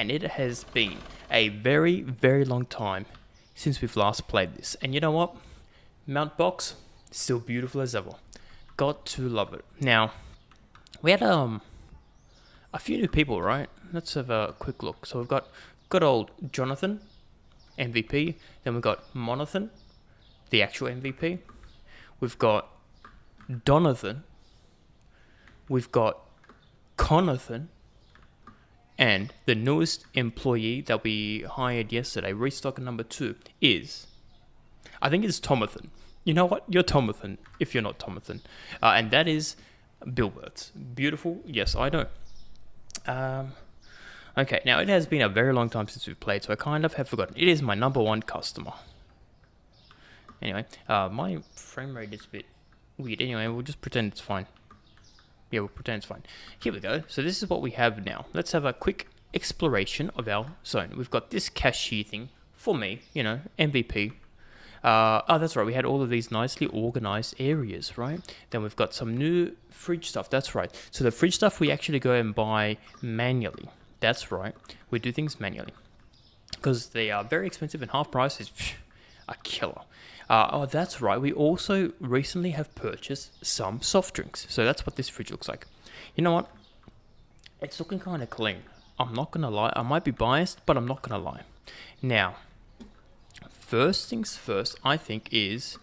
and it has been a very, very long time since we've last played this. And you know what? Mount Box, still beautiful as ever. Got to love it. Now, we had a few new people, right? Let's have a quick look. So we've got good old Jonathan, MVP. Then we've got Monathan, the actual MVP. We've got Donathan. We've got Conathan. And the newest employee that we hired yesterday, restocker number 2, is, I think it's Tomathan. You know what? You're Tomathan if you're not Tomathan. And that is Bilberts. Beautiful. Yes, I know. Okay, now it has been a very long time since we've played, so I kind of have forgotten. It is my number 1 customer. Anyway, my frame rate is a bit weird. Anyway, we'll just pretend it's fine. Yeah, we'll pretend it's fine. Here we go. So this is what we have now. Let's have a quick exploration of our zone. We've got this cashier thing for me, you know, MVP. Oh, that's right. We had all of these nicely organized areas, right? Then we've got some new fridge stuff. That's right. So the fridge stuff we actually go and buy manually. That's right. We do things manually because they are very expensive and half price is a killer. Oh, that's right. We also recently have purchased some soft drinks. So that's what this fridge looks like. You know what? It's looking kind of clean. I'm not going to lie. I might be biased, but I'm not going to lie. Now, first things first, I think, is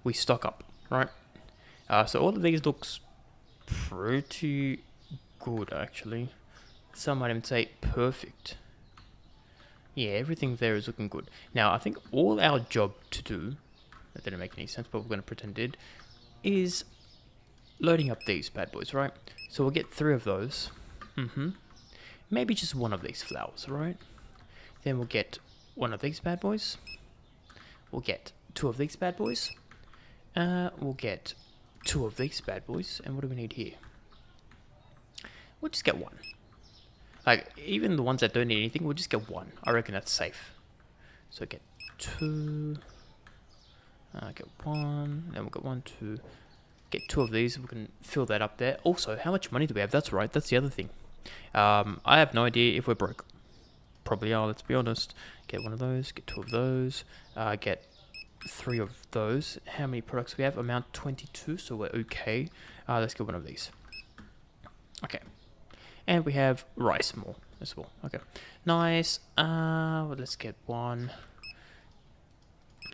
we stock up, right? So all of these looks pretty good, actually. Some might even say perfect. Yeah, everything there is looking good. Now, I think all our job to do, that didn't make any sense, but we're going to pretend it did, is loading up these bad boys, right? So we'll get 3 of those. Maybe just 1 of these flowers, right? Then we'll get 1 of these bad boys. We'll get 2 of these bad boys. We'll get 2 of these bad boys. And what do we need here? We'll just get 1. Like, even the ones that don't need anything, we'll just get 1. I reckon that's safe. So get 2. Get 1. Then we'll get 1, 2. Get 2 of these. We can fill that up there. Also, how much money do we have? That's right. That's the other thing. I have no idea if we're broke. Probably are, let's be honest. Get 1 of those. Get 2 of those. Get 3 of those. How many products we have? Amount 22, so we're okay. Let's get 1 of these. Okay. And we have rice more as well. Okay. Nice. Well, let's get 1.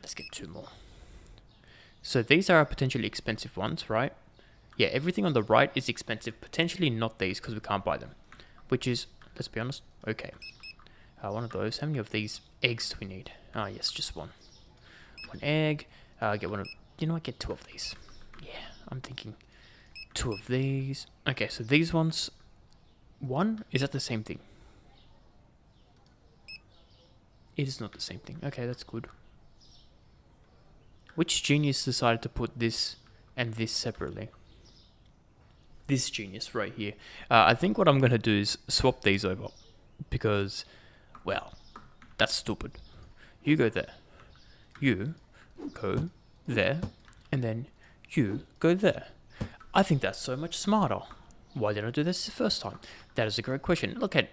Let's get 2 more. So these are potentially expensive ones, right? Yeah, everything on the right is expensive. Potentially not these because we can't buy them. Which is, let's be honest, okay. 1 of those. How many of these eggs do we need? Yes, just 1. 1 egg. Get 1 of... You know what? Get 2 of these. Yeah, I'm thinking 2 of these. Okay, so these ones... 1? Is that the same thing? It is not the same thing. Okay, that's good. Which genius decided to put this and this separately? This genius right here. I think what I'm going to do is swap these over. Because, well, that's stupid. You go there. You go there. And then you go there. I think that's so much smarter. Why didn't I do this the first time? That is a great question. Look at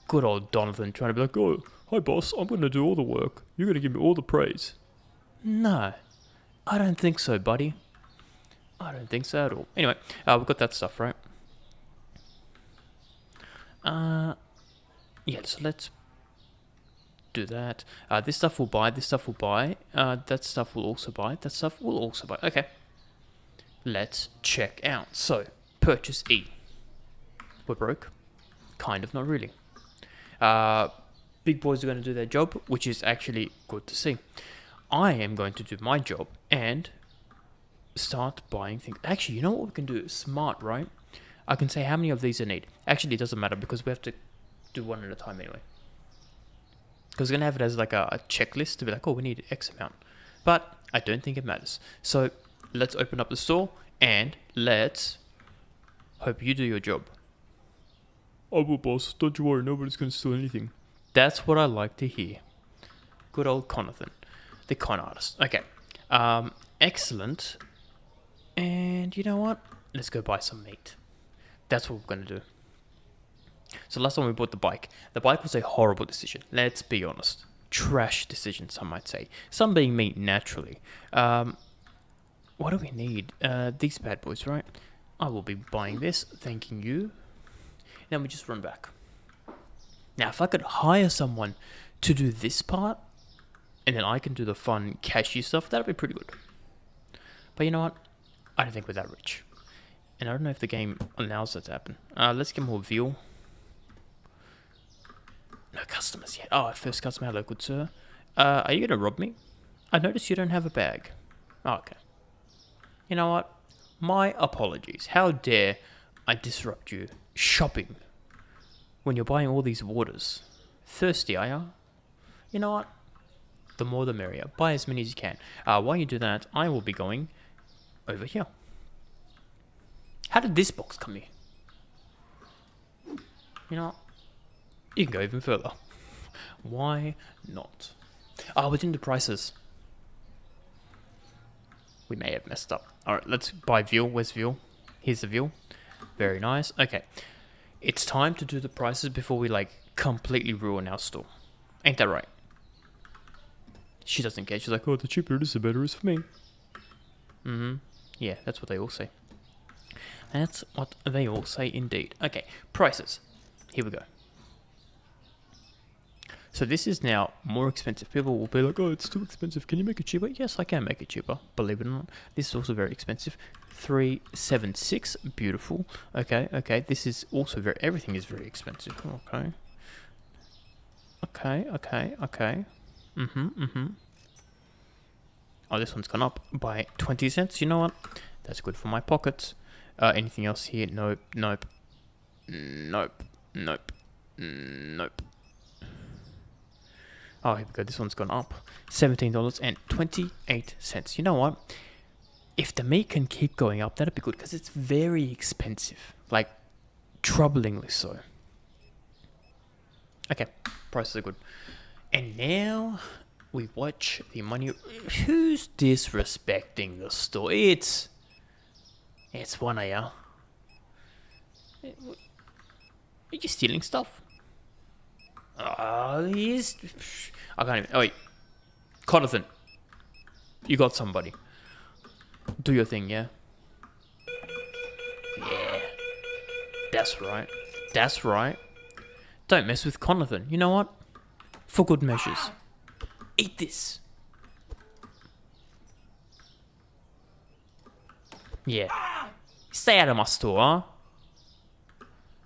good old Donovan trying to be like, oh, hi boss, I'm going to do all the work. You're going to give me all the praise. No, I don't think so, buddy. I don't think so at all. Anyway, we've got that stuff, right? Yeah, so let's do that. This stuff we'll buy, this stuff we'll buy. That stuff we'll also buy, that stuff we'll also buy. Okay, let's check out. So, purchase E. We're broke. Kind of, not really. Big boys are going to do their job, which is actually good to see. I am going to do my job and start buying things. Actually, you know what we can do? Smart, right? I can say how many of these I need. Actually, it doesn't matter because we have to do 1 at a time anyway. Because we're going to have it as like a checklist to be like, oh, we need X amount. But I don't think it matters. So let's open up the store and let's hope you do your job. Oh, well, boss, don't you worry, nobody's going to steal anything. That's what I like to hear. Good old Conathan, the con artist. Okay, excellent. And you know what? Let's go buy some meat. That's what we're going to do. So last time we bought the bike was a horrible decision. Let's be honest. Trash decision, some might say. Some being me, naturally. What do we need? These bad boys, right? I will be buying this, thanking you. Then we just run back. Now, if I could hire someone to do this part, and then I can do the fun, cashy stuff, that'd be pretty good. But you know what? I don't think we're that rich. And I don't know if the game allows that to happen. Let's get more veal. No customers yet. Oh, first customer. Hello, good sir. Are you going to rob me? I noticed you don't have a bag. Oh, okay. You know what? My apologies. How dare I disrupt you shopping when you're buying all these waters? Thirsty, are you? You know what? The more the merrier. Buy as many as you can. While you do that, I will be going over here. How did this box come here? You know what? You can go even further. Why not? We're doing the prices. We may have messed up. Alright, let's buy veal. Where's veal? Here's the veal. Very nice. Okay. It's time to do the prices before we, like, completely ruin our store. Ain't that right? She doesn't care. She's like, oh, the cheaper it is, the better it is for me. Yeah, that's what they all say. That's what they all say indeed. Okay, prices. Here we go. So this is now more expensive. People will be like, oh, it's too expensive. Can you make it cheaper? Yes, I can make it cheaper. Believe it or not. This is also very expensive. 376. Beautiful. Okay, okay. This is also very... Everything is very expensive. Okay. Okay, okay, okay. Oh, this one's gone up by 20 cents. You know what? That's good for my pockets. Anything else here? Nope, nope. Nope, nope, nope. Oh, here we go. This one's gone up. $17.28. You know what? If the meat can keep going up, that'd be good because it's very expensive. Like, troublingly so. Okay, prices are good. And now we watch the money. Who's disrespecting the store? It's one of you. Are you stealing stuff? He's... I can't even... Oh, wait. Conathan. You got somebody. Do your thing, yeah? Yeah. That's right. That's right. Don't mess with Conathan. You know what? For good measures. Eat this. Yeah. Stay out of my store, huh?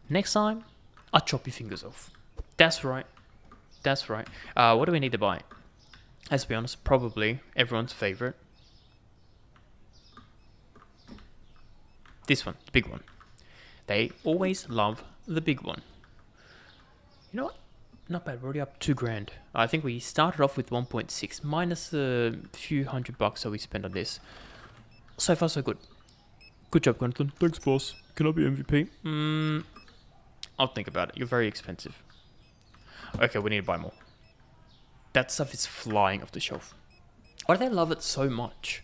Next time, I'll chop your fingers off. That's right. That's right. What do we need to buy? Let's be honest, probably everyone's favorite. This one, the big one. They always love the big one. You know what? Not bad, we're already up $2,000. I think we started off with 1.6 minus a few $100 that we spent on this. So far, so good. Good job, Conathan. Thanks, boss. Can I be MVP? I'll think about it. You're very expensive. Okay, we need to buy more. That stuff is flying off the shelf. Why do they love it so much?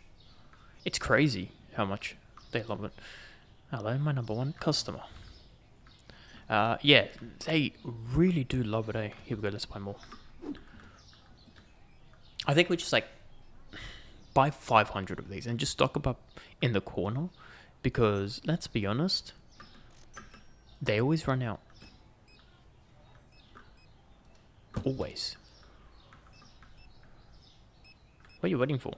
It's crazy how much they love it. Hello, my number one customer. Yeah, they really do love it, eh? Here we go, let's buy more. I think we just, like, buy 500 of these and just stock them up in the corner. Because, let's be honest, they always run out. Always. What are you waiting for?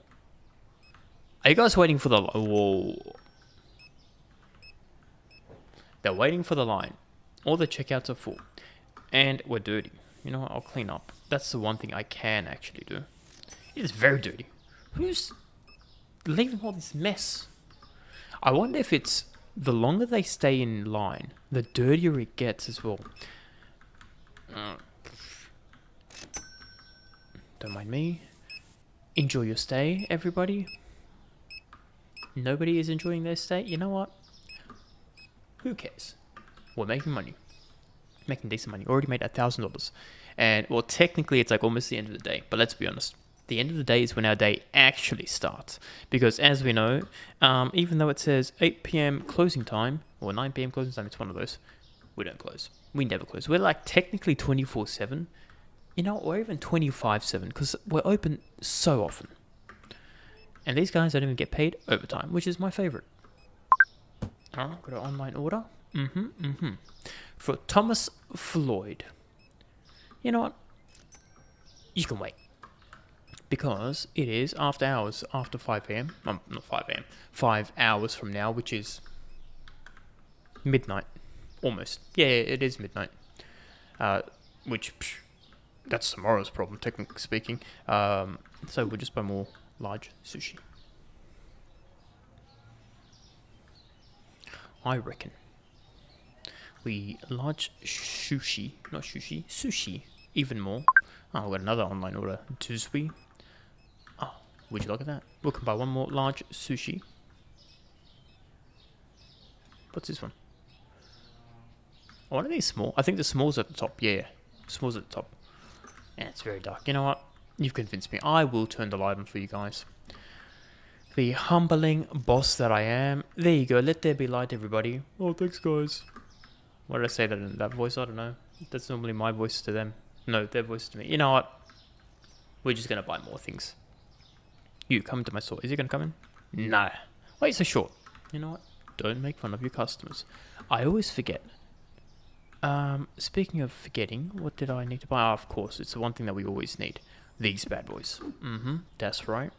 Are you guys waiting for the... Whoa. They're waiting for the line. All the checkouts are full. And we're dirty. You know what? I'll clean up. That's the one thing I can actually do. It is very dirty. Who's leaving all this mess? I wonder if it's... The longer they stay in line, the dirtier it gets as well. Don't mind me. Enjoy your stay, everybody. Nobody is enjoying their stay. You know what? Who cares? We're making money. Making decent money. Already made $1,000. And, well, technically it's like almost the end of the day. But let's be honest. The end of the day is when our day actually starts. Because as we know, even though it says 8 p.m. closing time, or 9 p.m. closing time, it's one of those. We don't close. We never close. We're like technically 24/7. You know, or even 25/7 because we're open so often. And these guys don't even get paid overtime, which is my favorite. Alright, got an online order. For Thomas Floyd. You know what? You can wait. Because it is after hours, after 5 a.m. Not 5 a.m. 5 hours from now, which is midnight. Almost. Yeah, it is midnight. That's tomorrow's problem, technically speaking. So we'll just buy more large sushi. I reckon. Large sushi, not sushi, even more. Oh, we've got another online order. Tuesday. Oh, would you look at that? We can buy one more large sushi. What's this one? Oh, one of these small. I think the small's at the top. Yeah, small's at the top. Yeah, it's very dark. You know what? You've convinced me. I will turn the light on for you guys. The humbling boss that I am. There you go. Let there be light, everybody. Oh, thanks, guys. Why did I say that in that voice? I don't know. That's normally my voice to them. No, their voice to me. You know what? We're just going to buy more things. You, come to my store. Is he going to come in? No. Why are you so short? You know what? Don't make fun of your customers. I always forget. Speaking of forgetting, what did I need to buy? Oh, of course, it's the one thing that we always need. These bad boys. That's right.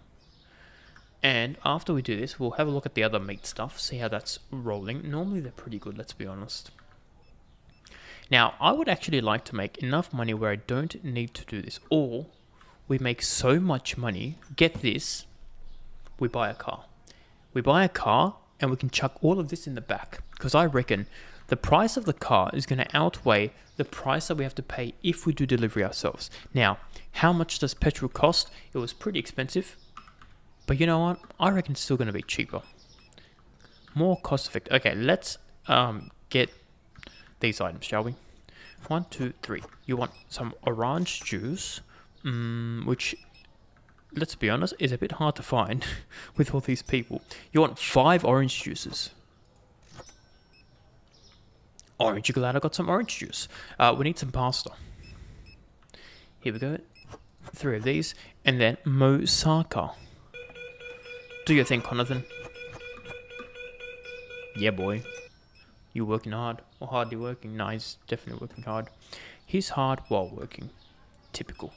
And after we do this, we'll have a look at the other meat stuff, see how that's rolling. Normally they're pretty good, let's be honest. Now, I would actually like to make enough money where I don't need to do this. Or, we make so much money, get this, we buy a car. We buy a car, and we can chuck all of this in the back. Because I reckon the price of the car is going to outweigh the price that we have to pay if we do delivery ourselves. Now, how much does petrol cost? It was pretty expensive. But you know what? I reckon it's still going to be cheaper. More cost effective. Okay, let's get these items, shall we? 1, 2, 3. You want some orange juice, which, let's be honest, is a bit hard to find with all these people. You want 5 orange juices. Orange, you're glad I got some orange juice. We need some pasta. Here we go. 3 of these. And then moussaka. Do your thing, Conathan. Yeah, boy. You working hard? Or hardly working? No, he's definitely working hard. He's hard while working. Typical.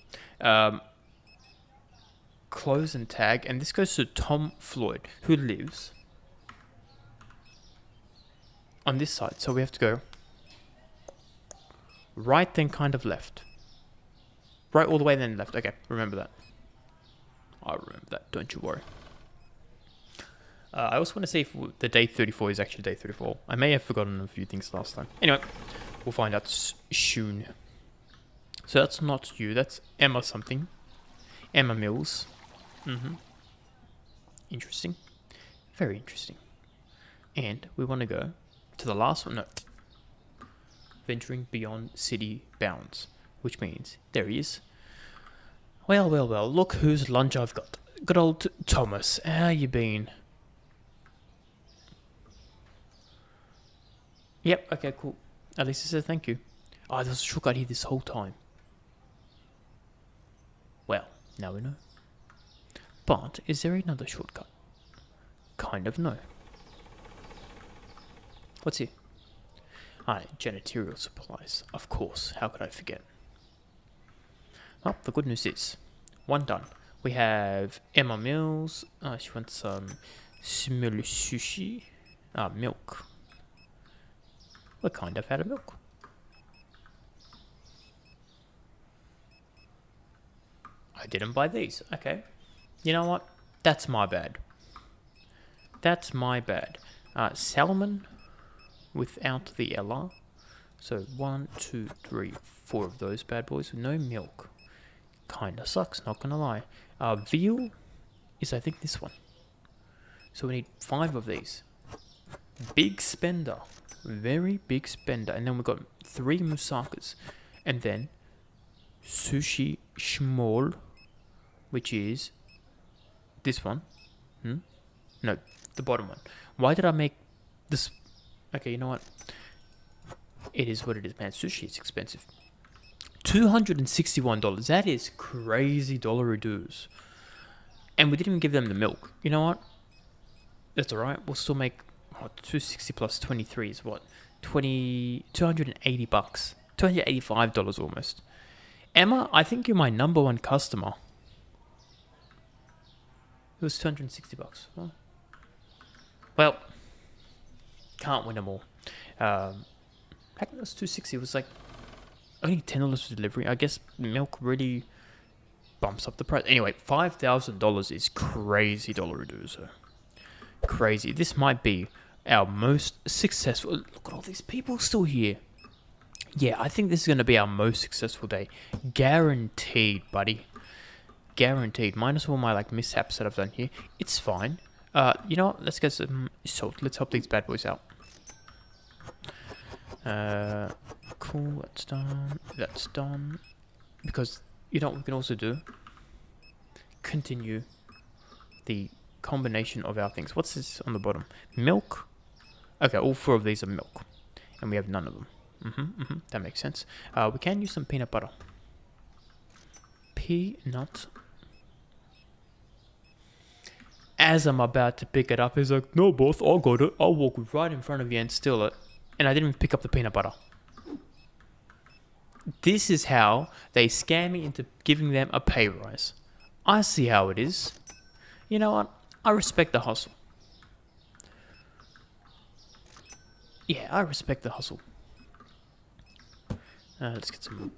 Close and tag. And this goes to Tom Floyd, who lives on this side. So we have to go right, then kind of left. Right all the way, then left. Okay, remember that. I remember that. Don't you worry. I also want to see if the day 34 is actually day 34. I may have forgotten a few things last time. Anyway, we'll find out soon. So that's not you. That's Emma something. Emma Mills. Interesting. Very interesting. And we want to go to the last one. No. Venturing beyond city bounds. Which means there he is. Well, well, well. Look whose lunch I've got. Good old Thomas. How you been? Yep, okay, cool. At least he said thank you. Oh, there was a shortcut here this whole time. Well, now we know. But, is there another shortcut? Kind of no. What's here? Janitorial supplies. Of course, how could I forget? Well, the good news is, one done. We have Emma Mills. She wants some smell sushi. Milk. We're kind of out of milk. I didn't buy these. Okay. You know what? That's my bad. That's my bad. Salmon without the LR. So 1, 2, 3, 4 of those bad boys with no milk. Kinda sucks, not gonna lie. Veal is, I think, this one. So we need 5 of these. Big spender. Very big spender. And then we've got 3 moussakas. And then sushi schmol, which is this one. No, the bottom one. Why did I make this? Okay, you know what? It is what it is, man. Sushi is expensive. $261. That is crazy dollar dues. And we didn't even give them the milk. You know what? That's alright. We'll still make 260 plus 23 is what? 280 bucks. $285 almost. Emma, I think you're my number one customer. It was 260 bucks. Well, can't win them all. Heck, that was 260. It was like only $10 for delivery. I guess milk really bumps up the price. Anyway, $5,000 is crazy dollar dues. Crazy. This might be our most successful. Look at all these people still here. Yeah, I think this is going to be our most successful day. Guaranteed, buddy. Guaranteed. Minus all my like mishaps that I've done here. It's fine. You know what? Let's get some salt. Let's help these bad boys out. Cool. That's done. That's done. Because you know what we can also do? Continue the combination of our things. What's this on the bottom? Milk. Okay, all 4 of these are milk. And we have none of them. That makes sense. We can use some peanut butter. Peanut. As I'm about to pick it up, he's like, no, boss, I got it. I'll walk right in front of you and steal it. And I didn't even pick up the peanut butter. This is how they scam me into giving them a pay rise. I see how it is. You know what? I respect the hustle. Yeah, I respect the hustle. Let's get some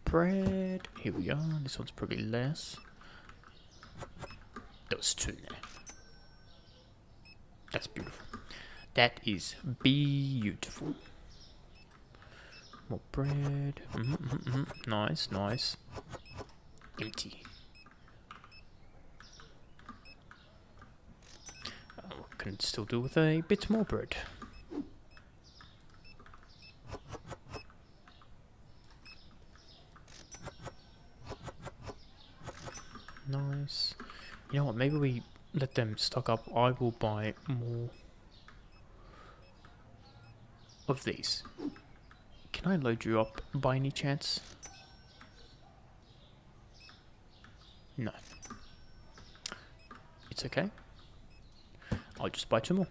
bread. Here we are. This one's probably less. That was 2 there. That's beautiful. That is beautiful. More bread. Nice, nice. Empty. Can still do with a bit more bread. Nice. You know what? Maybe we let them stock up. I will buy more of these. Can I load you up by any chance? No. It's okay. I'll just buy 2 more.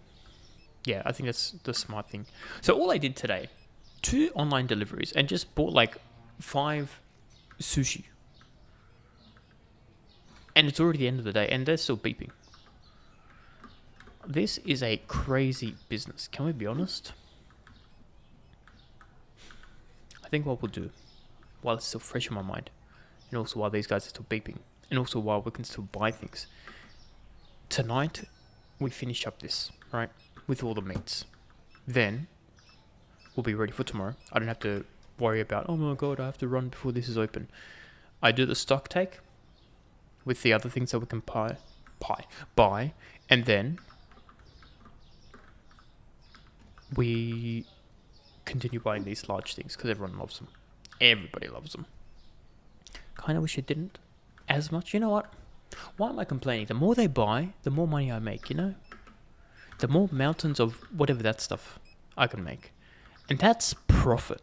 Yeah, I think that's the smart thing. So all I did today, 2 online deliveries and just bought like 5 sushi. And it's already the end of the day and they're still beeping. This is a crazy business. Can we be honest? I think what we'll do, while it's still fresh in my mind, and also while these guys are still beeping, and also while we can still buy things, tonight we finish up this, right, with all the meats. Then we'll be ready for tomorrow. I don't have to worry about, oh my god, I have to run before this is open. I do the stock take with the other things that we can buy, and then we continue buying these large things because everyone loves them. Everybody loves them. Kind of wish it didn't as much. You know what? Why am I complaining? The more they buy, the more money I make, you know? The more mountains of whatever that stuff I can make. And that's profit.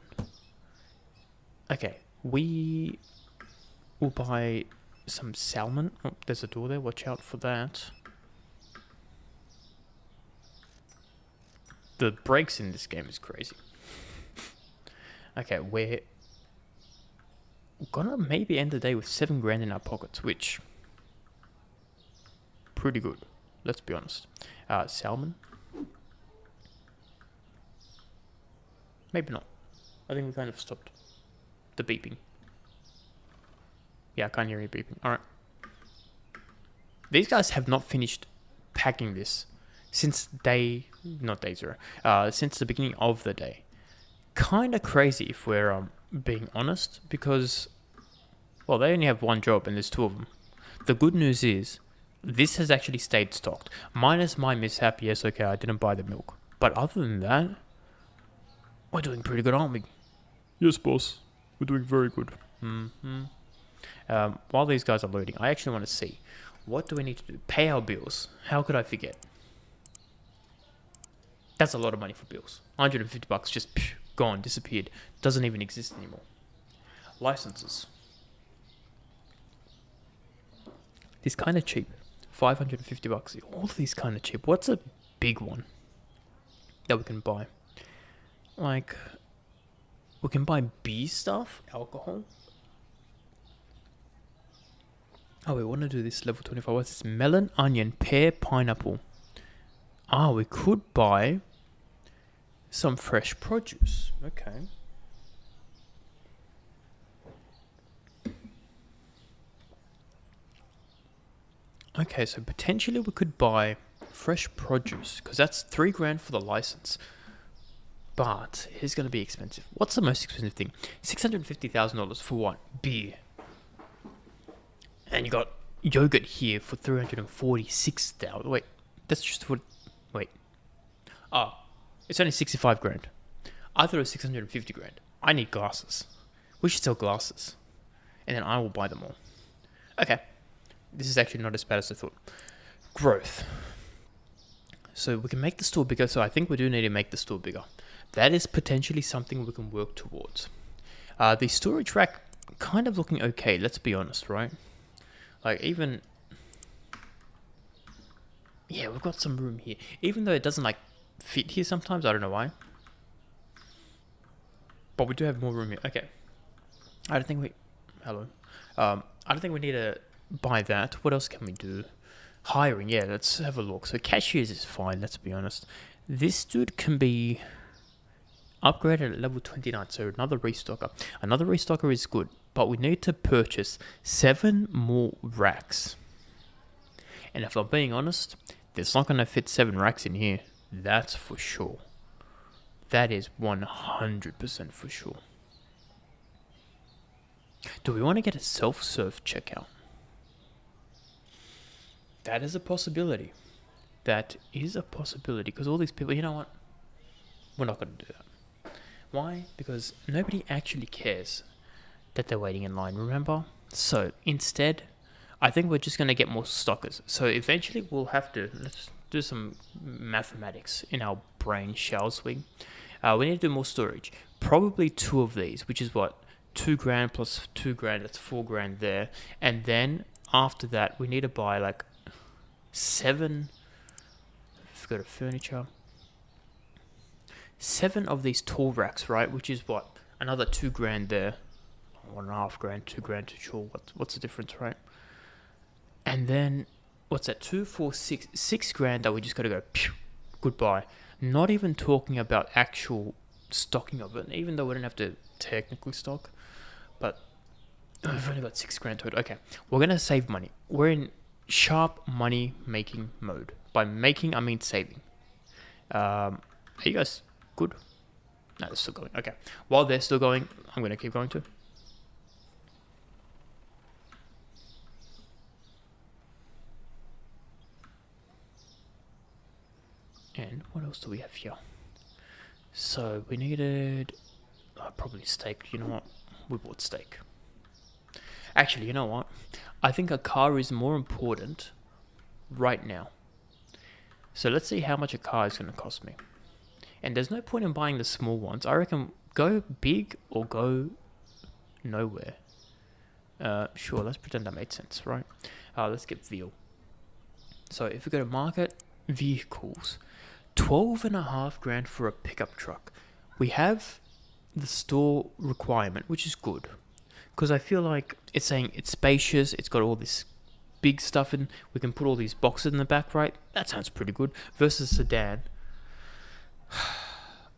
Okay, we will buy some salmon. Oh, there's a door there. Watch out for that. The brakes in this game is crazy. Okay, we're gonna maybe end the day with 7 grand in our pockets, which pretty good. Let's be honest. Salmon. Maybe not. I think we kind of stopped the beeping. Yeah, I can't hear any beeping. Alright. These guys have not finished packing this since not day 0, since the beginning of the day. Kind of crazy if we're being honest, because, well, they only have 1 job and there's 2 of them. The good news is, this has actually stayed stocked. Minus my mishap, yes, okay, I didn't buy the milk. But other than that, we're doing pretty good, aren't we? Yes, boss. We're doing very good. While these guys are loading, I actually want to see, what do we need to do? Pay our bills. How could I forget? That's a lot of money for bills. 150 bucks, just Gone, disappeared, doesn't even exist anymore. Licenses. This kind of cheap, $550. All of these kind of cheap. What's a big one that we can buy? Like, we can buy beer stuff, alcohol. Oh, we want to do this level 25. What's this? Melon, onion, pear, pineapple. Ah, we could buy some fresh produce. Okay. Okay, so potentially we could buy fresh produce because that's $3,000 for the license. But it's going to be expensive. What's the most expensive thing? $650,000 for what? Beer. And you got yogurt here for $346,000. Wait, that's just for. Wait. Oh, it's only $65,000. I thought it was $650,000. I need glasses. We should sell glasses, and then I will buy them all. Okay, this is actually not as bad as I thought. Growth. So we can make the store bigger. So I think we do need to make the store bigger. That is potentially something we can work towards. The storage rack kind of looking okay. Let's be honest, right? Like even, yeah, we've got some room here. Even though it doesn't like fit here sometimes, I don't know why. But we do have more room here. Okay. I don't think we, hello. I don't think we need to buy that. What else can we do? Hiring, yeah, let's have a look. So cashiers is fine, let's be honest. This dude can be upgraded at level 29, so another restocker. Another restocker is good, but we need to purchase 7 more racks. And if I'm being honest, there's not going to fit 7 racks in here. That's for sure. That is 100% for sure. Do we want to get a self-serve checkout? That is a possibility. That is a possibility. Because all these people, you know what? We're not going to do that. Why? Because nobody actually cares that they're waiting in line, remember? So instead, I think we're just going to get more stockers. So eventually we'll have to, let's do some mathematics in our brain, shall we? We need to do more storage. Probably 2 of these, which is what? $2,000 plus $2,000, that's $4,000 there. And then after that, we need to buy like 7, let's go to furniture. 7 of these tall racks, right? Which is what? Another $2,000 there. $1,500, $2,000 to sure. What's the difference, right? And then, what's that? 2, 4, 6, $6,000 that we just got to go, pew, goodbye. Not even talking about actual stocking of it, even though we don't have to technically stock. But we've only got $6,000 to it. Okay, we're going to save money. We're in sharp money making mode. By making, I mean saving. Are you guys good? No, they're still going. Okay. While they're still going, I'm going to keep going too. And what else do we have here? So we needed probably steak. You know what? We bought steak. Actually, you know what? I think a car is more important right now. So let's see how much a car is going to cost me. And there's no point in buying the small ones. I reckon go big or go nowhere. Sure, let's pretend that made sense, right? Let's get veal. So if we go to market, vehicles, $12,500 for a pickup truck. We have the store requirement, which is good. Because I feel like it's saying it's spacious, it's got all this big stuff in, we can put all these boxes in the back, right? That sounds pretty good. Versus sedan.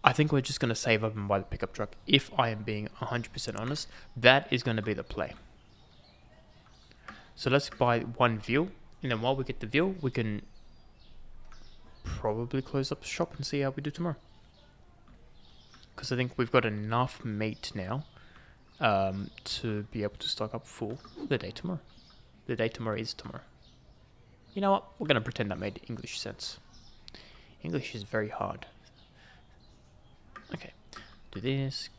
I think we're just going to save up and buy the pickup truck. If I am being 100% honest, that is going to be the play. So let's buy 1 veal. And then while we get the veal, we can probably close up the shop and see how we do tomorrow. Because I think we've got enough meat now to be able to stock up for the day tomorrow. The day tomorrow is tomorrow. You know what? We're going to pretend that made English sense. English is very hard. Okay. Do this.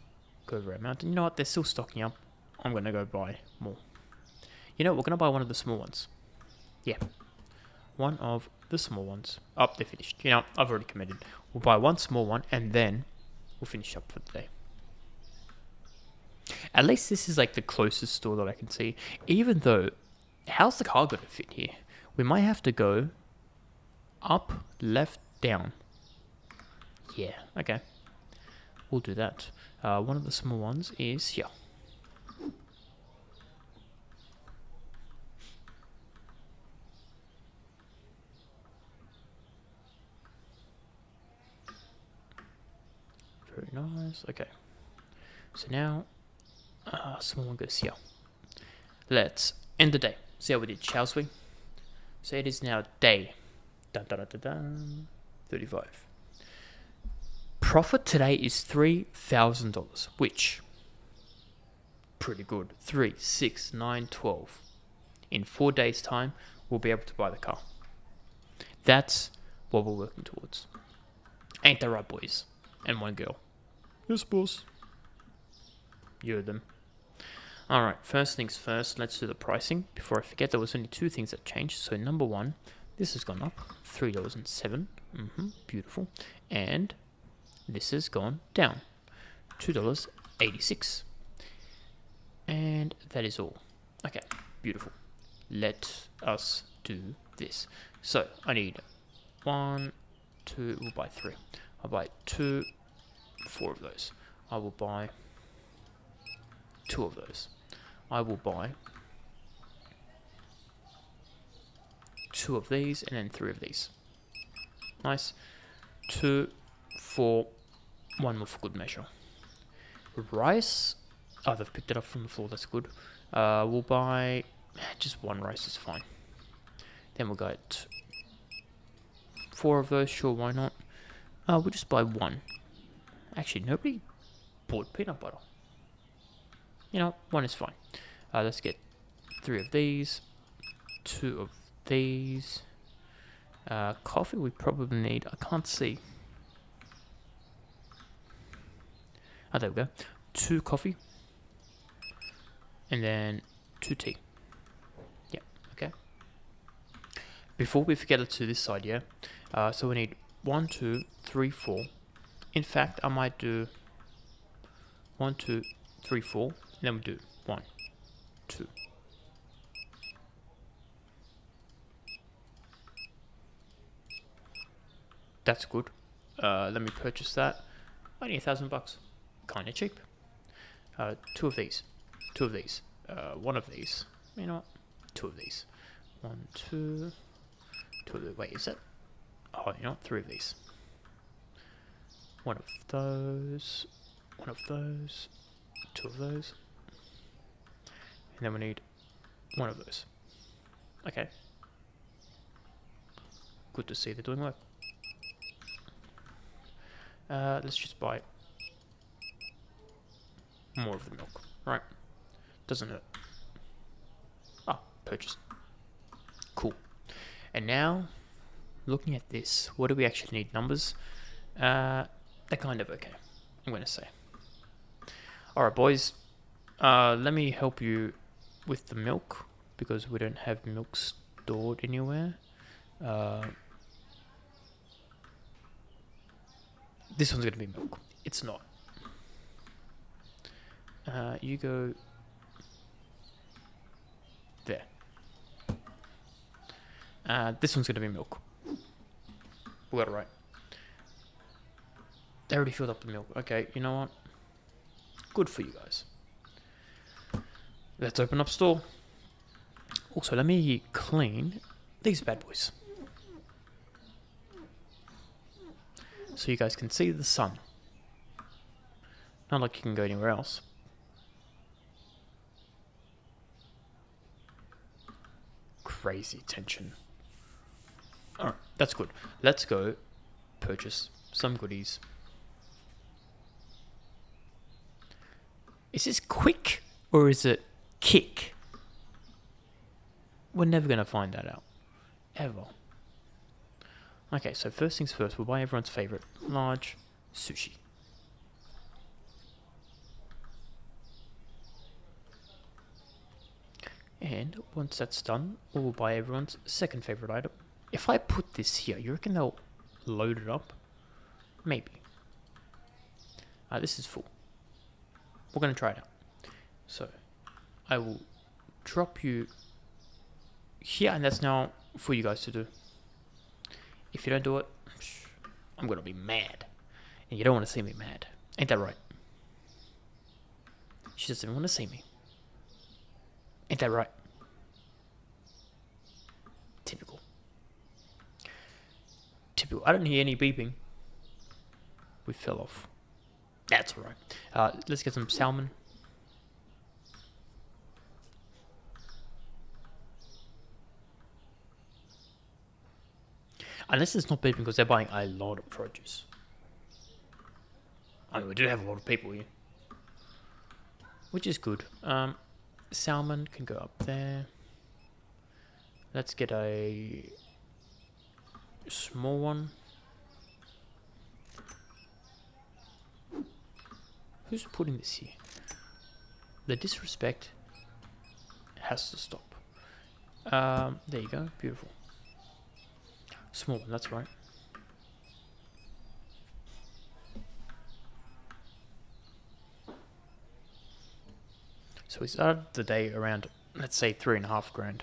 Go over a mountain. You know what? They're still stocking up. I'm going to go buy more. You know what? We're going to buy one of the small ones. Yeah. One of the small ones. Oh, they're finished. You know, I've already committed. We'll buy one small one and then we'll finish up for the day. At least this is like the closest store that I can see. Even though, how's the car going to fit here? We might have to go up, left, down. Yeah, okay. We'll do that. One of the small ones is here. Very nice. Okay. So now, small one goes here. Let's end the day. See how we did, shall we? So it is now day. Dun, dun, dun, dun, dun, 35. Profit today is $3,000, which pretty good. 3, 6, 9, 12. In 4 days' time, we'll be able to buy the car. That's what we're working towards. Ain't that right, boys? And one girl. Yes, boss. You're them. Alright, first things first, let's do the pricing. Before I forget, there was only 2 things that changed. So number 1, this has gone up, $3.07. Beautiful. And this has gone down, $2.86. And that is all. Okay, beautiful. Let us do this. So I need 1, 2, we'll buy 3. I'll buy 2, 4 of those. I will buy 2 of those. I will buy 2 of these and then 3 of these. Nice. 2, 4, 1 more for good measure. Rice. Oh, they've picked it up from the floor. That's good. We'll buy just 1 rice is fine. Then we'll get 4 of those. Sure, why not? We'll just buy 1. Actually, nobody bought peanut butter. You know, 1 is fine. Let's get 3 of these, 2 of these. Coffee we probably need. I can't see. Oh, there we go. 2 coffee. And then 2 tea. Yeah, okay. Before we forget it to this side, yeah. So we need 1, 2, 3, 4. In fact, I might do 1, 2, 3, 4. And then we do 1, 2. That's good. Let me purchase that. Only $1,000. Kinda cheap. 2 of these. 2 of these. 1 of these. You know what? 2 of these. 1, 2. 2 of these. Wait, is it? Oh, you know what? 3 of these. 1 of those. 1 of those. 2 of those. And then we need 1 of those. Okay. Good to see they're doing work. Let's just buy more of the milk. Right. Doesn't hurt. Ah, purchased. Cool. And now, looking at this, what do we actually need? Numbers? They're kind of okay, I'm going to say. Alright, boys. Let me help you with the milk, because we don't have milk stored anywhere. This one's going to be milk. It's not. You go there. This one's going to be milk. We got it right. They already filled up the milk. Okay, you know what? Good for you guys. Let's open up store. Also, let me clean these bad boys, so you guys can see the sun. Not like you can go anywhere else. Crazy tension. Alright, that's good. Let's go purchase some goodies. Is this quick or is it kick? We're never going to find that out. Ever. Okay, so first things first, we'll buy everyone's favorite large sushi. And once that's done, we'll buy everyone's second favorite item. If I put this here, you reckon they'll load it up? Maybe. This is full. We're going to try it out. So I will drop you here, and that's now for you guys to do. If you don't do it, I'm going to be mad. And you don't want to see me mad. Ain't that right? She doesn't even want to see me. Ain't that right? Typical. Typical. I don't hear any beeping. We fell off. That's alright. Let's get some salmon. Unless it's not beeping because they're buying a lot of produce. I mean, we do have a lot of people here. Which is good. Salmon can go up there. Let's get a small one. Who's putting this here? The disrespect has to stop. There you go. Beautiful. Small one, that's right. So we started the day around, let's say, 3.5 grand.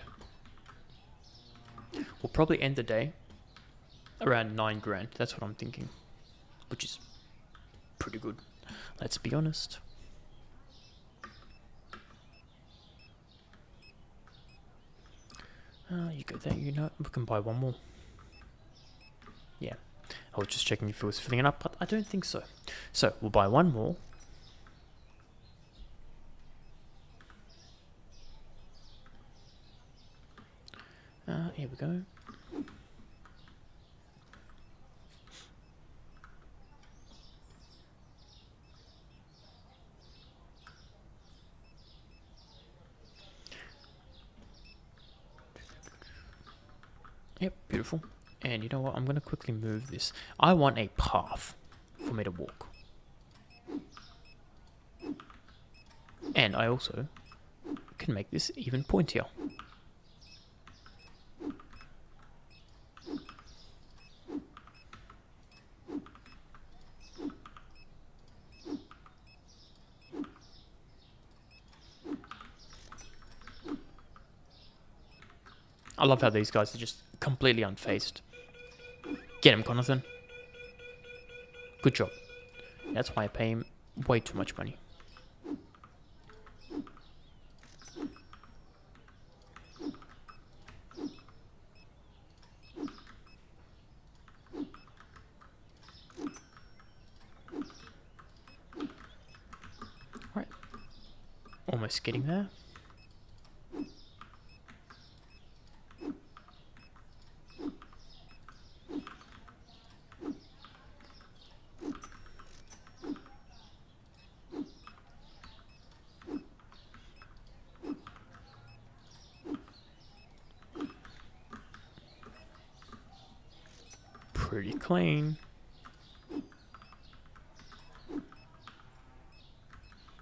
We'll probably end the day around 9 grand. That's what I'm thinking, which is pretty good. Let's be honest. You go there, you know, we can buy one more. Yeah, I was just checking if it was filling it up, but I don't think so. So we'll buy one more. Here we go. Yep, beautiful. And you know what? I'm going to quickly move this. I want a path for me to walk. And I also can make this even pointier. I love how these guys are just completely unfazed. Get him, Conathan. Good job. That's why I pay him way too much money. Right. Almost getting there. Pretty clean.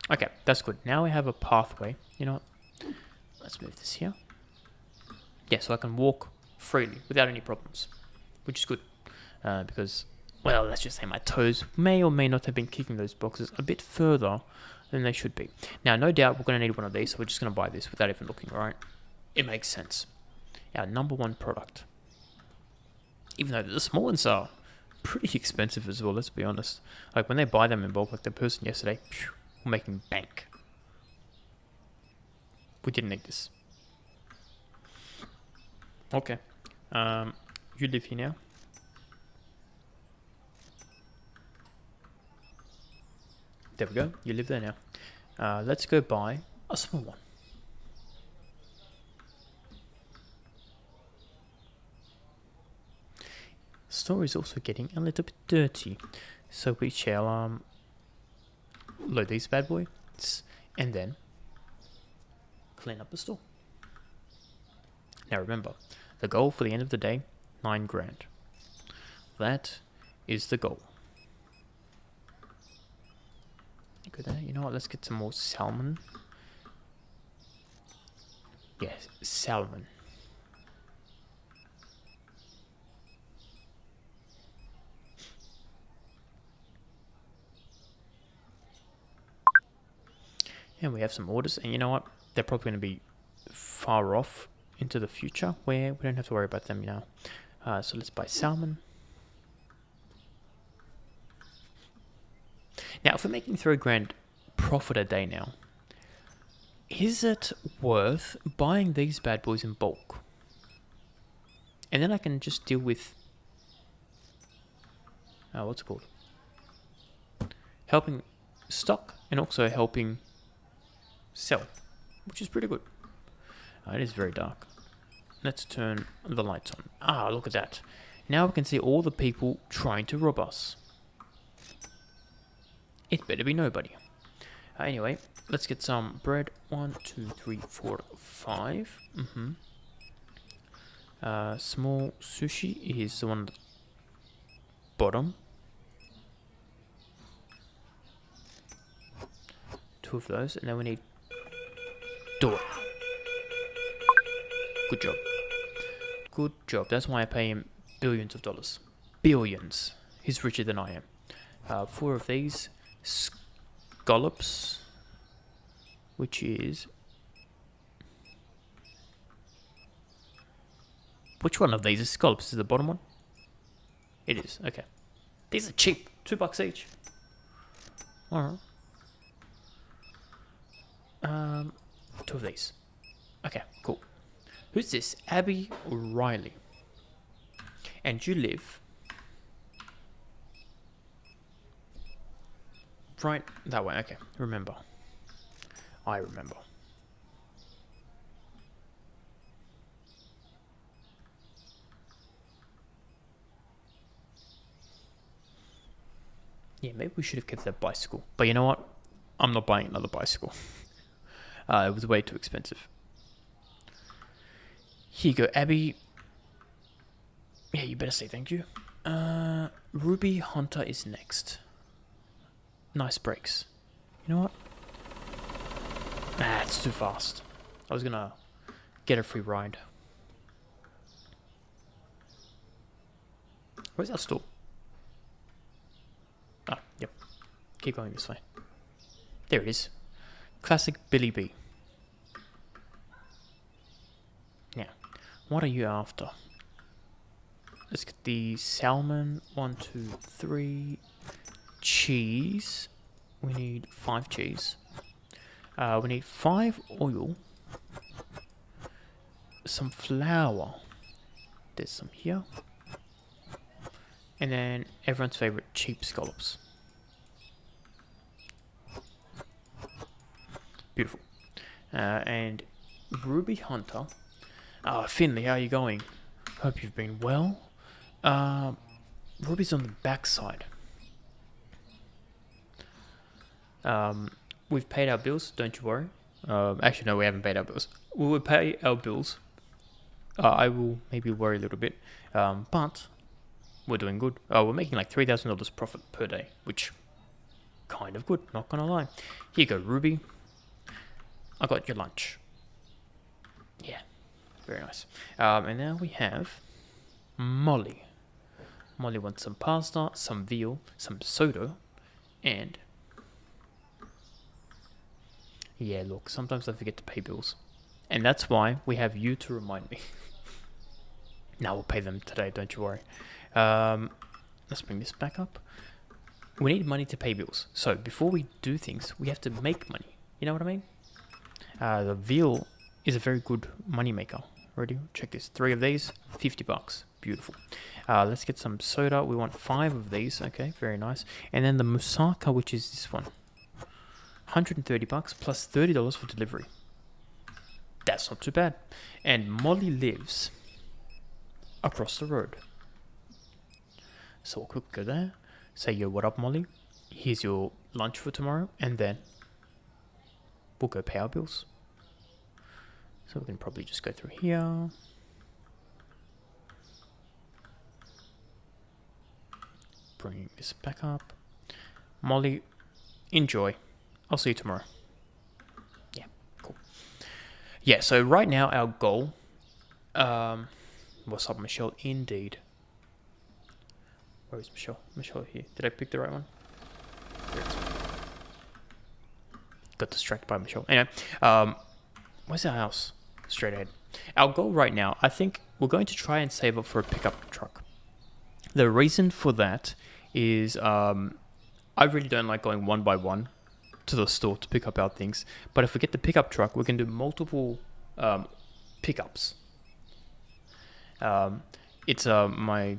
Okay, that's good. Now we have a pathway. You know what? Let's move this here. Yeah, so I can walk freely without any problems, which is good. Because, well, let's just say my toes may or may not have been kicking those boxes a bit further than they should be. Now, no doubt we're going to need one of these, so we're just going to buy this without even looking, right? It makes sense. Our number 1 product. Even though the small ones are pretty expensive as well, let's be honest. Like when they buy them in bulk, like the person yesterday, we're making bank. We didn't need this. Okay. You live here now. There we go. You live there now. Let's go buy a small one. Store is also getting a little bit dirty, so we shall load these bad boys and then clean up the store. Now remember, the goal for the end of the day, 9 grand. That is the goal. Go there. You know what? Let's get some more salmon. Yes, salmon. And we have some orders, and you know what? They're probably going to be far off into the future where we don't have to worry about them now. So let's buy salmon. Now, if we're making £3 profit a day now, is it worth buying these bad boys in bulk? And then I can just deal with, what's it called? Helping stock and also helping sell, which is pretty good. It is very dark. Let's turn the lights on. Ah, look at that. Now we can see all the people trying to rob us. It better be nobody. Anyway, let's get some bread. 1, 2, 3, 4, 5. Small sushi is the one at the bottom. 2 of those, and then we need door. Good job. Good job. That's why I pay him billions of dollars. Billions. He's richer than I am. 4 of these. Scallops. Which is... Which one of these is scallops? Is it the bottom one? It is. Okay. These are cheap. $2 each. Alright. 2 of these. Okay, cool. Who's this? Abby Riley. And you live right that way. Okay, remember. I remember. Yeah, maybe we should have kept that bicycle. But you know what? I'm not buying another bicycle. It was way too expensive. Here you go, Abby. Yeah, you better say thank you. Ruby Hunter is next. Nice brakes. You know what? Nah, it's too fast. I was gonna get a free ride. Where's our store? Ah, yep. Keep going this way. There it is. Classic Billy B. Now, what are you after? Let's get the salmon. 1, 2, 3. Cheese. We need 5 cheese. We need 5 oil. Some flour. There's some here. And then everyone's favorite, cheap scallops. Beautiful. And Ruby Hunter. Finley, how are you going? Hope you've been well. Ruby's on the back side. We've paid our bills, don't you worry. Actually, no, we haven't paid our bills. We will pay our bills. I will maybe worry a little bit. But we're doing good. We're making like $3,000 profit per day, which kind of good, not gonna lie. Here you go, Ruby. I got your lunch. Yeah, very nice. And now we have Molly. Molly wants some pasta, some veal, some soda, and... Yeah, look, sometimes I forget to pay bills. And that's why we have you to remind me. Now we'll pay them today, don't you worry. Let's bring this back up. We need money to pay bills. So before we do things, we have to make money. You know what I mean? The veal is a very good money maker. Ready? Check this. 3 of these, $50. Beautiful. Let's get some soda. We want 5 of these. Okay, very nice. And then the moussaka, which is this one. $130 plus $30 for delivery. That's not too bad. And Molly lives across the road. So we'll quick go there. Say, yo, what up, Molly? Here's your lunch for tomorrow. And then we'll go pay our bills. So we can probably just go through here. Bringing this back up. Molly, enjoy. I'll see you tomorrow. Yeah, cool. Yeah, so right now our goal... what's up, Michelle? Indeed. Where is Michelle? Michelle here. Did I pick the right one? There it is. got distracted by Michelle. Anyway, where's our house? Straight ahead. Our goal right now, I think we're going to try and save up for a pickup truck. The reason for that is I really don't like going one by one to the store to pick up our things. But if we get the pickup truck, we can do multiple pickups. It's my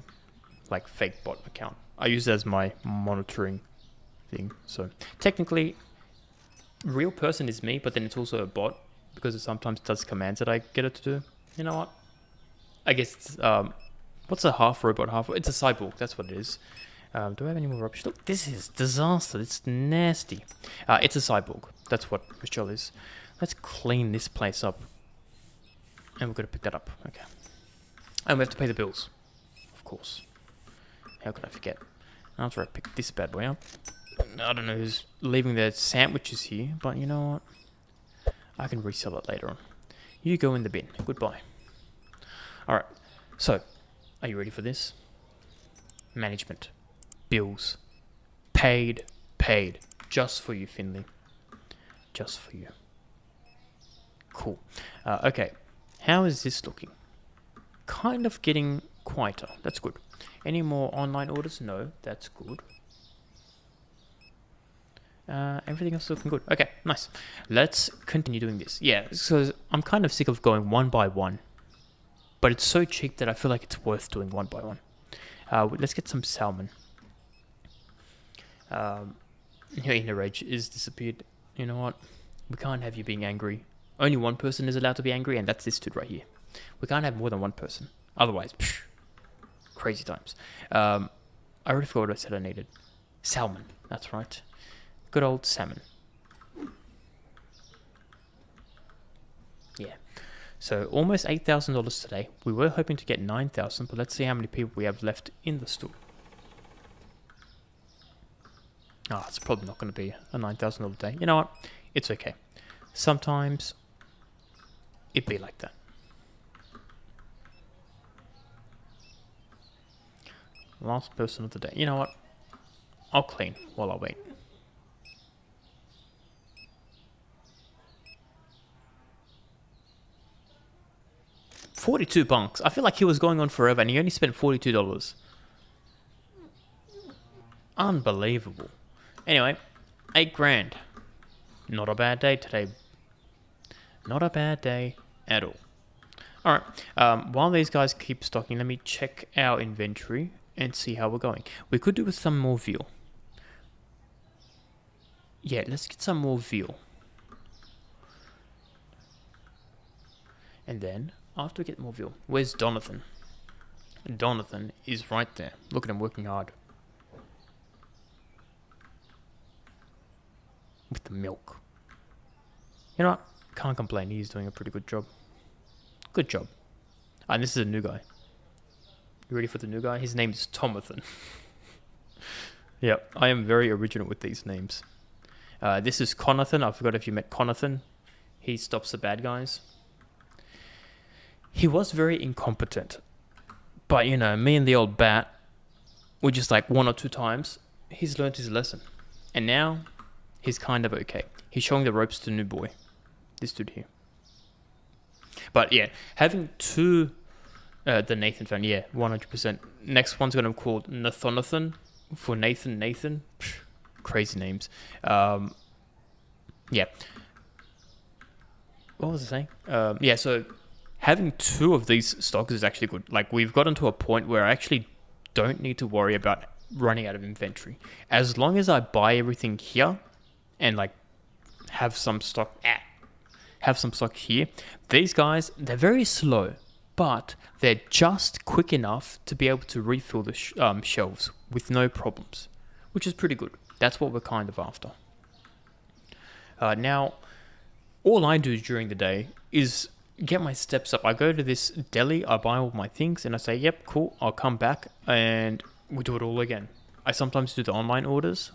like fake bot account. I use it as my monitoring thing. So technically, real person is me, but then it's also a bot because it sometimes does commands that I get it to do. You know what? I guess it's what's a half robot, half? It's a cyborg. That's what it is. Do I have any more rubbish? Look, this is disaster. It's nasty. It's a cyborg. That's what Michelle is. Let's clean this place up. And we're going to pick that up. Okay. And we have to pay the bills. Of course. How could I forget? After I pick this bad boy up. I don't know who's leaving their sandwiches here, but you know what? I can resell it later on. You go in the bin. Goodbye. Alright. So, are you ready for this? Management. Bills. Paid. Just for you, Finley. Just for you. Cool. Okay. How is this looking? Kind of getting quieter. That's good. Any more online orders? No. That's good. Everything else is looking good. Okay, nice. Let's continue doing this. Yeah, so I'm kind of sick of going one by one. But it's so cheap that I feel like it's worth doing one by one. Let's get some salmon. Your inner rage is disappeared. You know what? We can't have you being angry. Only one person is allowed to be angry, and that's this dude right here. We can't have more than one person. Otherwise, crazy times. I already forgot what I said I needed. Salmon. That's right. Good old salmon. Yeah. So almost $8,000 today. We were hoping to get 9,000, but let's see how many people we have left in the store. Ah, it's probably not going to be a $9,000 day. You know what? It's okay. Sometimes it be like that. Last person of the day. You know what? I'll clean while I wait. $42. I feel like he was going on forever and he only spent $42. Unbelievable. Anyway, $8,000. Not a bad day today. Not a bad day at all. Alright, while these guys keep stocking, let me check our inventory and see how we're going. We could do with some more veal. Yeah, let's get some more veal. And then, after we get more veal, where's Donathan? Donathan is right there. Look at him working hard. With the milk. You know what? Can't complain. He's doing a pretty good job. Good job. And this is a new guy. You ready for the new guy? His name is Tomathan. Yep, I am very original with these names. This is Conathan. I forgot if you met Conathan. He stops the bad guys. He was very incompetent. But, you know, me and the old bat, we just like 1 or 2 times, he's learned his lesson. And now, he's kind of okay. He's showing the ropes to the new boy. This dude here. But yeah, having 2, the Nathan fan, yeah, 100%. Next one's going to be called Nathonathan for Nathan. Psh, crazy names. Yeah. What was I saying? Yeah, so having 2 of these stocks is actually good. Like, we've gotten to a point where I actually don't need to worry about running out of inventory. As long as I buy everything here and, like, have some stock here. These guys, they're very slow, but they're just quick enough to be able to refill the shelves with no problems, which is pretty good. That's what we're kind of after. Now, all I do during the day is get my steps up. I go to this deli, I buy all my things, and I say, yep, cool, I'll come back, and we do it all again. I sometimes do the online orders.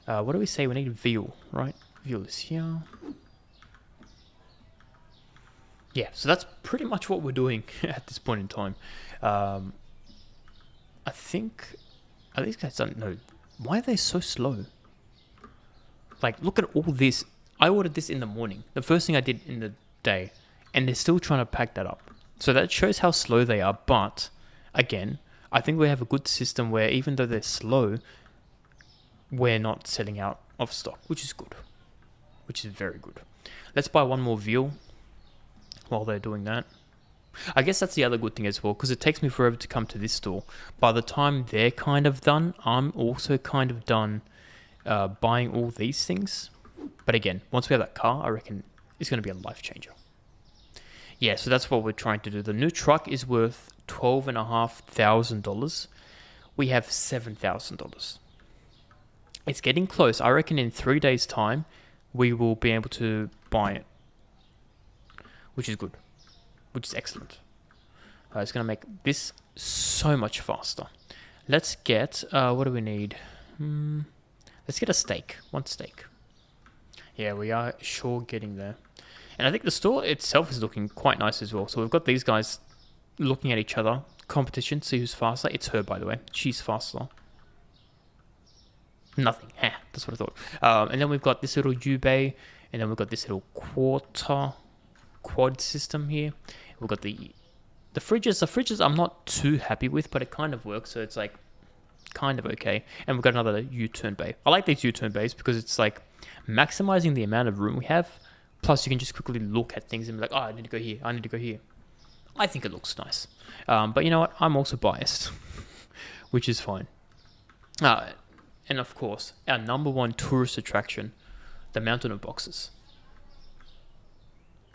What do we say? We need veal, right? Veal is here. Yeah, so that's pretty much what we're doing at this point in time. I think... these guys don't know. Why are they so slow? Like, look at all this. I ordered this in the morning, the first thing I did in the day, and they're still trying to pack that up. So that shows how slow they are. But again, I think we have a good system where even though they're slow, we're not selling out of stock, which is good, which is very good. Let's buy one more veal while they're doing that. I guess that's the other good thing as well, because it takes me forever to come to this store. By the time they're kind of done, I'm also kind of done buying all these things. But again, once we have that car, I reckon it's going to be a life changer. Yeah, so that's what we're trying to do. The new truck is worth $12,500. We have $7,000. It's getting close. I reckon in 3 days' time, we will be able to buy it, which is good, which is excellent. It's going to make this so much faster. Let's get, what do we need? Let's get a steak, one steak. Yeah, we are sure getting there. And I think the store itself is looking quite nice as well. So we've got these guys looking at each other. Competition, see who's faster. It's her, by the way. She's faster. Nothing. That's what I thought. And then we've got this little U-Bay. And then we've got this little quad system here. We've got the fridges. The fridges I'm not too happy with, but it kind of works. So it's like kind of okay. And we've got another U-turn bay. I like these U-turn bays because it's like maximizing the amount of room we have. Plus, you can just quickly look at things and be like, oh, I need to go here. I need to go here. I think it looks nice. But you know what? I'm also biased, which is fine. And of course, our number one tourist attraction, the Mountain of Boxes,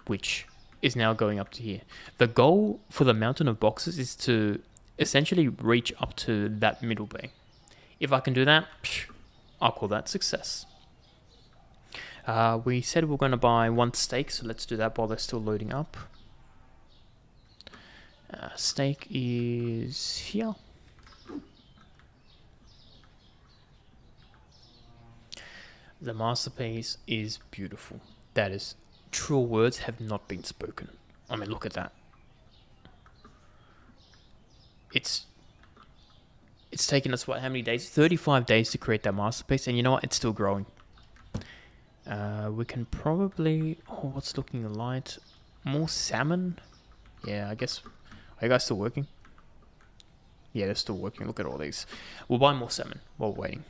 which is now going up to here. The goal for the Mountain of Boxes is to essentially reach up to that middle bay. If I can do that, I'll call that success. We said we're going to buy one steak, so let's do that while they're still loading up. Steak is here. The masterpiece is beautiful. That is, true words have not been spoken. I mean, look at that. It's taken us, what, how many days? 35 days to create that masterpiece, and you know what? It's still growing. We can probably... Oh, what's looking light? More salmon? Yeah, I guess... Are you guys still working? Yeah, they're still working. Look at all these. We'll buy more salmon while we're waiting.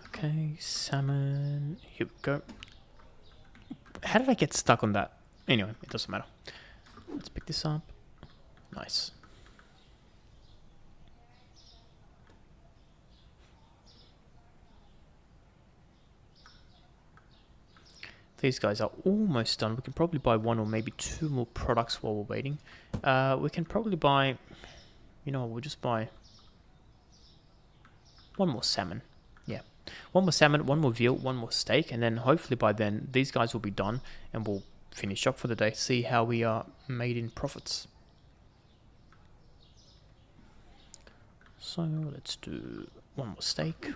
Okay, salmon. Here we go. How did I get stuck on that? Anyway, it doesn't matter. Let's pick this up. Nice. These guys are almost done. We can probably buy one or maybe two more products while we're waiting. We can probably buy... You know what, we'll just buy... one more salmon. Yeah. One more salmon, one more veal, one more steak. And then hopefully by then, these guys will be done. And we'll finish up for the day. See how we are made in profits. So let's do one more steak.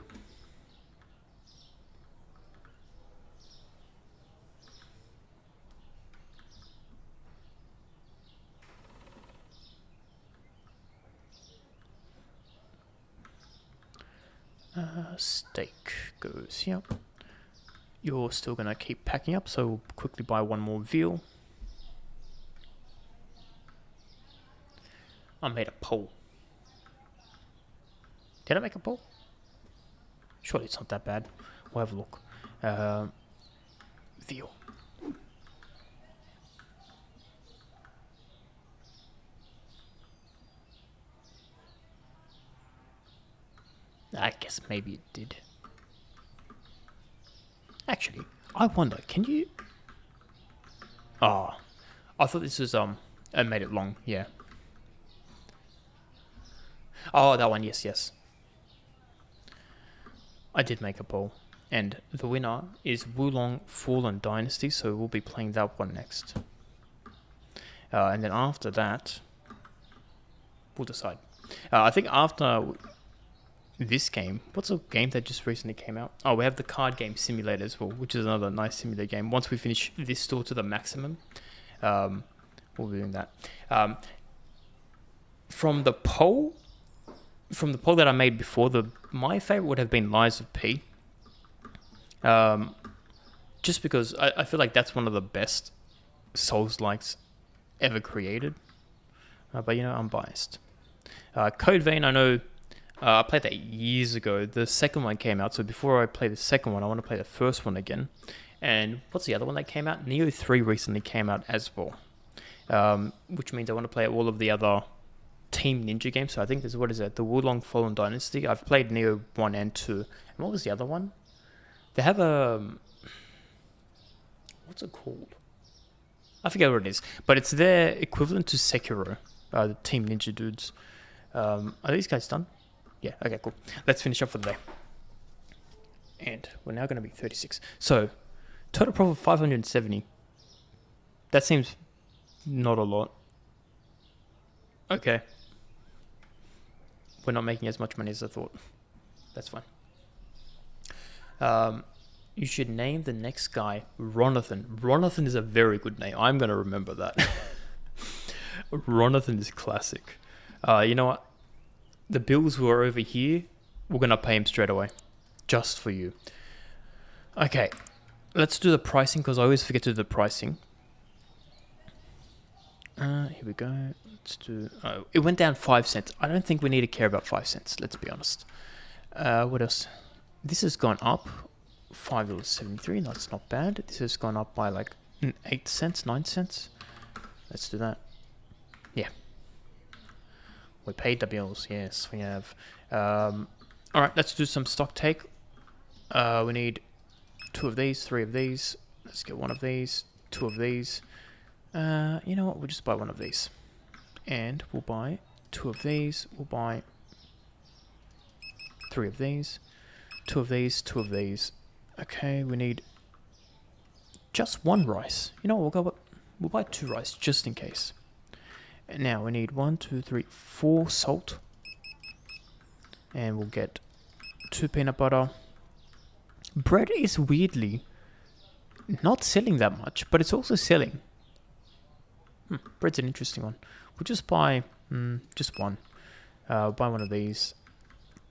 Steak goes here. You're still going to keep packing up, so we'll quickly buy one more veal. I made a poll. Did I make a poll? Surely it's not that bad. We'll have a look. Veal. I guess maybe it did. Actually, I wonder, can you... Oh, I thought this was, I made it long, yeah. Oh, that one, yes. I did make a poll. And the winner is Wulong Fallen Dynasty, so we'll be playing that one next. And then after that, we'll decide. I think after... this game, what's a game that just recently came out? Oh, we have the card game Simulator as well, which is another nice simulator game. Once we finish this store to the maximum, we'll be doing that. From the poll that I made before, my favorite would have been Lies of P. Just because I feel like that's one of the best Souls-likes ever created. But you know, I'm biased. Code Vein, I know I played that years ago. The second one came out, so before I play the second one, I want to play the first one again. And what's the other one that came out? Neo 3 recently came out as well. Which means I want to play all of the other Team Ninja games. So I think this is, what is it? The Wulong Fallen Dynasty. I've played Neo 1 and 2. And what was the other one? They have a... what's it called? I forget what it is. But it's their equivalent to Sekiro. The Team Ninja dudes. Are these guys done? Yeah, okay, cool. Let's finish up for the day. And we're now going to be 36. So, total profit 570. That seems not a lot. Okay. We're not making as much money as I thought. That's fine. You should name the next guy Ronathan. Ronathan is a very good name. I'm going to remember that. Ronathan is classic. You know what? The bills who are over here, we're going to pay him straight away. Just for you. Okay. Let's do the pricing, because I always forget to do the pricing. Here we go. Let's do... it went down 5 cents. I don't think we need to care about 5 cents. Let's be honest. What else? This has gone up. $5.73. That's not bad. This has gone up by like 8 cents, 9 cents. Let's do that. Yeah. We paid the bills. Yes, we have. Alright, let's do some stock take. We need 2 of these, 3 of these. Let's get 1 of these, 2 of these. You know what? We'll just buy 1 of these. And we'll buy 2 of these. We'll buy 3 of these. 2 of these, 2 of these. Okay, we need just 1 rice. You know what? We'll buy 2 rice just in case. And now we need 1, 2, 3, 4 salt. And we'll get 2 peanut butter. Bread is weirdly not selling that much, but it's also selling. Bread's an interesting one. We'll just buy just 1. Buy 1 of these.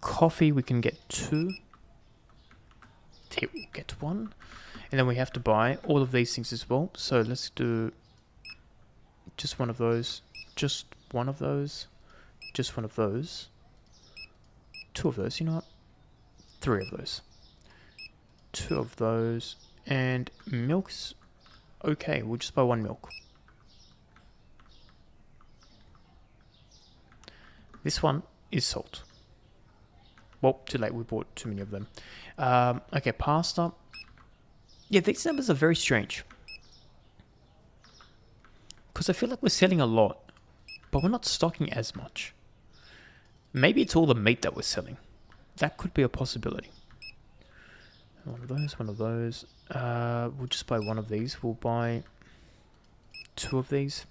Coffee, we can get 2. Tea, we'll get 1. And then we have to buy all of these things as well. So let's do just 1 of those. Just 1 of those. Just 1 of those. 2 of those, you know what? 3 of those. 2 of those. And milk's okay. We'll just buy 1 milk. This one is salt. Well, too late. We bought too many of them. Okay, pasta. Yeah, these numbers are very strange. Because I feel like we're selling a lot, but we're not stocking as much. Maybe it's all the meat that we're selling. That could be a possibility. 1 of those, 1 of those. We'll just buy 1 of these. We'll buy 2 of these.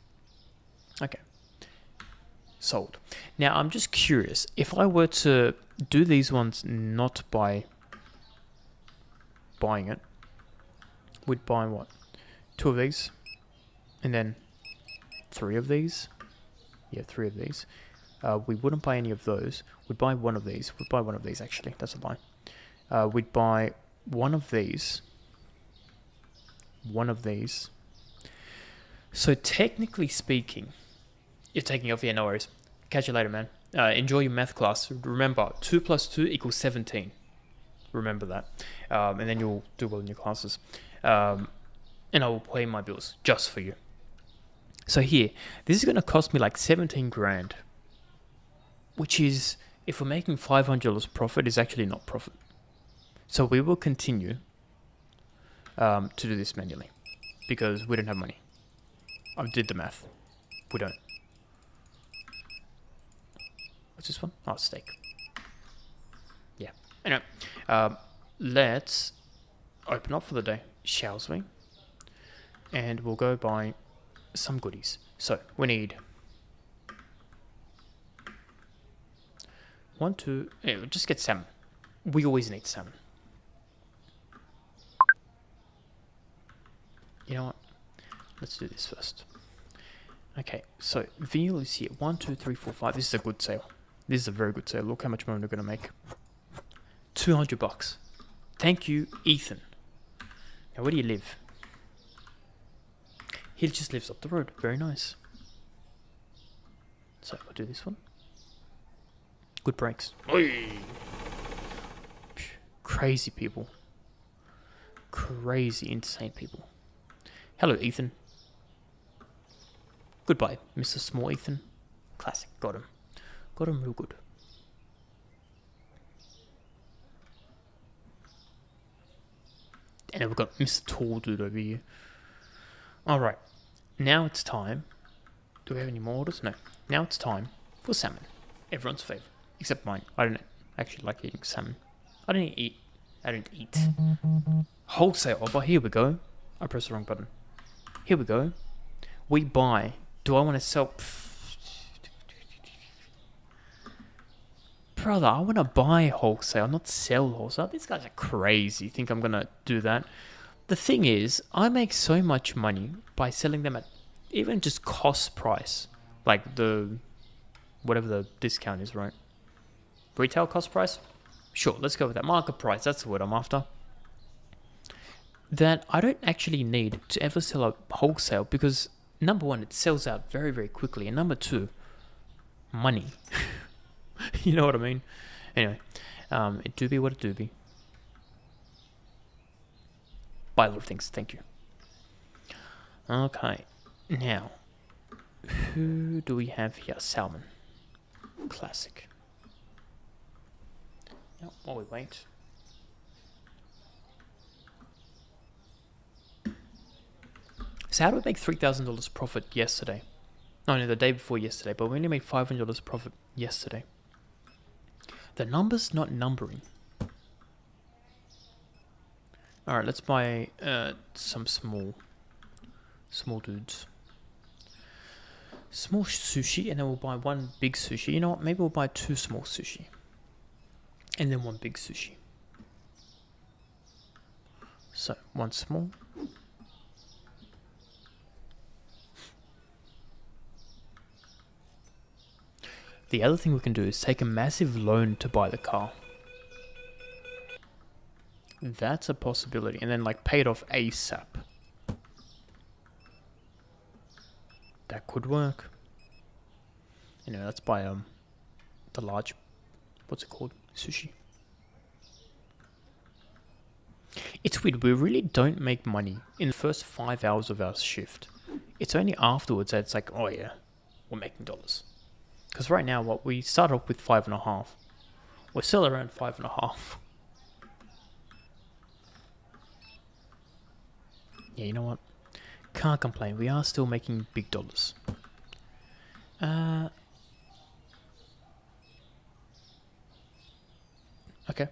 Okay. Sold. Now, I'm just curious. If I were to do these ones not by buying it, we'd buy what? 2 of these. And then 3 of these. Yeah, 3 of these. We wouldn't buy any of those. We'd buy 1 of these. We'd buy 1 of these, actually. That's a lie. We'd buy 1 of these. 1 of these. So technically speaking, you're taking off. Yeah, no worries. Catch you later, man. Enjoy your math class. Remember, 2 plus 2 equals 17. Remember that. And then you'll do well in your classes. And I will pay my bills just for you. So here, this is going to cost me like 17 grand. Which is, if we're making $500 profit, is actually not profit. So we will continue to do this manually. Because we don't have money. I did the math. We don't. What's this one? Oh, steak. Yeah. Anyway, let's open up for the day, shall we? And we'll go buy some goodies. So, we need 1, 2... Yeah, we'll just get salmon. We always need salmon. You know what? Let's do this first. Okay, so veal is here. 1, 2, 3, 4, 5. This is a good sale. This is a very good sale. Look how much money we're gonna make. $200. Thank you, Ethan. Now, where do you live? He just lives up the road. Very nice. So we'll do this one. Good brakes. Oy. Crazy people. Crazy, insane people. Hello, Ethan. Goodbye, Mr. Small Ethan. Classic. Got him. Got him real good. And then we've got Mr. Tall Dude over here. Alright. Now it's time. Do we have any more orders? No. Now it's time for salmon. Everyone's favourite. Except mine. I don't actually like eating salmon. I don't eat. Wholesale offer. Here we go. I pressed the wrong button. Here we go. We buy. Do I want to sell? Brother, I want to buy wholesale, not sell wholesale. These guys are crazy. Think I'm going to do that? The thing is, I make so much money by selling them at even just cost price. Like the, whatever the discount is, right? Retail cost price? Sure, let's go with that. Market price, that's the word I'm after. That I don't actually need to ever sell a wholesale because, number one, it sells out very, very quickly. And number two, money. You know what I mean? Anyway, it do be what it do be. Buy a lot of things, thank you. Okay, now, who do we have here? Salmon. Classic. Now, while we wait. So how did we make $3,000 profit yesterday? No, the day before yesterday, but we only made $500 profit yesterday. The number's not numbering. Alright, let's buy some small dudes. Small sushi, and then we'll buy one big sushi. You know what? Maybe we'll buy 2 small sushi. And then 1 big sushi. So, 1 small. The other thing we can do is take a massive loan to buy the car. That's a possibility. And then like pay it off ASAP. That could work. Anyway, let's buy the large, what's it called? Sushi. It's weird, we really don't make money in the first 5 hours of our shift. It's only afterwards that it's like, oh yeah, we're making dollars. Because right now, what we start off with 5.5. We're still around 5.5. Yeah, you know what? Can't complain. We are still making big dollars. Okay.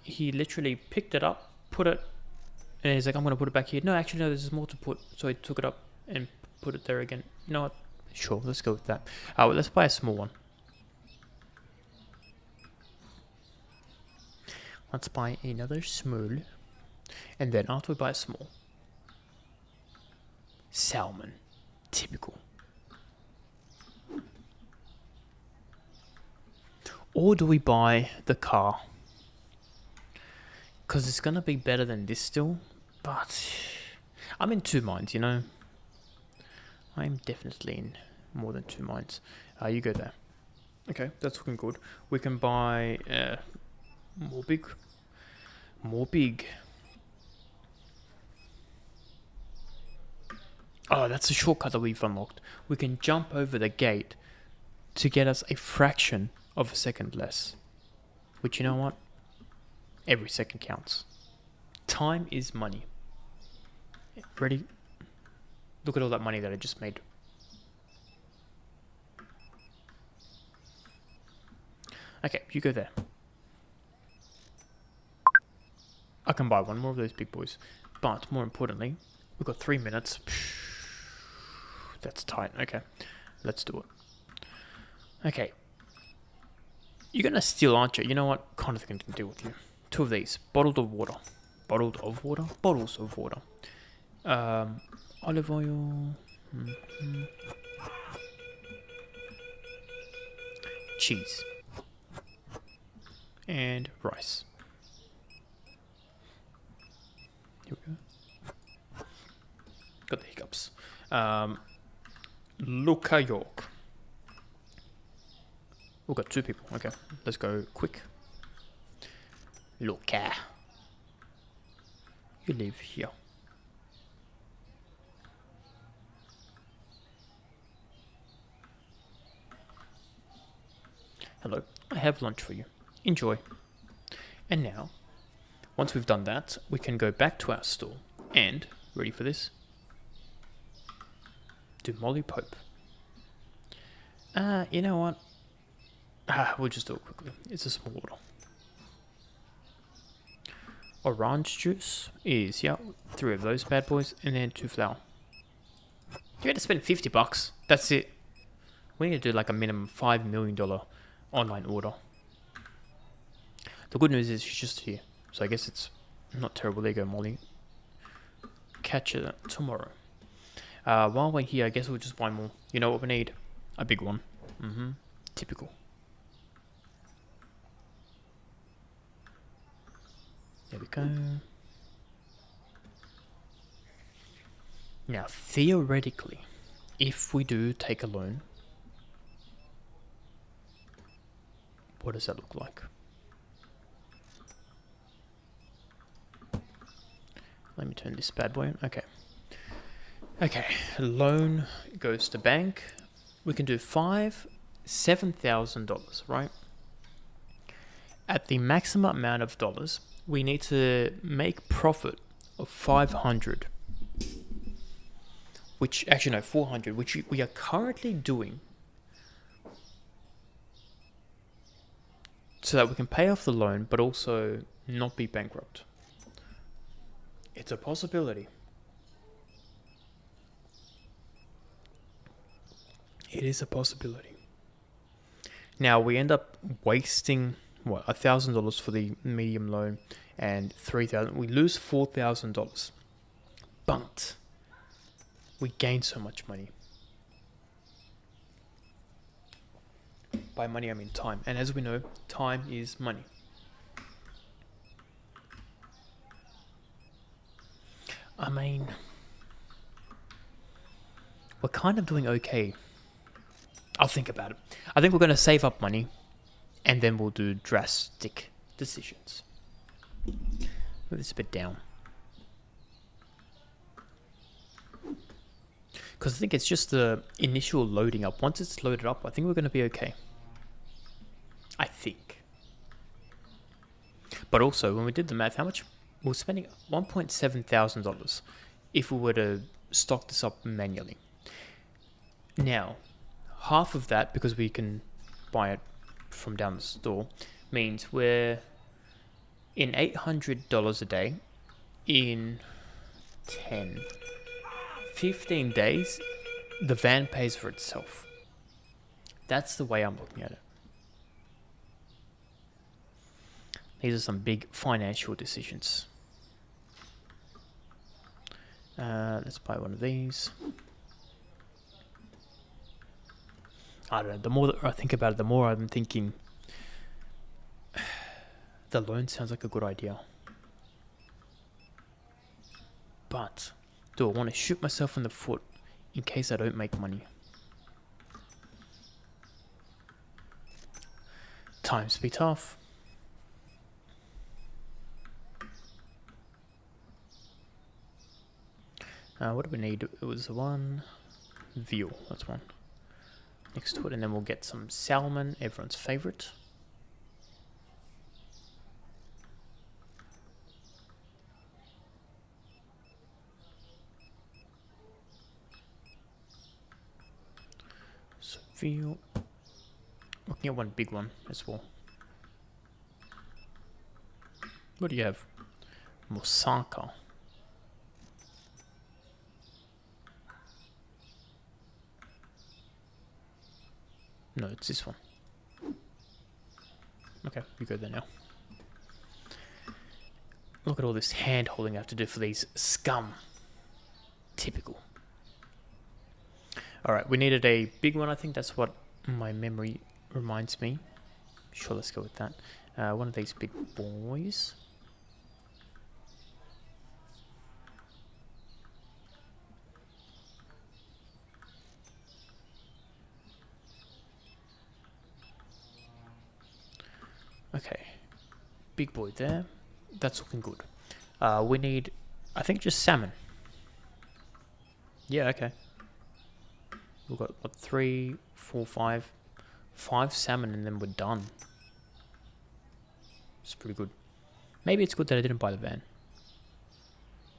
He literally picked it up, put it, and he's like, I'm going to put it back here. No, actually, no, there's more to put. So he took it up and put it there again. You know what? Sure, let's go with that. Well, let's buy a small one. Let's buy another small. And then after we buy a small, salmon. Typical. Or do we buy the car? Because it's going to be better than this still. But I'm in 2 minds, you know. I'm definitely in more than 2 minds. You go there. Okay, that's looking good. We can buy more big. More big. Oh, that's a shortcut that we've unlocked. We can jump over the gate to get us a fraction of a second less. Which, you know what? Every second counts. Time is money. Ready? Look at all that money that I just made. Okay, you go there. I can buy 1 more of those big boys. But more importantly, we've got 3 minutes. That's tight. Okay, let's do it. Okay. You're going to steal, aren't you? You know what? Kind of can deal with you. 2 of these. Bottled of water. Bottled of water? Bottles of water. Olive oil. Cheese. And rice. Here we go. Got the hiccups. Luca York. We've got 2 people. Okay, let's go quick. Luca. You live here. Hello, I have lunch for you. Enjoy. And now, once we've done that, we can go back to our store and, ready for this? Do Molly Pope. You know what? We'll just do it quickly. It's a small order. Orange juice is, yeah, 3 of those bad boys, and then 2 flour. You had to spend $50. That's it. We need to do like a minimum $5 million online order. The good news is she's just here, so I guess it's not terrible. There you go, Molly. Catch you tomorrow. While we're here, I guess we'll just buy more. You know what we need? A big one. Typical. There we go. Now, theoretically, if we do take a loan, what does that look like? Let me turn this bad boy on. Okay. Okay, loan goes to bank. We can do $7,000, right? At the maximum amount of dollars, we need to make profit of 500. Which, actually no, 400, which we are currently doing. So that we can pay off the loan, but also not be bankrupt. It's a possibility. It is a possibility. Now we end up wasting what, $1,000 for the medium loan and $3,000. We lose $4,000, but we gain so much money. By money, I mean time, and as we know, time is money. I mean, we're kind of doing okay. I'll think about it. I think we're going to save up money and then we'll do drastic decisions. Move this a bit down. Because I think it's just the initial loading up. Once it's loaded up, I think we're going to be okay. I think. But also, when we did the math, how much? We were spending $1,700 if we were to stock this up manually. Now, half of that, because we can buy it from down the store, means we're in $800 a day in 15 days. The van pays for itself. That's the way I'm looking at it. These are some big financial decisions. Let's buy one of these. I don't know, the more that I think about it, the more I'm thinking the loan sounds like a good idea. But do I want to shoot myself in the foot in case I don't make money? Times be tough. What do we need? It was one veal, that's one. Next to it, and then we'll get some salmon, everyone's favorite. So veal. Looking at one big one as well. What do you have? Moussaka. No, it's this one. Okay, you go there now. Look at all this hand holding I have to do for these scum. Typical. Alright, we needed a big one. I think that's what my memory reminds me. Sure, let's go with that. One of these big boys. Okay, big boy there. That's looking good. We need, I think, just salmon. Yeah, okay. We've got, what, 3, 4, 5... 5 salmon and then we're done. It's pretty good. Maybe it's good that I didn't buy the van.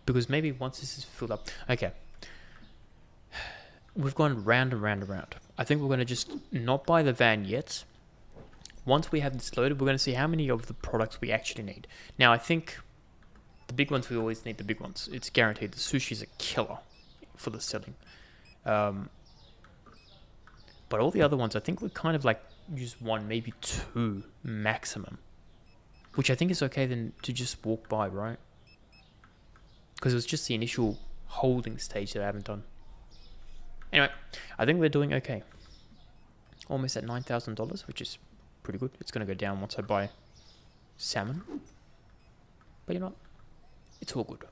Because maybe once this is filled up... Okay. We've gone round and round and round. I think we're going to just not buy the van yet. Once we have this loaded, we're going to see how many of the products we actually need. Now, I think the big ones, we always need the big ones. It's guaranteed. The sushi is a killer for the selling. But all the other ones, I think we kind of like use 1, maybe 2 maximum. Which I think is okay then to just walk by, right? Because it was just the initial holding stage that I haven't done. Anyway, I think we're doing okay. Almost at $9,000, which is pretty good. It's going to go down once I buy salmon. But you know what? It's all good.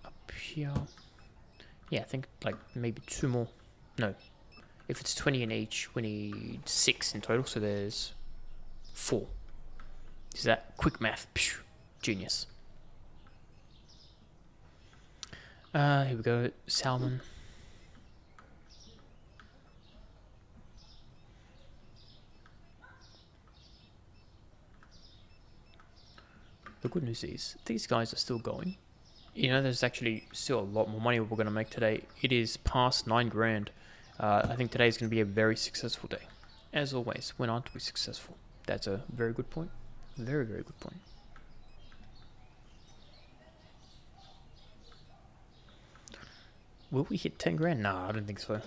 Up here. Yeah, I think like maybe 2 more. No. If it's 20 in each, we need 6 in total. So there's 4. Is that quick math? Phew, genius. Here we go. Salmon. The good news is these guys are still going. You know, there's actually still a lot more money we're going to make today. It is past 9 grand. I think today is going to be a very successful day. As always, when aren't we successful? That's a very good point. Very, very good point. Will we hit 10 grand? Nah, I don't think so.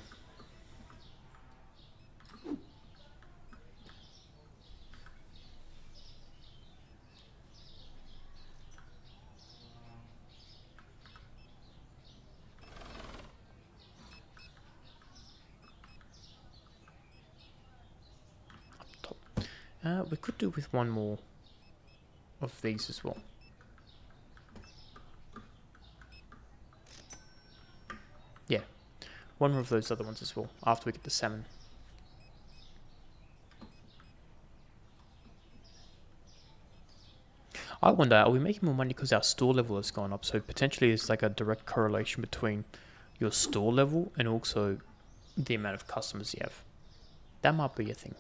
We could do with 1 more of these as well. Yeah, 1 more of those other ones as well, after we get the salmon. I wonder, are we making more money because our store level has gone up? So potentially it's like a direct correlation between your store level and also the amount of customers you have. That might be a thing.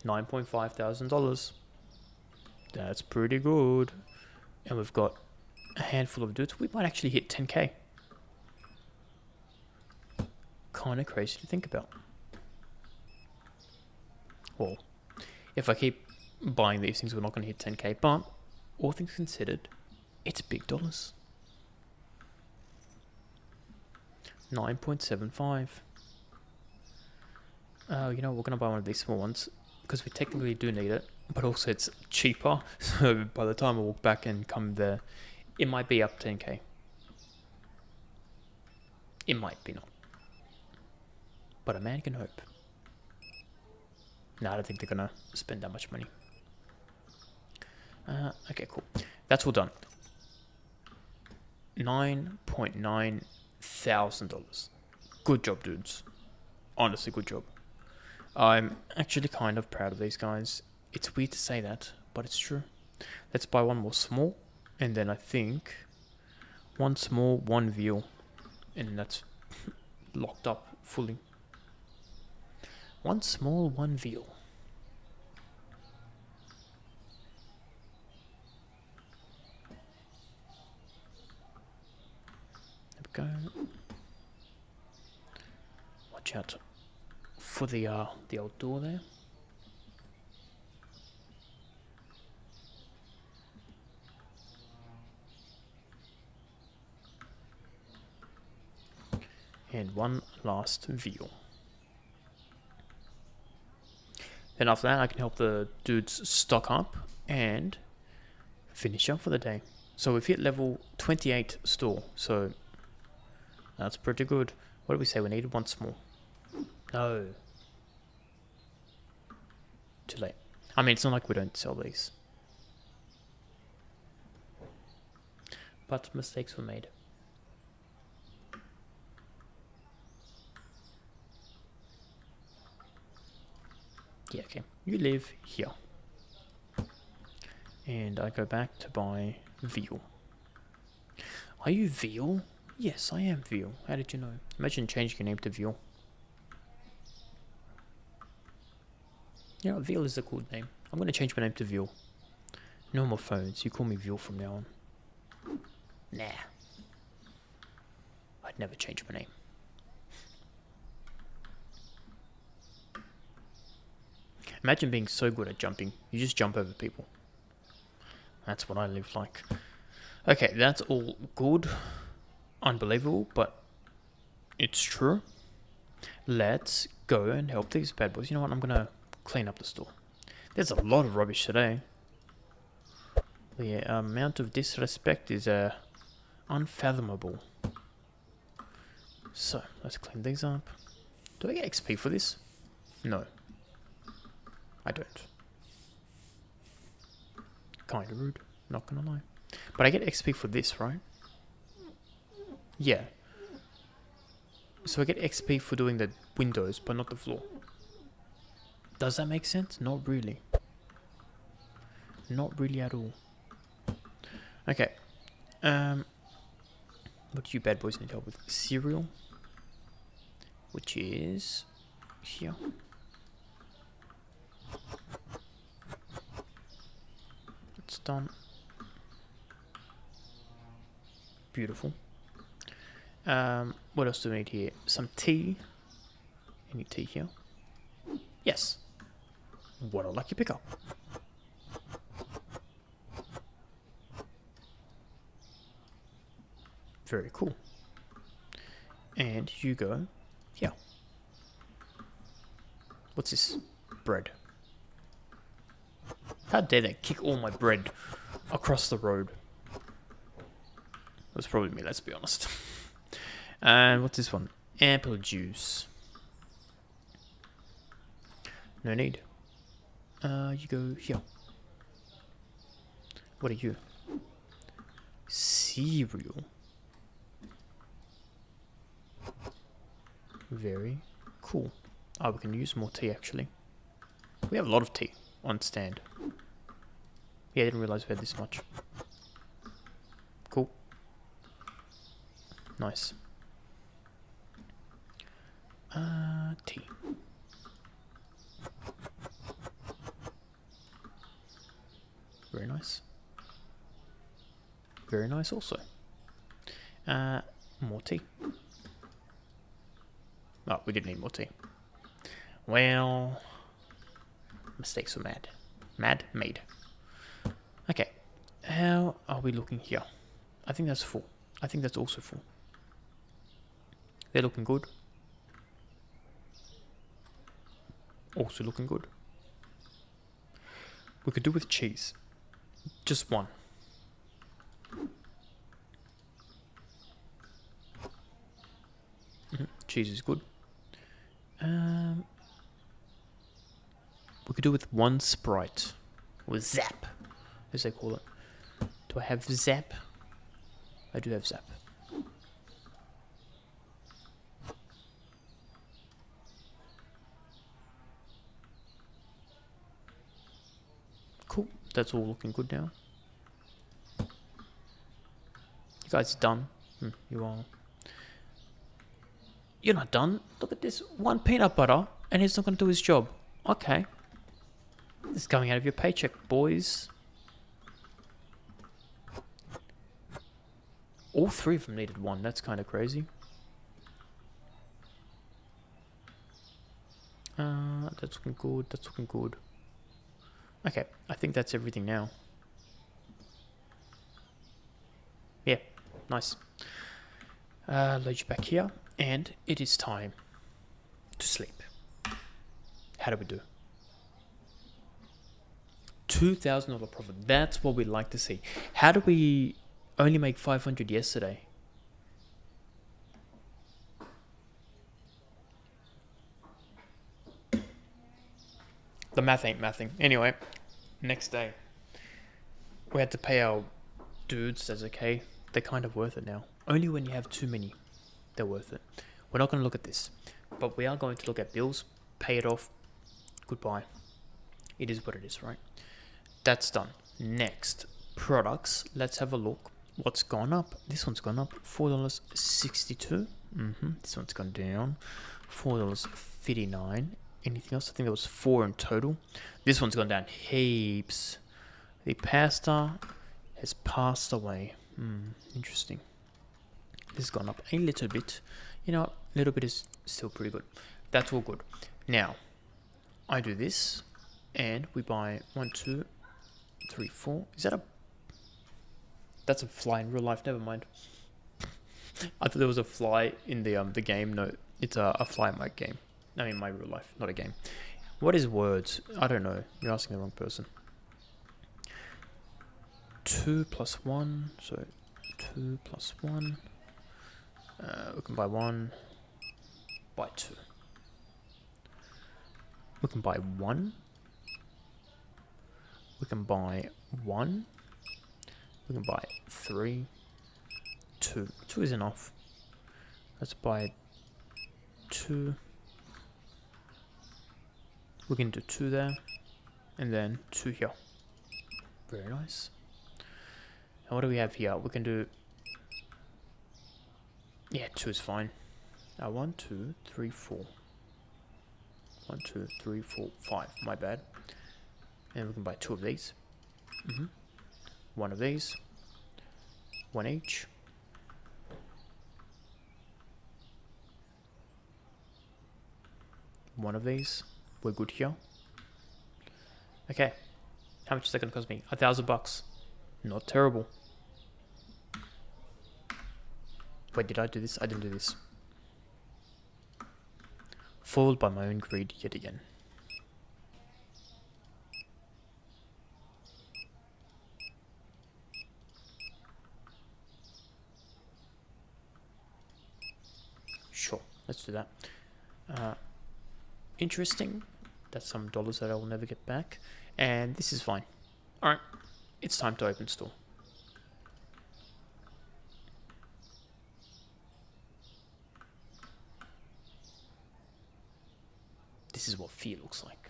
$9,500. That's pretty good. And we've got a handful of dudes. We might actually hit 10k. Kind of crazy to think about. Well, if I keep buying these things, we're not going to hit 10k. But all things considered, it's big dollars. 9.75. You know, we're going to buy one of these small ones. Because we technically do need it, but also it's cheaper. So by the time I walk back and come there, it might be up 10k. It might be not. But a man can hope. No, I don't think they're gonna spend that much money. Okay, cool. That's all done. $9.9 thousand. Good job, dudes. Honestly, good job. I'm actually kind of proud of these guys. It's weird to say that, but it's true. Let's buy 1 more small, and then I think 1 small, 1 veal, and that's locked up fully. 1 small, 1 veal. There we go. Watch out for the old door there. And 1 last veal. Then after that, I can help the dudes stock up and finish up for the day. So we've hit level 28 store, so that's pretty good. What did we say? We needed one small. No. Too late. I mean, it's not like we don't sell these. But mistakes were made. Yeah, okay. You live here. And I go back to buy veal. Are you veal? Yes, I am veal. How did you know? Imagine changing your name to veal. You know, veal is a cool name. I'm going to change my name to veal. No more phones. You call me veal from now on. Nah. I'd never change my name. Imagine being so good at jumping. You just jump over people. That's what I live like. Okay, that's all good. Unbelievable, but it's true. Let's go and help these bad boys. You know what? I'm going to clean up the store. There's a lot of rubbish today. The amount of disrespect is unfathomable. So, let's clean these up. Do I get XP for this? No. I don't. Kinda rude, not gonna lie. But I get XP for this, right? Yeah. So I get XP for doing the windows, but not the floor. Does that make sense? Not really. Not really at all. Okay. What do you bad boys need help with? Cereal. Which is here. It's done. Beautiful. What else do we need here? Some tea. Any tea here? Yes. What a lucky pickup. Very cool. And you go here. What's this? Bread. How dare they kick all my bread across the road? It was probably me, let's be honest. And what's this one? Apple juice. No need. You go here. What are you? Cereal. Very cool. Oh, we can use more tea actually. We have a lot of tea on stand. Yeah, I didn't realize we had this much. Cool. Nice. Tea. Very nice. Very nice also. More tea. Oh, we did need more tea. Well, mistakes were made. Made. Okay. How are we looking here? I think that's full. I think that's also full. They're looking good. Also looking good. We could do with cheese. Just one. Cheese is good. We could do with one Sprite. Or Zap, as they call it. Do I have Zap? I do have Zap. Cool. That's all looking good now. You guys are done. You are. You're not done. Look at this. One peanut butter, and he's not going to do his job. Okay. This is coming out of your paycheck, boys. All three of them needed one. That's kind of crazy. That's looking good. That's looking good. Okay. I think that's everything now. Yeah. Nice. Load you back here. And it is time to sleep. How do we do? $2,000 profit. That's what we'd like to see. How do we only make 500 yesterday? The math ain't mathing. Anyway, next day, we had to pay our dudes. That's okay. They're kind of worth it now. Only when you have too many, they're worth it. We're not going to look at this, but we are going to look at bills, pay it off. Goodbye. It is what it is, right? That's done. Next, products. Let's have a look. What's gone up? This one's gone up. $4.62. This one's gone down. $4.59. Anything else? I think there was 4 in total. This one's gone down heaps. The pasta has passed away. Interesting. This has gone up a little bit. You know, a little bit is still pretty good. That's all good. Now, I do this, and we buy 1, 2, 3, 4. Is that a... That's a fly in real life. Never mind. I thought there was a fly in the game. No, it's a fly in my game. I mean, my real life, not a game. What is words? I don't know. You're asking the wrong person. 2 plus 1. So 2 plus 1. We can buy 1. Buy 2. We can buy 1. We can buy 1. We can buy 3. 2. 2 is enough. Let's buy 2. We can do 2 there, and then 2 here. Very nice. And what do we have here? We can do... Yeah, 2 is fine. 1, 2, 3, 4. 1, 2, 3, 4, 5. My bad. And we can buy 2 of these. 1 of these. 1 each. One of these. We're good here. Okay. How much is that going to cost me? $1,000. Not terrible. Wait, did I do this? I didn't do this. Foiled by my own greed yet again. Sure, let's do that. Interesting. That's some dollars that I will never get back. And this is fine. Alright, it's time to open store. This is what fear looks like.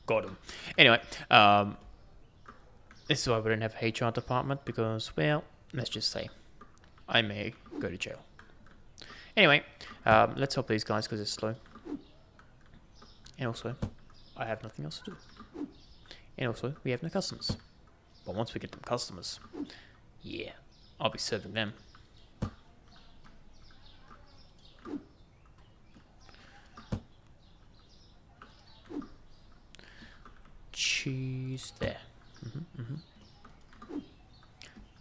Got him. Anyway, this is why we don't have an HR department, because, well, let's just say I may go to jail. Anyway, let's help these guys because they're slow. And also, I have nothing else to do. And also, we have no customers. But once we get them customers, yeah, I'll be serving them. Cheese there.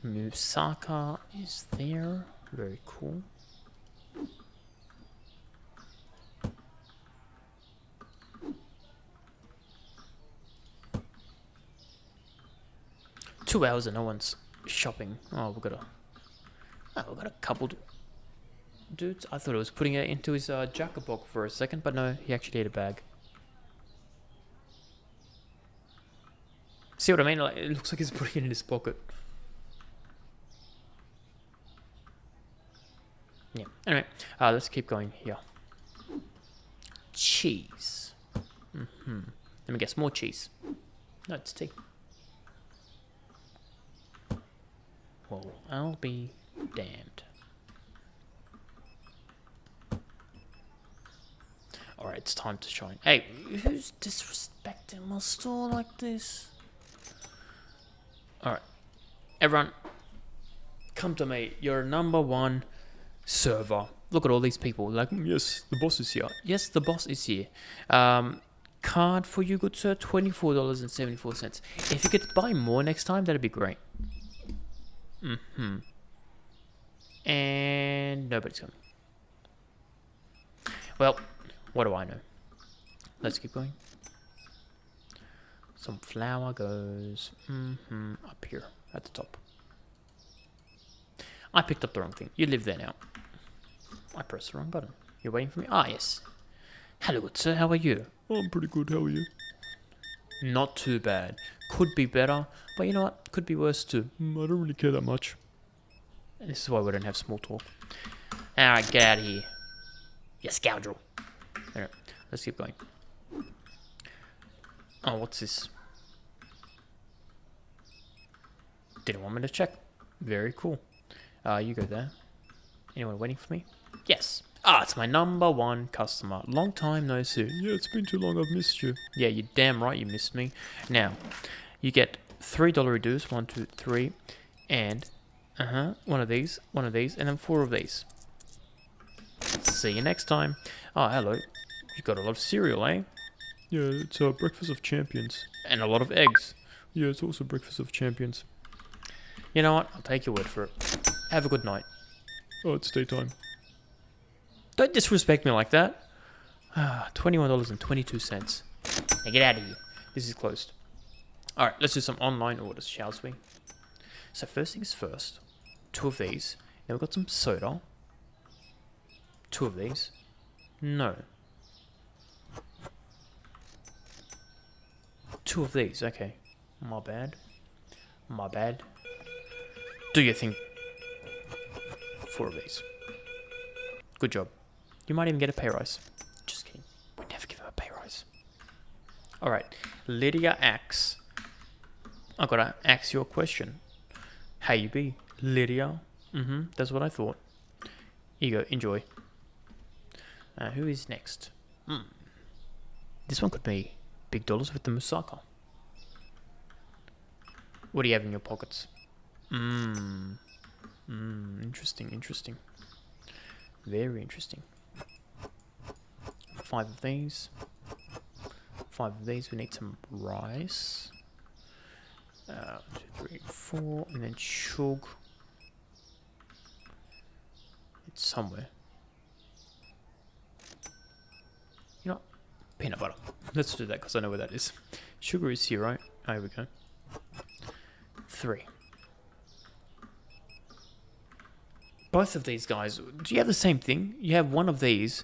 Moussaka is there. Very cool. Two hours and no one's shopping. Oh, we got a couple dudes. I thought it was putting it into his jacket pocket for a second, but no, he actually ate a bag. See what I mean? Like, it looks like he's putting it in his pocket. Yeah. Anyway, let's keep going here. Cheese. Let me guess, more cheese. No, it's tea. Well, I'll be damned. Alright, it's time to shine. Hey, who's disrespecting my store like this? Alright. Everyone, come to me. You're #1 server. Look at all these people. Like, yes, the boss is here. Yes, the boss is here. Card for you, good sir, $24.74. If you could buy more next time, that'd be great. And nobody's coming. Well, what do I know? Let's keep going. Some flour goes up here at the top. I picked up the wrong thing. You live there now. I pressed the wrong button. You're waiting for me? Ah, yes. Hello, good sir. How are you? Oh, I'm pretty good. How are you? Not too bad. Could be better, but you know what? Could be worse too. I don't really care that much. And this is why we don't have small talk. Alright, get out of here. You scoundrel. Alright, let's keep going. Oh, what's this? Didn't want me to check. Very cool. You go there. Anyone waiting for me? Yes. Ah, it's my number one customer. Long time no see. Yeah, it's been too long. I've missed you. Yeah, you're damn right you missed me. Now, you get $3 dues. 1, 2, 3. And, one of these, and then 4 of these. See you next time. Oh, hello. You got a lot of cereal, eh? Yeah, it's Breakfast of Champions. And a lot of eggs. Yeah, it's also Breakfast of Champions. You know what? I'll take your word for it. Have a good night. Oh, it's daytime. Don't disrespect me like that. $21.22. Now get out of here. This is closed. Alright, let's do some online orders, shall we? So first things first. 2 of these. Then we've got some soda. 2 of these. No. 2 of these, okay. My bad. My bad. Do your thing. 4 of these. Good job. You might even get a pay rise. Just kidding. We never give her a pay rise. Alright. Lydia asks. I've got to ask you a question. How you be? Lydia? That's what I thought. Here you go. Enjoy. Who is next? This one could be big dollars with the moussaka. What do you have in your pockets? Interesting. Very interesting. 5 of these. 5 of these. We need some rice. 2, 3, 4, and then sugar. It's somewhere. You know what? Peanut butter. Let's do that because I know where that is. Sugar is here, right? Oh, here we go. 3. Both of these guys, do you have the same thing? You have one of these.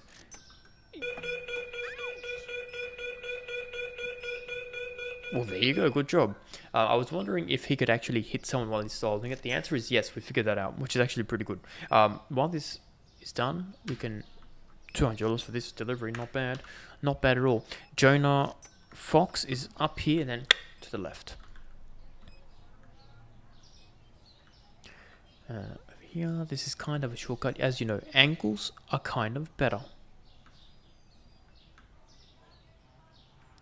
Well, there you go. Good job. I was wondering if he could actually hit someone while he's solving it. The answer is yes. We figured that out, which is actually pretty good. While this is done, we can... $200 for this delivery. Not bad. Not bad at all. Jonah Fox is up here and then to the left. Over here, this is kind of a shortcut. As you know, angles are kind of better.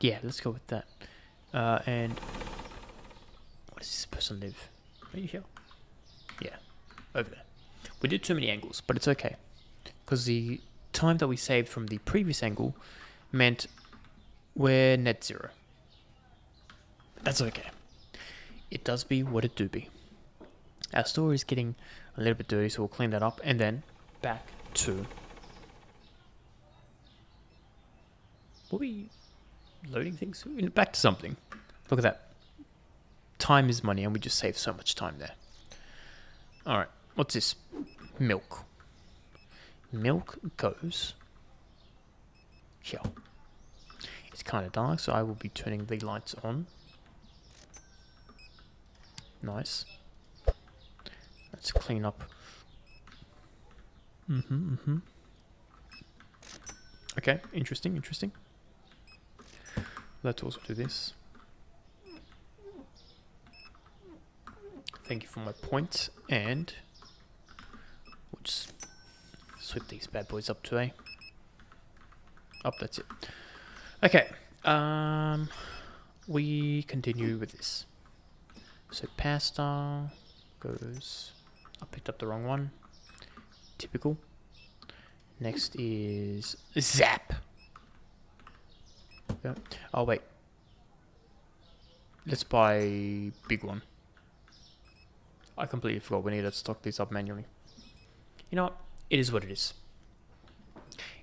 Yeah, let's go with that. And where does this person live? Are you here? Yeah, over there. We did too many angles, but it's okay. Because the time that we saved from the previous angle meant we're net 0. That's okay. It does be what it do be. Our store is getting a little bit dirty, so we'll clean that up. And then back to... Were we loading things? Back to something. Look at that. Time is money, and we just save so much time there. Alright, what's this? Milk. Milk goes here. It's kind of dark, so I will be turning the lights on. Nice. Let's clean up. Okay, interesting. Let's also do this. Thank you for my point, and we'll just sweep these bad boys up to A. Up, that's it. Okay, we continue with this. So pasta goes... I picked up the wrong one. Typical. Next is Zap. Yeah. Oh wait. Let's buy big one. I completely forgot we need to stock these up manually. You know what? It is what it is.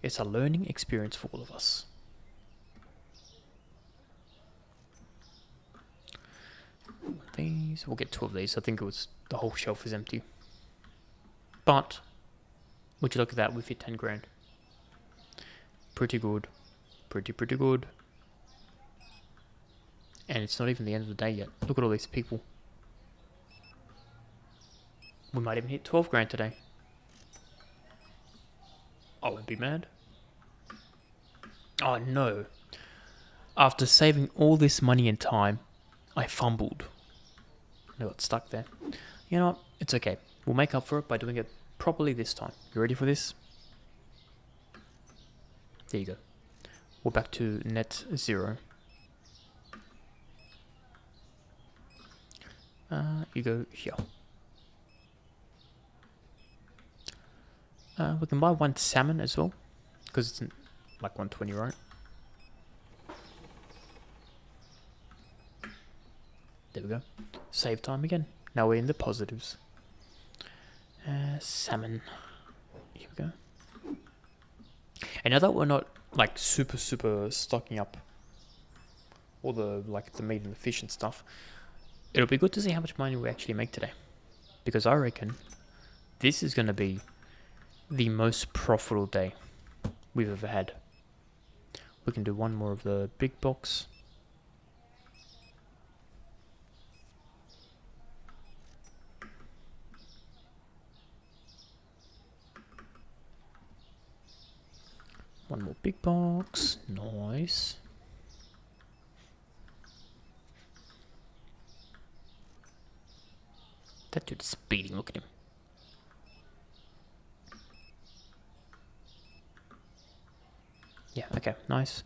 It's a learning experience for all of us. these. We'll get 2 of these. I think it was the whole shelf is empty. But would you look at that? We've hit 10 grand. Pretty good. Pretty good. And it's not even the end of the day yet. Look at all these people. We might even hit 12 grand today. I wouldn't be mad. Oh no. After saving all this money and time, I fumbled. I got stuck there. You know what? It's okay. We'll make up for it by doing it properly this time. You ready for this? There you go. We're back to net 0. You go here. We can buy 1 salmon as well, because it's like 120, right? There we go. Save time again. Now we're in the positives. Salmon. Here we go. And now that we're not like super stocking up all the the meat and the fish and stuff, it'll be good to see how much money we actually make today, because I reckon this is going to be the most profitable day we've ever had. We can do 1 more of the big box. One more big box. Nice. That dude's speeding. Look at him. Yeah, okay, nice.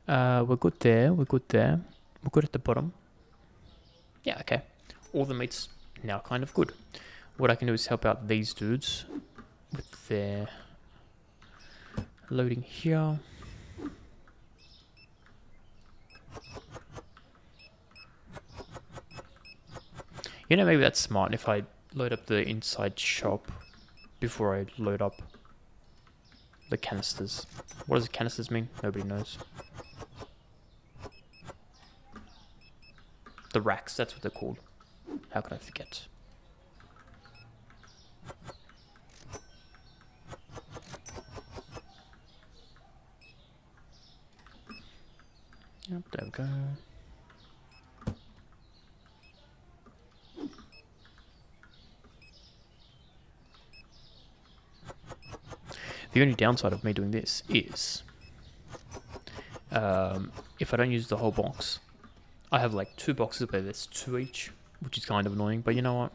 We're good there. We're good there. We're good at the bottom. Yeah, okay. All the meat's now kind of good. What I can do is help out these dudes with their loading here. You know, maybe that's smart if I load up the inside shop before I load up the canisters. What does canisters mean? Nobody knows. The racks, that's what they're called. How could I forget? Yep, there we go. The only downside of me doing this is if I don't use the whole box, I have like 2 boxes, but there's 2 each, which is kind of annoying, but you know what?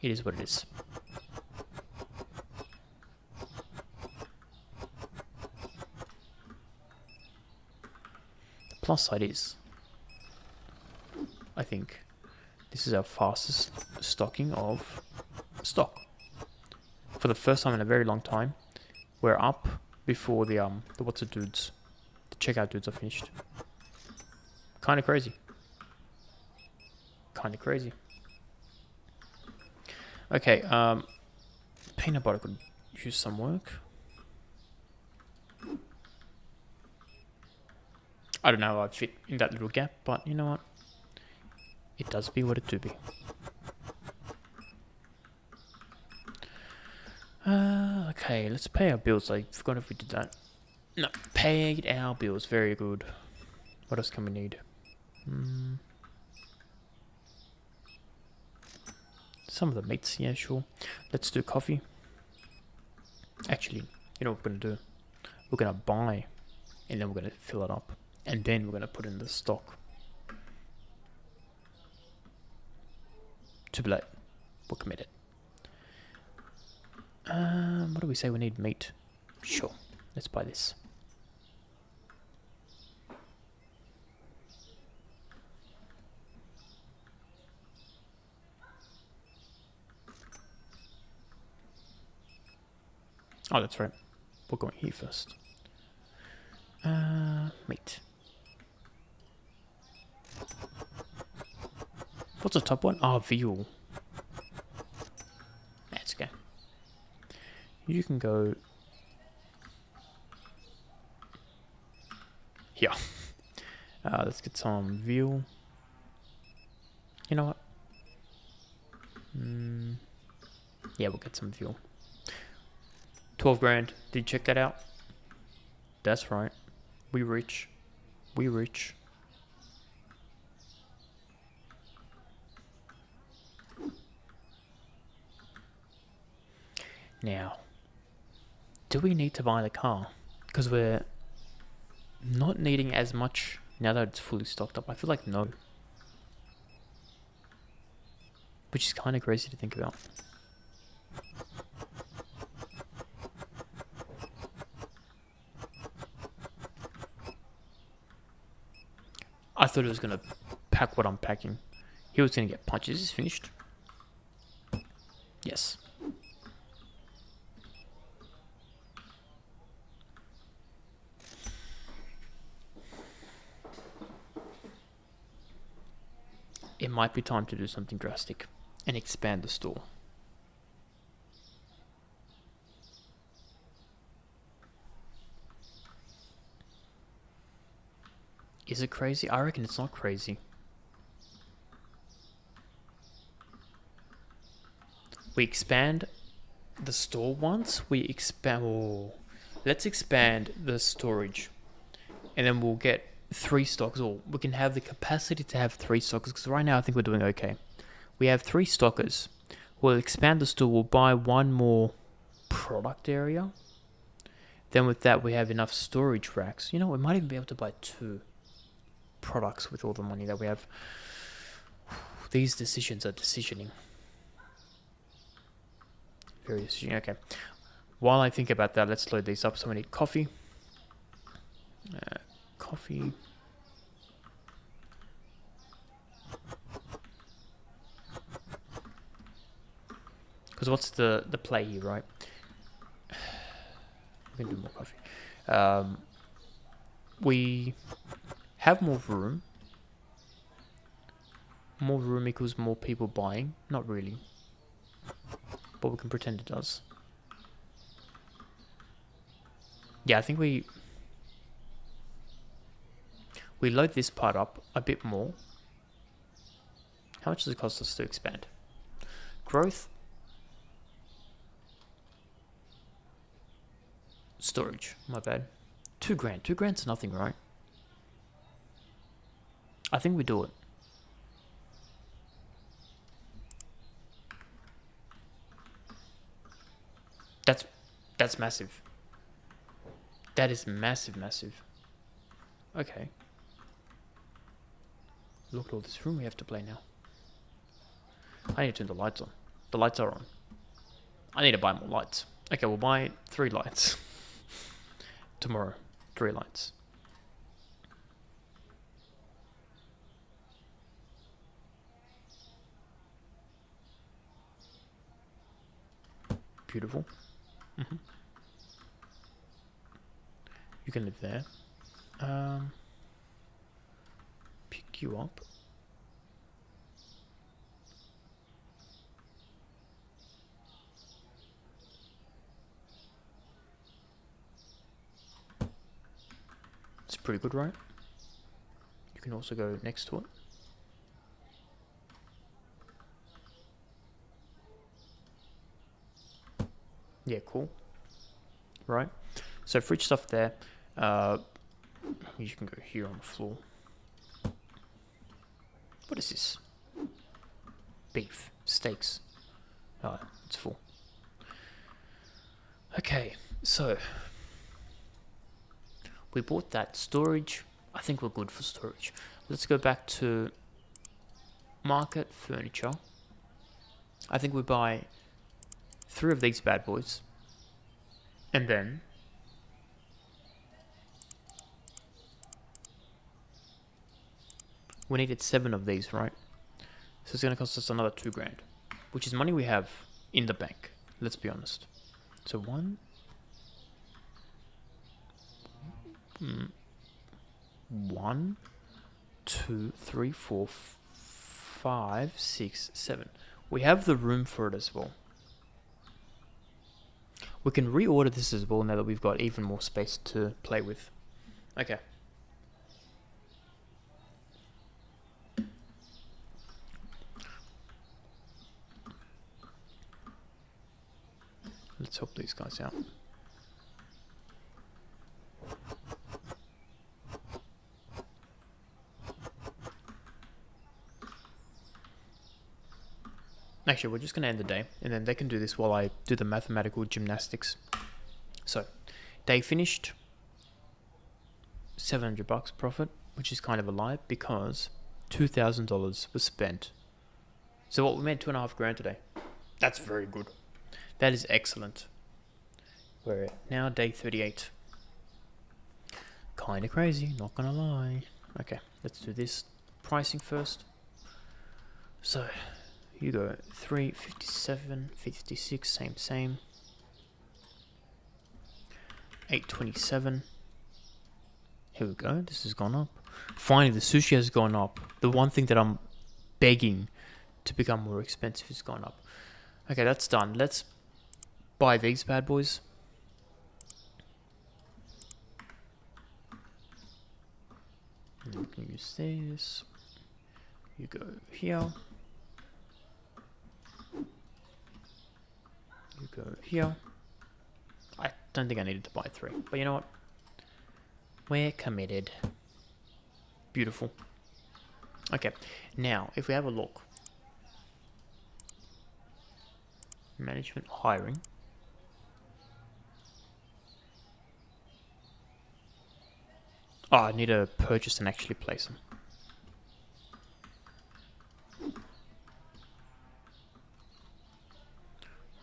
It is what it is. The plus side is, I think, this is our fastest stocking of stock. For the first time in a very long time, we're up before the what's it dudes? The checkout dudes are finished. Kind of crazy. Kind of crazy. Okay, peanut butter could use some work. I don't know how I'd fit in that little gap, but you know what? It does be what it do be. Okay, let's pay our bills. I forgot if we did that. No, paid our bills. Very good. What else can we need? Some of the meats, yeah, sure. Let's do coffee. Actually, you know what we're gonna do? We're gonna buy, and then we're gonna fill it up, and then we're gonna put in the stock. Too late. We're committed. What do we say? We need meat. Sure. Let's buy this. Oh, that's right. We're going here first. Meat. What's the top one? Oh, veal. That's okay. You can go here. Let's get some veal. You know what? Yeah, we'll get some fuel. 12 grand. Did you check that out? That's right. We rich. We rich. Now, do we need to buy the car? Because we're not needing as much now that it's fully stocked up. I feel like no. Which is kind of crazy to think about. I thought it was going to pack what I'm packing. He was going to get punched. Is this finished? Yes. It might be time to do something drastic and expand the store. Is it crazy? I reckon it's not crazy. We expand the store once. We expand. Oh, let's expand the storage, and then we'll get 3 stocks. Or we can have the capacity to have 3 stockers. Because right now I think we're doing okay. We have 3 stockers. We'll expand the store. We'll buy 1 more product area. Then with that we have enough storage racks. You know, we might even be able to buy 2 products with all the money that we have. These decisions are decisioning. Very decisioning. Okay. While I think about that, let's load these up. So we need coffee. Coffee. Because what's the play here, right? We can do more coffee. We have more room. More room equals more people buying. Not really. But we can pretend it does. Yeah, I think we load this part up a bit more. How much does it cost us to expand? Growth. Storage. My bad. 2 grand. 2 grand's nothing, right? I think we do it. That's massive. That is massive, massive. Okay. Look at all this room we have to play now. I need to turn the lights on. The lights are on. I need to buy more lights. Okay, we'll buy 3 lights. Tomorrow. 3 lights. Beautiful. You can live there. Pick you up. It's pretty good, right? You can also go next to it. Yeah, cool. Right. So fridge stuff there. You can go here on the floor. What is this? Beef. Steaks. Oh, it's full. Okay, so we bought that storage. I think we're good for storage. Let's go back to market furniture. I think we buy 3 of these bad boys. And then we needed 7 of these, right? So it's going to cost us another 2 grand, which is money we have in the bank. Let's be honest. So 1, 2, 3, 4, 5, 6, 7. We have the room for it as well. We can reorder this as well now that we've got even more space to play with. Okay. Let's help these guys out. Actually, we're just going to end the day, and then they can do this while I do the mathematical gymnastics. So, day finished. $700 profit, which is kind of a lie because $2,000 was spent. So what, we made $2.5 grand today. That's very good. That is excellent. We're now day 38. Kind of crazy, not gonna lie. Okay, let's do this pricing first. So you go 357, 56, same. 827. Here we go. This has gone up. Finally, the sushi has gone up. The one thing that I'm begging to become more expensive has gone up. Okay, that's done. Let's buy these bad boys. And we can use this. You go here. You go here. I don't think I needed to buy 3, but you know what? We're committed. Beautiful. Okay, now if we have a look. Management hiring. Oh, I need to purchase and actually place them.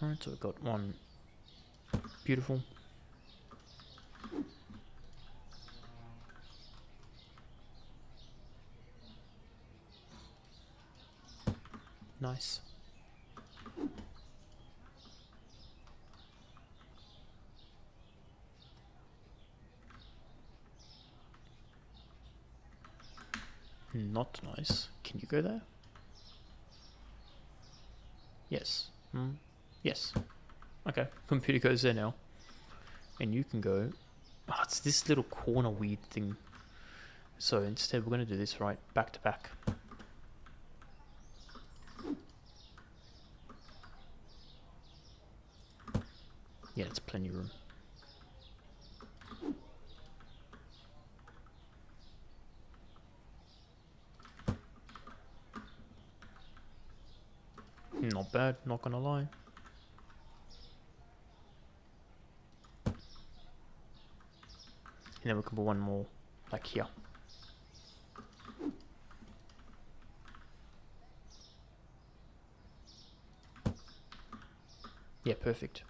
Alright, so we've got one. Beautiful. Nice. Not nice. Can you go there? Yes. Yes. Okay. Computer goes there now. And you can go... Oh, it's this little corner weird thing. So instead we're going to do this right back to back. Yeah, it's plenty of room. Not bad, not gonna lie. And then we can put one more, like here. Yeah, perfect.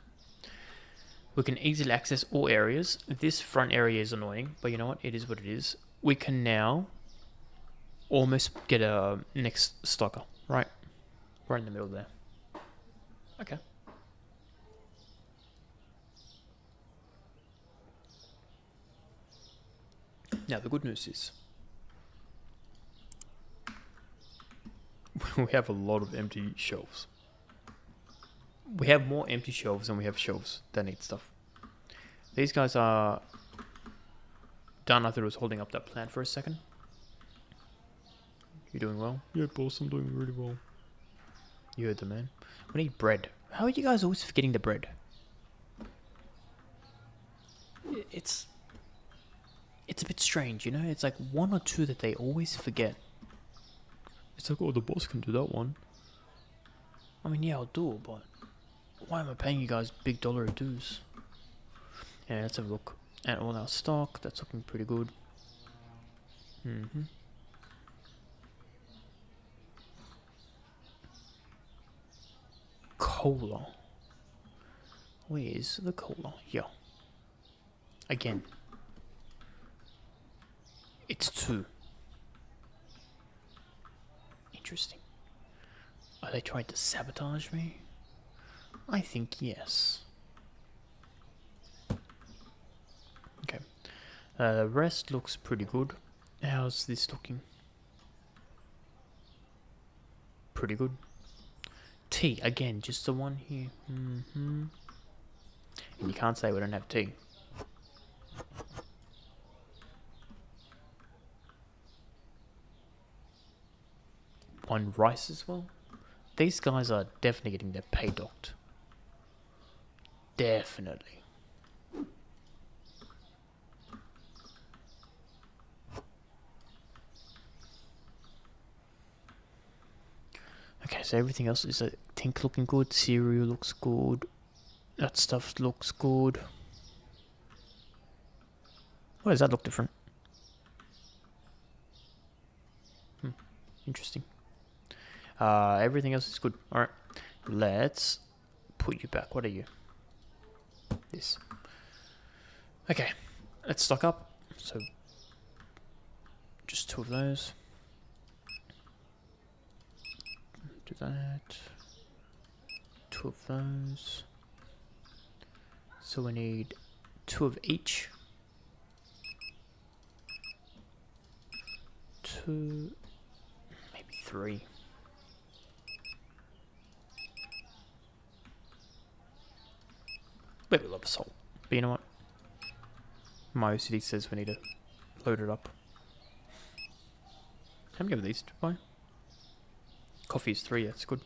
We can easily access all areas. This front area is annoying, but you know what? It is what it is. We can now almost get a next stocker, right? Right in the middle there. Okay. Now the good news is we have a lot of empty shelves. We have more empty shelves than we have shelves that need stuff. These guys are done. I thought it was holding up that plant for a second. You doing well? Yeah, boss, I'm doing really well. You heard the man. We need bread. How are you guys always forgetting the bread? It's a bit strange, you know? It's like 1 or 2 that they always forget. It's like, oh, the boss can do that one. I mean, yeah, I'll do it, but why am I paying you guys big dollar dues? Yeah, let's have a look at all our stock. That's looking pretty good. Cola. Where's the cola? Here. Again. It's 2. Interesting. Are they trying to sabotage me? I think yes. Okay. The rest looks pretty good. How's this looking? Pretty good. Tea, again, just the one here. And you can't say we don't have tea. One rice as well. These guys are definitely getting their pay docked. Definitely. Okay, so everything else is, I think, looking good. Cereal looks good. That stuff looks good. Why does that look different? Interesting. Everything else is good. Alright. Let's put you back. What are you? This. Okay. Let's stock up. So, just 2 of those. Do that. 2 of those. So we need 2 of each. 2, maybe 3. Maybe a lot of salt. But you know what? My OCD says we need to load it up. How many of these to buy? Coffee is 3, that's good.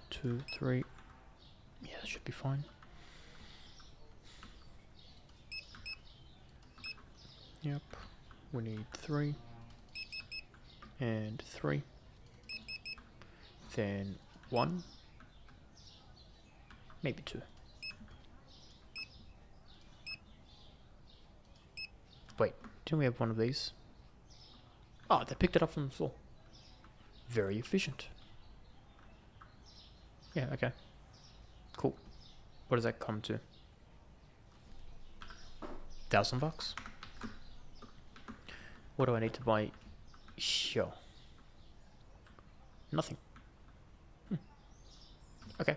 2, 3. Yeah, that should be fine. Yep. We need 3. And 3. Then 1. Maybe 2. Wait, didn't we have one of these? Oh, they picked it up from the floor. Very efficient. Yeah, okay. Cool. What does that come to? $1,000? What do I need to buy? Sure. Nothing. Okay.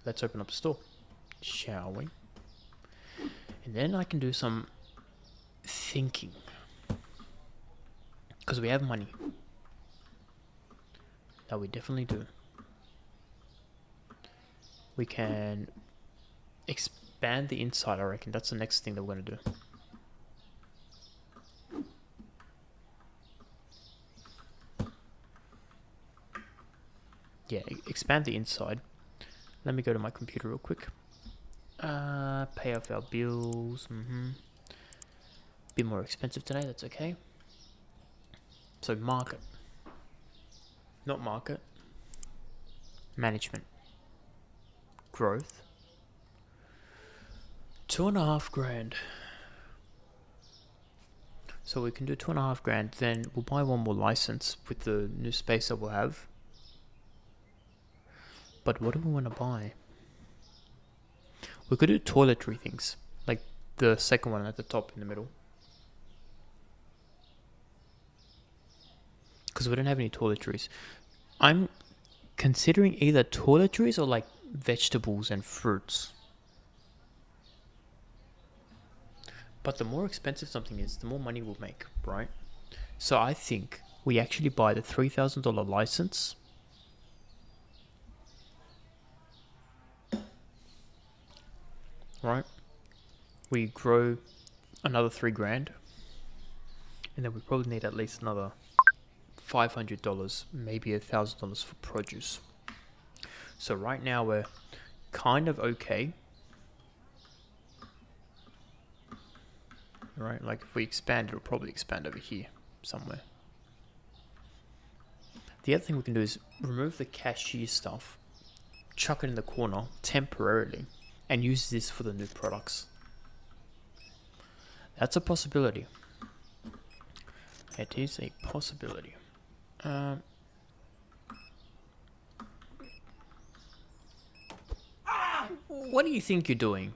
Let's open up a store, shall we? And then I can do some thinking. Because we have money. That we definitely do. We can expand the inside, I reckon. That's the next thing that we're going to do. Yeah, expand the inside. Let me go to my computer real quick. Pay off our bills. Bit more expensive today, that's okay. So market. Not market. Management. Growth. 2.5 grand. So we can do 2.5 grand, then we'll buy 1 more license with the new space that we'll have. But what do we want to buy? We could do toiletry things, like the second one at the top in the middle. Because we don't have any toiletries. I'm considering either toiletries or like vegetables and fruits. But the more expensive something is, the more money we'll make, right? So I think we actually buy the $3,000 license. Right? We grow another 3 grand. And then we probably need at least another $500, maybe $1,000 for produce. So right now we're kind of okay. Right, like if we expand, it'll probably expand over here somewhere. The other thing we can do is remove the cashier stuff, chuck it in the corner temporarily, and use this for the new products. That's a possibility. It is a possibility. What do you think you're doing?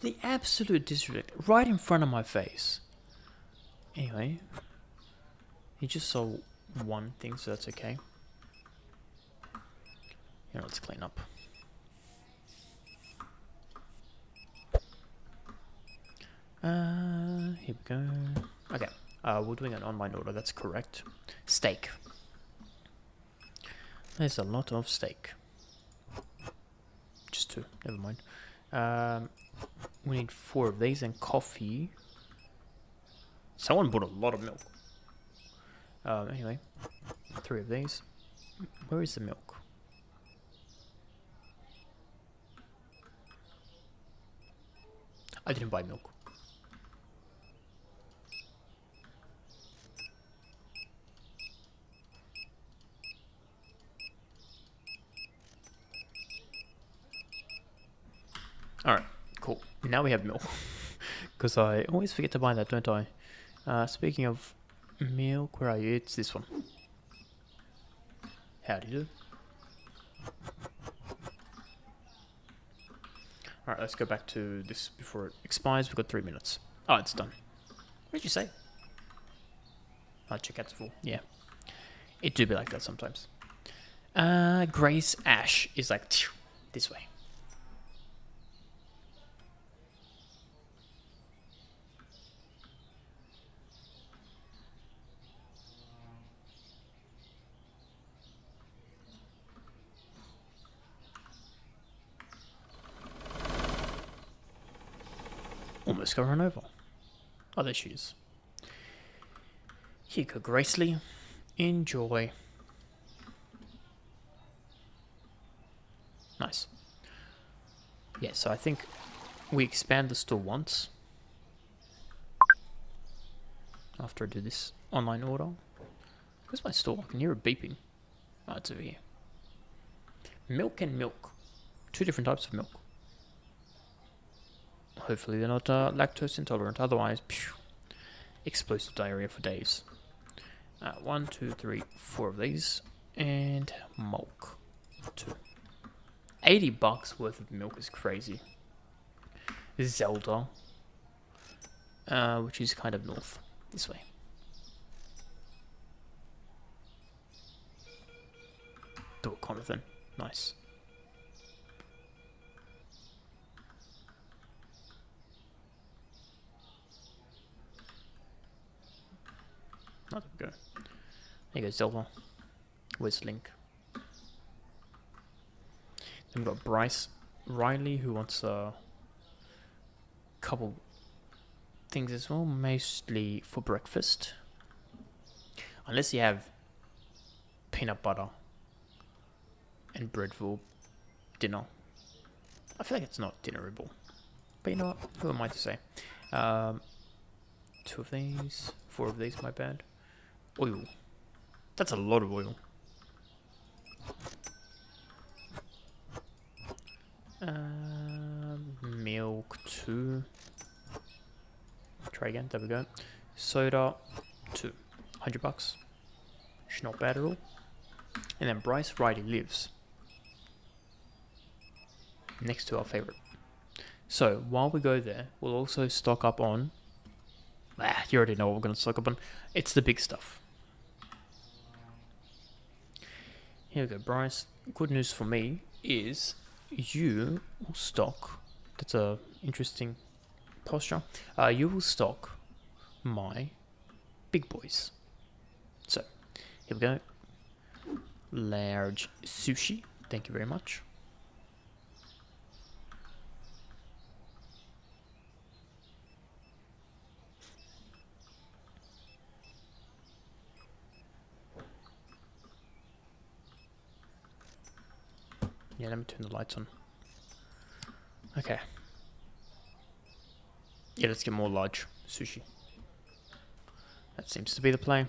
The absolute disrespect, right in front of my face. Anyway, he just saw one thing, so that's okay. Here, let's clean up. Here we go. Okay, we're doing an online order, that's correct. Steak. There's a lot of steak. Just 2, never mind. We need 4 of these and coffee. Someone bought a lot of milk. Anyway, 3 of these. Where is the milk? I didn't buy milk. Alright, cool. Now we have milk. Because I always forget to buy that, don't I? Speaking of milk, where are you? It's this one. Howdy do. Alright, let's go back to this before it expires. We've got 3 minutes. Oh, it's done. What did you say? Oh, checkout's full. Yeah. It do be like that sometimes. Grace Ash is like this way. Almost got run over. Oh, there she is. Here you go, Gracely. Enjoy. Nice. Yeah, so I think we expand the store once. After I do this online order. Where's my store? I can hear it beeping. Oh, it's over here. Milk and milk. 2 different types of milk. Hopefully they're not lactose intolerant. Otherwise, phew, explosive diarrhea for days. 1, 2, 3, 4 of these. And milk. 2. $80 worth of milk is crazy. Zelda. Which is kind of north. This way. Do a Conathan. Nice. Oh, there we go. There you go, Zelda. Where's Link? Then we've got Bryce Riley, who wants a couple things as well, mostly for breakfast. Unless you have peanut butter and bread for dinner. I feel like it's not dinnerable. But you know what? Who am I to say? 2 of these, 4 of these, my bad. Oil. That's a lot of oil. Milk 2. Try again. There we go. Soda 2. $100. It's not bad at all. And then Bryce Riley lives next to our favorite. So while we go there, we'll also stock up on. You already know what we're going to stock up on. It's the big stuff. Here we go, Bryce. Good news for me is you will stock. That's a interesting posture. You will stock my big boys. So here we go. Large sushi. Thank you very much. Yeah, let me turn the lights on. Okay. Yeah, let's get more large sushi. That seems to be the play.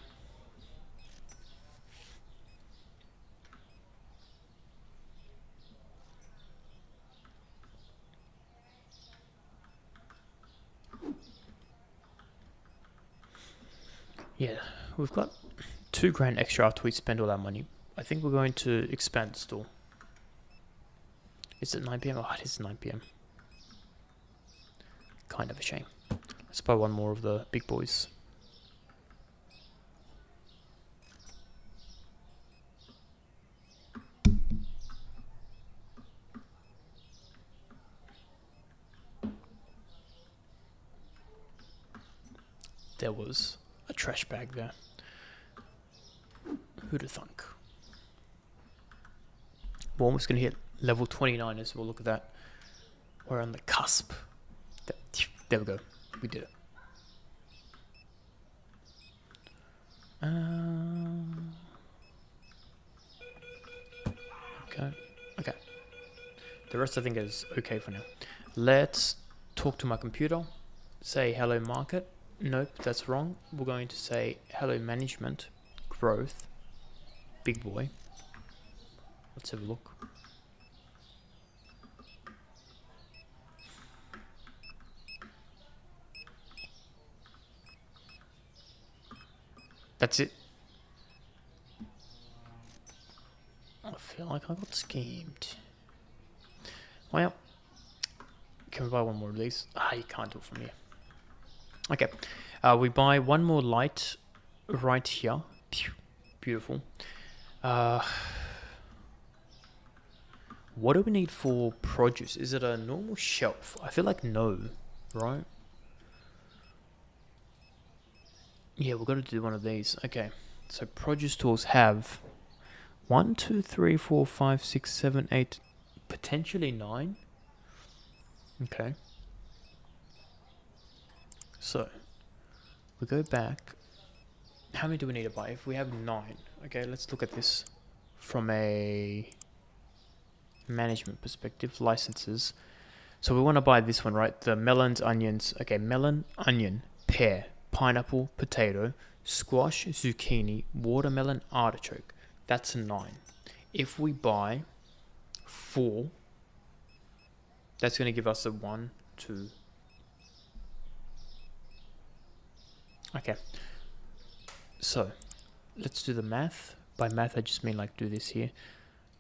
Yeah, we've got $2 extra after we spend all our money. I think we're going to expand the store. Is it 9 PM? Oh, it is 9 PM. Kind of a shame. Let's buy one more of the big boys. There was a trash bag there. Who'd have thunk? We're almost going to hit level 29 as well. Look at that. We're on the cusp. There we go. We did it. Okay. Okay. The rest I think is okay for now. Let's talk to my computer, say hello market. Nope, that's wrong. We're going to say hello management, growth, big boy. Let's have a look. That's it. I feel like I got schemed. Well, can we buy one more of these? Ah, you can't do it from here. Okay, we buy one more light right here. Pew, beautiful. What do we need for produce? Is it a normal shelf? I feel like no, right? Yeah, we've got to do one of these. Okay, so produce tools have 1, 2, 3, 4, 5, 6, 7, 8, potentially 9. Okay. So, we go back. How many do we need to buy? If we have 9. Okay, let's look at this from a management perspective. Licenses. So we want to buy this one, right? The melons, onions. Okay, melon, onion, pear, pineapple, potato, squash, zucchini, watermelon, artichoke. That's 9. If we buy 4, that's going to give us a 1, 2. Okay. So, let's do the math. By math, I just mean like do this here.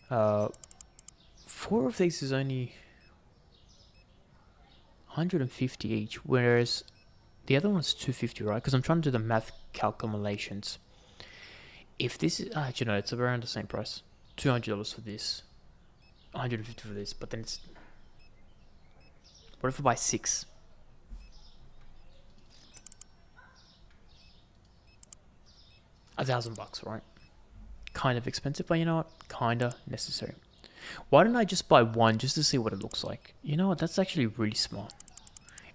4 of these is only 150 each, whereas the other one's 250, right? Because I'm trying to do the math calculations. If this is, you know, it's around the same price. $200 for this, 150 for this, but then it's, what if I buy 6? $1,000, right? Kind of expensive, but you know what? Kinda necessary. Why don't I just buy 1 just to see what it looks like? You know what? That's actually really smart.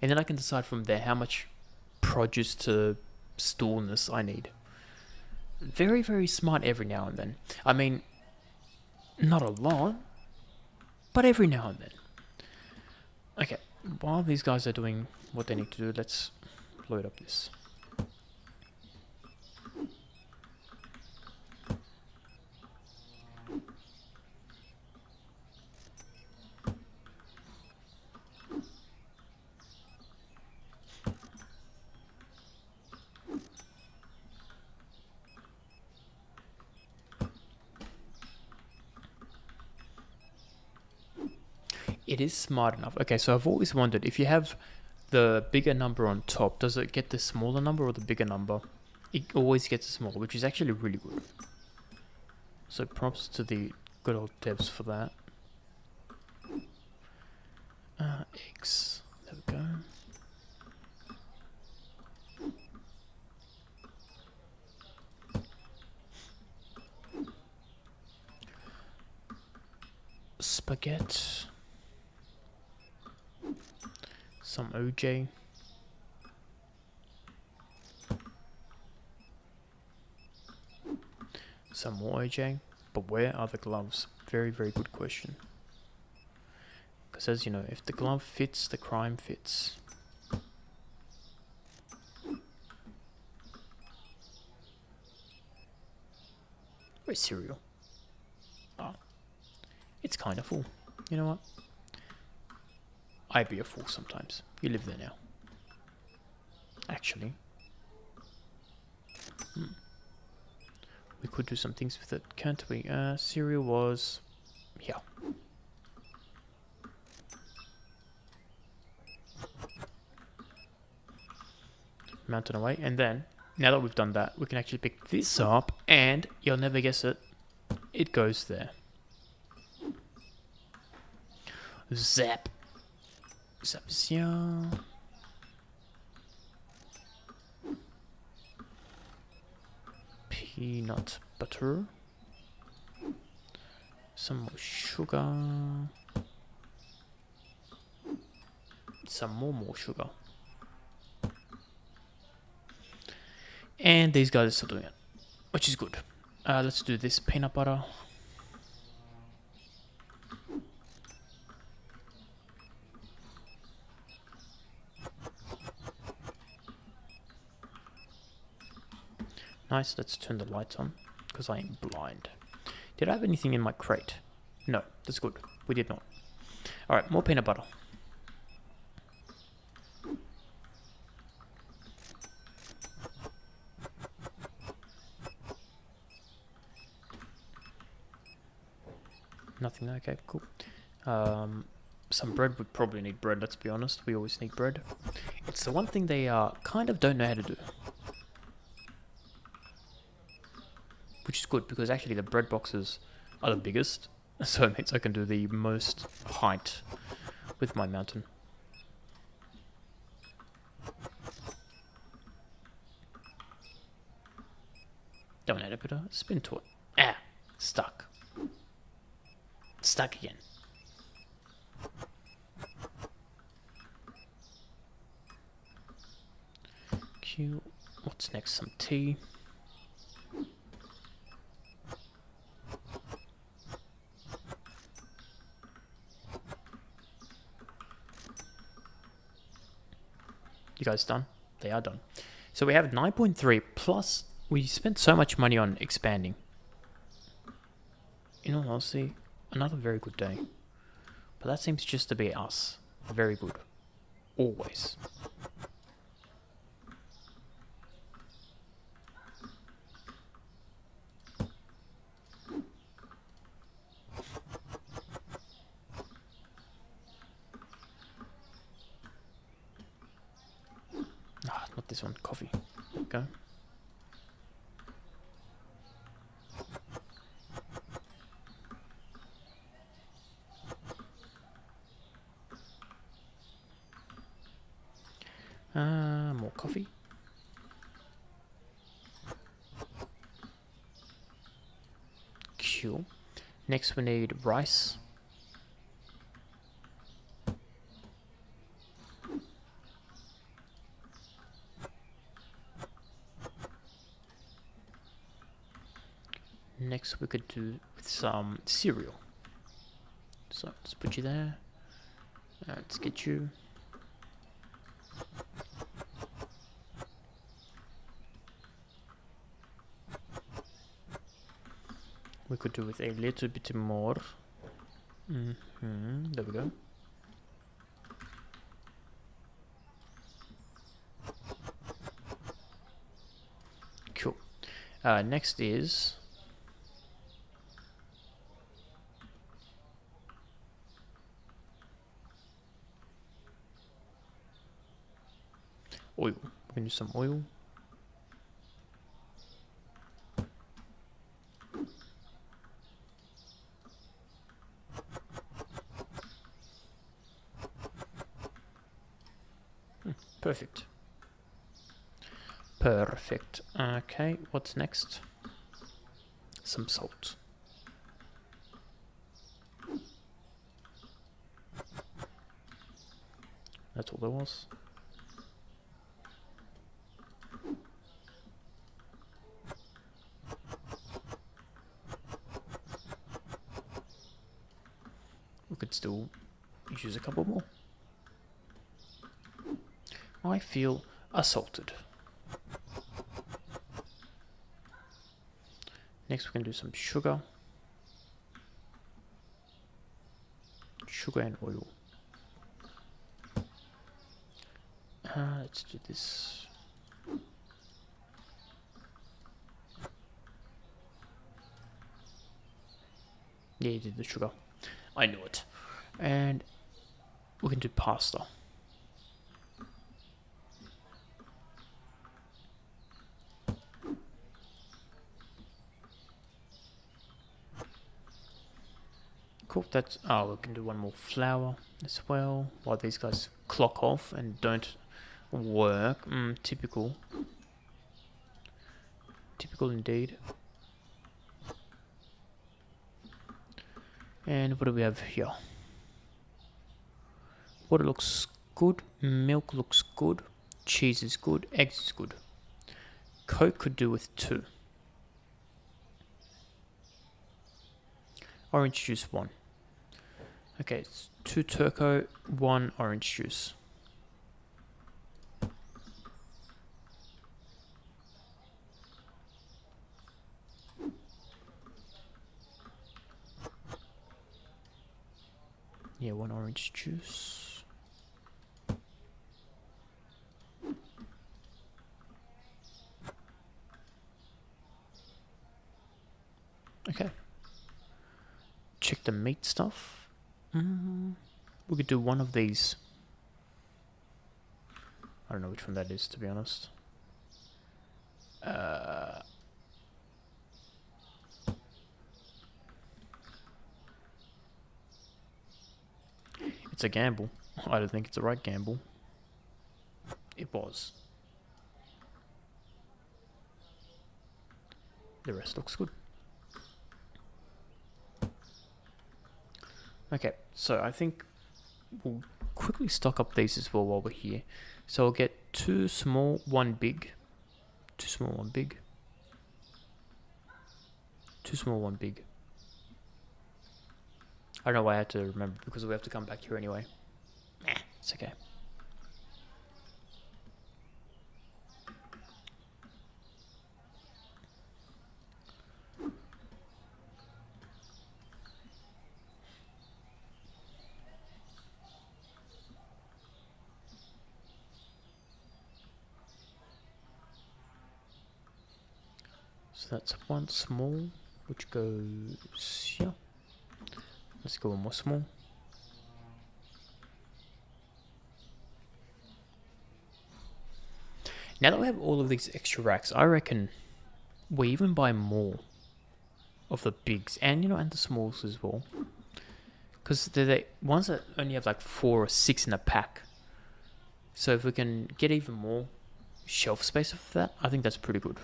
And then I can decide from there how much produce to storeness I need. Very, very smart every now and then. I mean, not a lot, but every now and then. Okay, while these guys are doing what they need to do, let's load up this. It is smart enough. Okay, so I've always wondered, if you have the bigger number on top, does it get the smaller number or the bigger number? It always gets a smaller, which is actually really good. So props to the good old devs for that. X. There we go. Spaghetti. Some OJ. Some more OJ. But where are the gloves? Very, very good question. Because as you know, if the glove fits, the crime fits. Where's cereal? Oh. It's kind of full. You know what? I'd be a fool sometimes. You live there now. Actually. We could do some things with it, can't we? Cereal was here. Mountain away. And then, now that we've done that, we can actually pick this up and, you'll never guess it, it goes there. Zap. Zap is here. Peanut butter. Some more sugar. Some more sugar. And these guys are still doing it, which is good. Let's do this peanut butter. Nice, let's turn the lights on, because I am blind. Did I have anything in my crate? No, that's good. We did not. Alright, more peanut butter. Nothing, okay, cool. Some bread, would probably need bread, let's be honest. We always need bread. It's the one thing they kind of don't know how to do. Which is good, because actually the bread boxes are the biggest. So it means I can do the most height with my mountain. Don't add a bit of spin to it. Ah, stuck. Stuck again. Q. What's next? Some tea. You guys done? They are done. So we have 9.3 plus we spent so much money on expanding. In all honesty, another very good day. But that seems just to be us. Very good. Always. Ah, not this one. Coffee. Okay. More coffee. Cool. Next we need rice. Next we could do with some cereal. So let's put you there. Let's get you. We could do with a little bit more. There we go. Cool. Next is oil. We can do some oil. Perfect. Perfect. Okay, what's next? Some salt. That's all there was. We could still use a couple more. I feel assaulted. Next we can do some sugar. Sugar and oil. Let's do this. Yeah, you did the sugar. I knew it. And we can do pasta. Cool, that's, oh, we can do one more flour as well, while these guys clock off and don't work. Typical. Typical indeed. And what do we have here? Water looks good, milk looks good, cheese is good, eggs is good. Coke could do with 2. Orange juice 1. Okay, it's 2 turco, 1 orange juice. Yeah, 1 orange juice. Okay. Check the meat stuff. We could do one of these. I don't know which one that is, to be honest. It's a gamble. I don't think it's the right gamble. It was. The rest looks good. Okay, so I think we'll quickly stock up these as well while we're here. So I'll get 2 small, 1 big. 2 small, 1 big. 2 small, 1 big. I don't know why I had to remember, because we have to come back here anyway. It's okay. So that's 1 small, which goes here. Let's go 1 more small. Now that we have all of these extra racks, I reckon we even buy more of the bigs and and the smalls as well. Because they're the ones that only have like 4 or 6 in a pack. So if we can get even more shelf space of that, I think that's pretty good.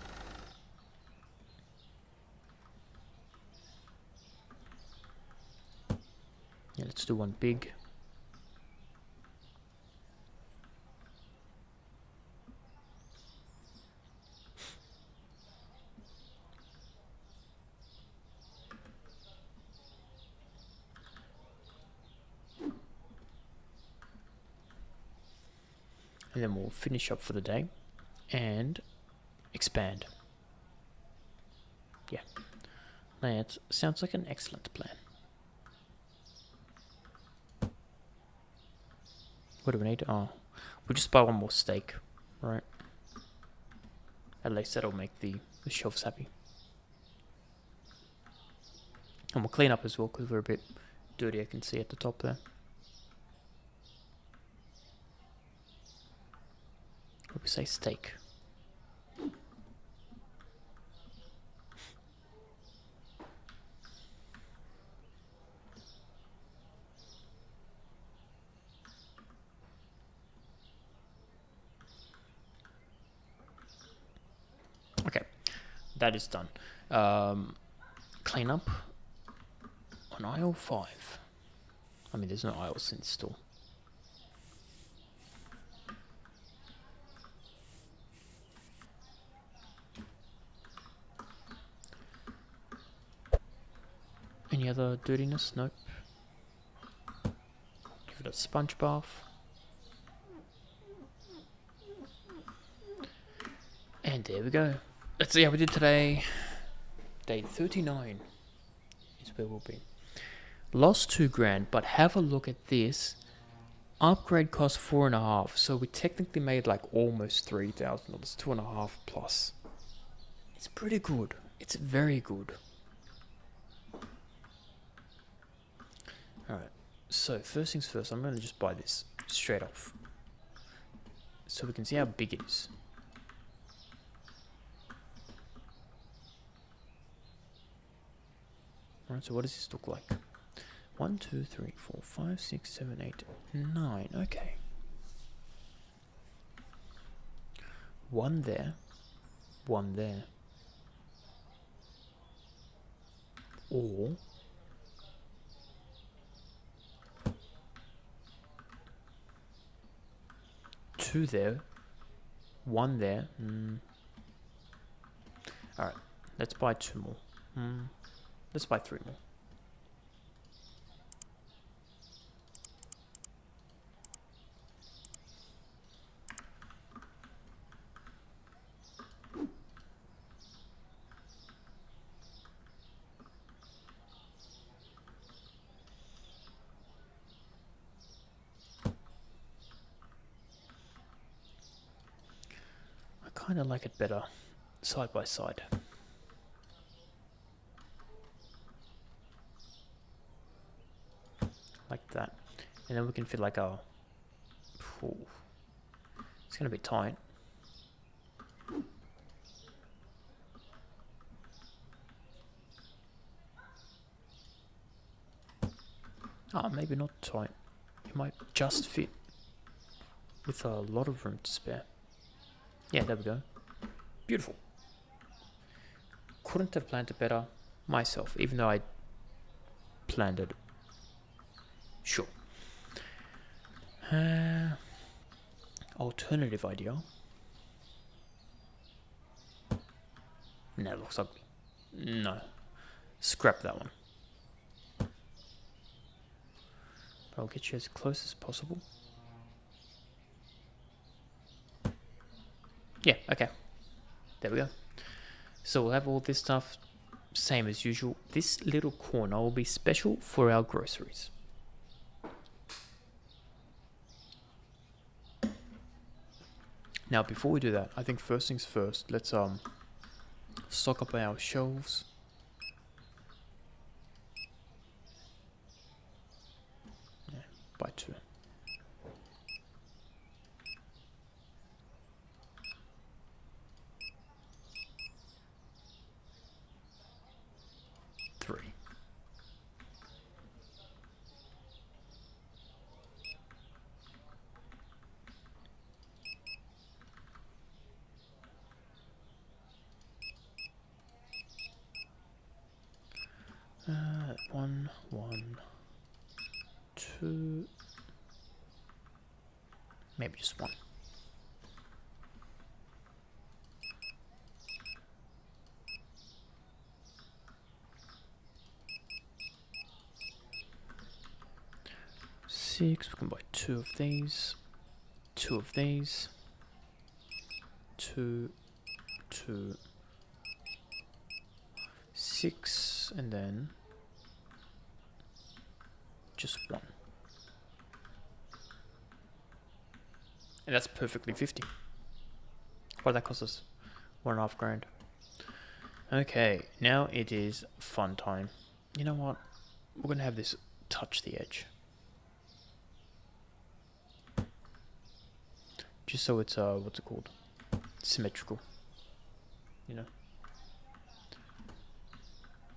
Yeah, let's do 1 big. And then we'll finish up for the day and expand. Yeah, that sounds like an excellent plan. What do we need? Oh, we'll just buy 1 more steak, right? At least that'll make the shelves happy. And we'll clean up as well because we're a bit dirty, I can see at the top there. What do we say? Steak. Okay, that is done. Clean up on aisle 5. I mean, there's no aisles in the store. Any other dirtiness? Nope. Give it a sponge bath. And there we go. Let's see how we did today. Day 39 is where we'll be. Lost 2 grand, but have a look at this. Upgrade cost 4.5, so we technically made like almost $3,000, 2.5 plus. It's pretty good. It's very good. Alright, so first things first, I'm going to just buy this straight off so we can see how big it is. Alright, so what does this look like? 1, 2, 3, 4, 5, 6, 7, 8, 9. Okay. 1 there. 1 there. Or 2 there. 1 there. Alright, let's buy 2 more. Let's buy 3 more. kind of like it better side by side. Like that. And then we can fit like a... Ooh, it's going to be tight. Oh, maybe not tight. It might just fit with a lot of room to spare. Yeah, there we go. Beautiful. Couldn't have planned it better myself, even though I planned it. Sure. Alternative idea. No, it looks ugly. No. Scrap that one. But I'll get you as close as possible. Yeah, okay. There we go. So we'll have all this stuff, same as usual. This little corner will be special for our groceries. Now, before we do that, I think first things first, let's stock up our shelves. Yeah, by 2. One, 2, maybe just 1. Six. We can buy 2 of these, 2 of these, 2, 2, 6, and then just 1. And that's perfectly 50. What did that cost us? 1.5 grand. Okay, now it is fun time. You know what? We're gonna have this touch the edge. Just so it's what's it called? Symmetrical. You know.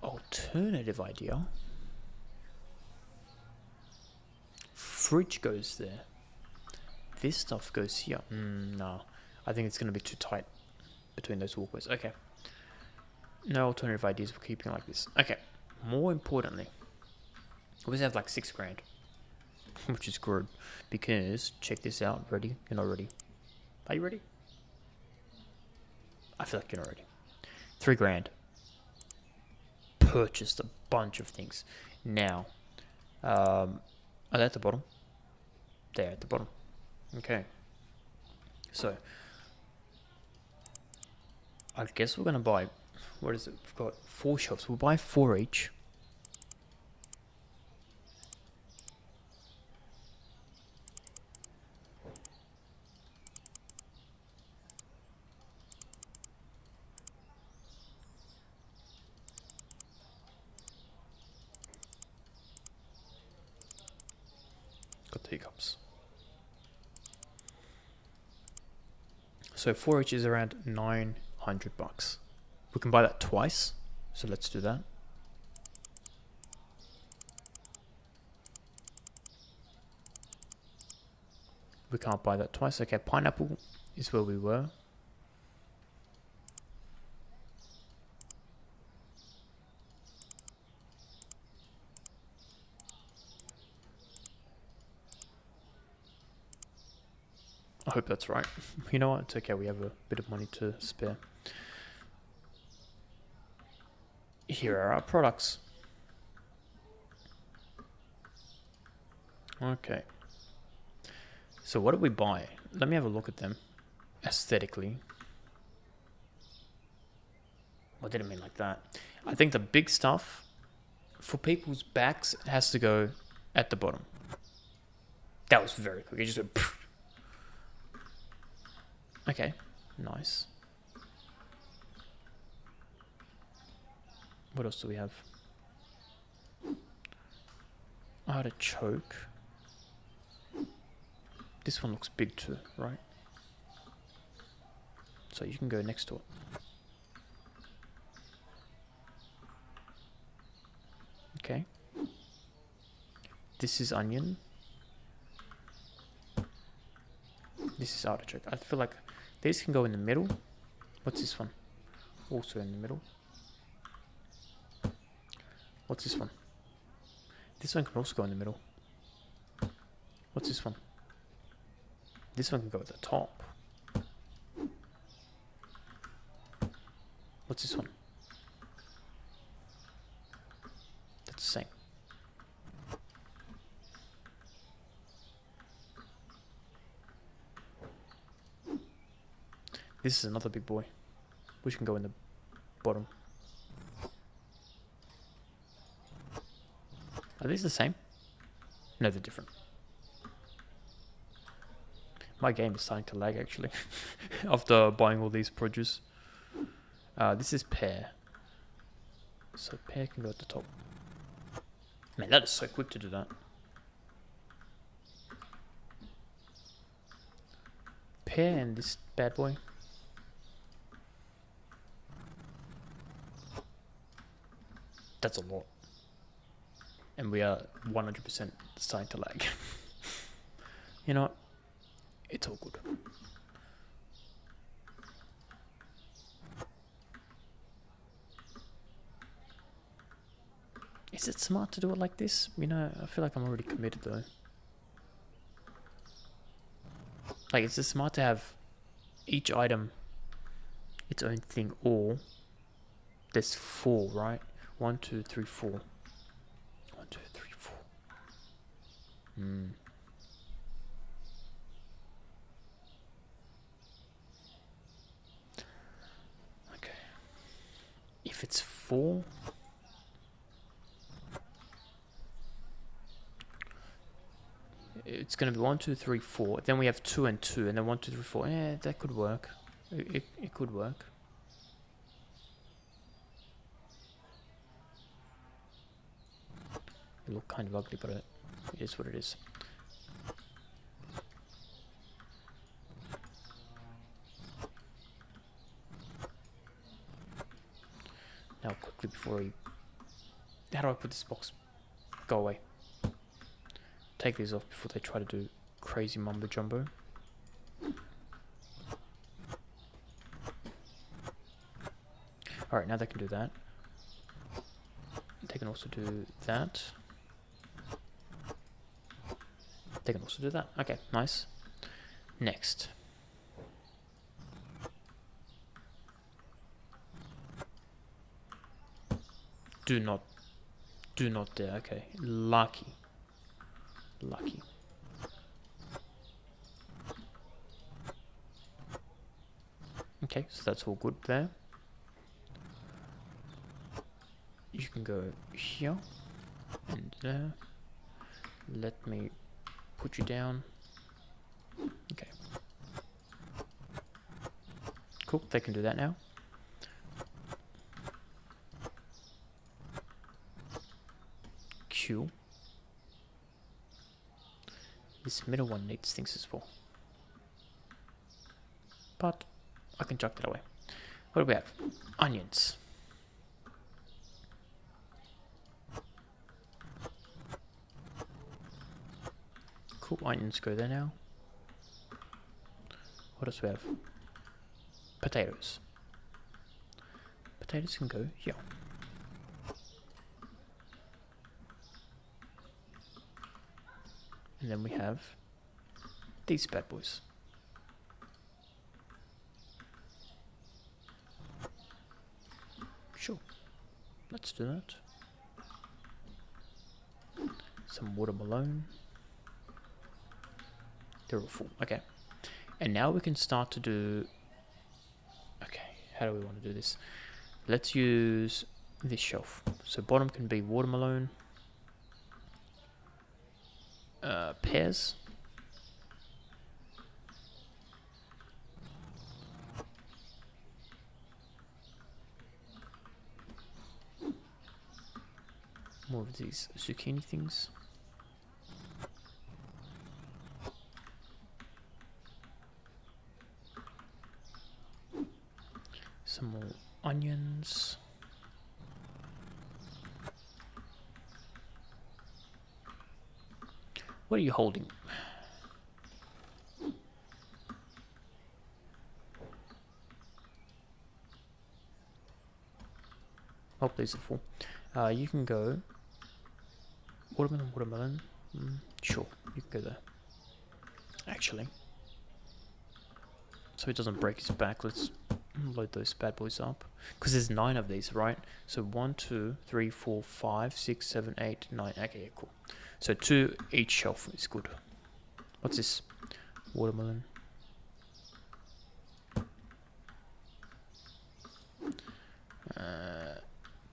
Alternative idea. Fridge goes there. This stuff goes here. No. I think it's going to be too tight between those walkways. Okay. No alternative ideas. We're keeping it like this. Okay. More importantly, we have like 6 grand. Which is good. Because, check this out. Ready? You're not ready. Are you ready? I feel like you're not ready. 3 grand. Purchased a bunch of things. Now, are they at the bottom? They're at the bottom. Okay. So, I guess we're gonna buy. What is it? We've got 4 shelves. We'll buy 4 each. Got teacups. So 4 each is around 900 bucks. We can buy that twice, so let's do that. We can't buy that twice. Okay, pineapple is where we were. I hope that's right. You know what? It's okay. We have a bit of money to spare. Here are our products. Okay. So what did we buy? Let me have a look at them aesthetically. I didn't mean like that. I think the big stuff for people's backs has to go at the bottom. That was very quick. It just went... Okay, nice. What else do we have? Artichoke. This one looks big too, right? So you can go next to it. Okay. This is onion. This is artichoke. I feel like these can go in the middle. What's this one? Also in the middle. What's this one? This one can also go in the middle. What's this one? This one can go at the top. What's this one? That's the same. This is another big boy, which can go in the bottom. Are these the same? No, they're different. My game is starting to lag actually, after buying all these produce. This is pear. So pear can go at the top. Man, that is so quick to do that. Pear and this bad boy. That's a lot. And we are 100% starting to lag. You know what? It's all good. Is it smart to do it like this? You know, I feel like I'm already committed though. Like, is it smart to have each item its own thing, or there's 4, right? 1, 2, 3, 4. 1, 2, 3, 4. Okay. If it's 4, it's gonna be 1, 2, 3, 4. Then we have 2 and 2, and then 1, 2, 3, 4. Yeah, that could work. It could work. It look kind of ugly, but it is what it is. Now quickly before I... How do I put this box? Go away. Take these off before they try to do crazy mumbo jumbo. Alright, now they can do that. They can also do that. They can also do that. Okay, nice. Next. Do not dare. Okay, lucky. Lucky. Okay, so that's all good there. You can go here and there. Let me put you down. Okay. Cool, they can do that now. Q. This middle one needs things as well. But I can chuck that away. What do we have? Onions. Cool, onions go there now. What else do we have? Potatoes. Potatoes can go here. And then we have these bad boys. Sure, let's do that. Some watermelon. They're all full. Okay. And now we can start to do... Okay, how do we want to do this? Let's use this shelf. So bottom can be watermelon. Pears. More of these zucchini things. Some more onions. What are you holding? Oh, these are full. You can go watermelon. Sure, you can go there. Actually, so it doesn't break his back, let's load those bad boys up. Because there's 9 of these, right? So 1, 2, 3, 4, 5, 6, 7, 8, 9. Okay, yeah, cool. So 2 each shelf is good. What's this? Watermelon.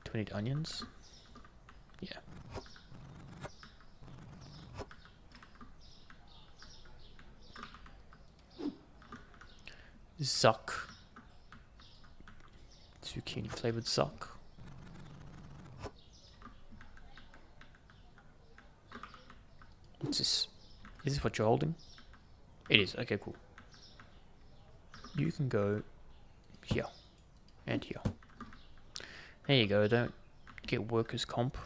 Do we need onions? Yeah. Zuck. Zucchini flavored zuck. What's this? Is this what you're holding? It is. Okay, cool. You can go here and here. There you go. Don't get workers' comp.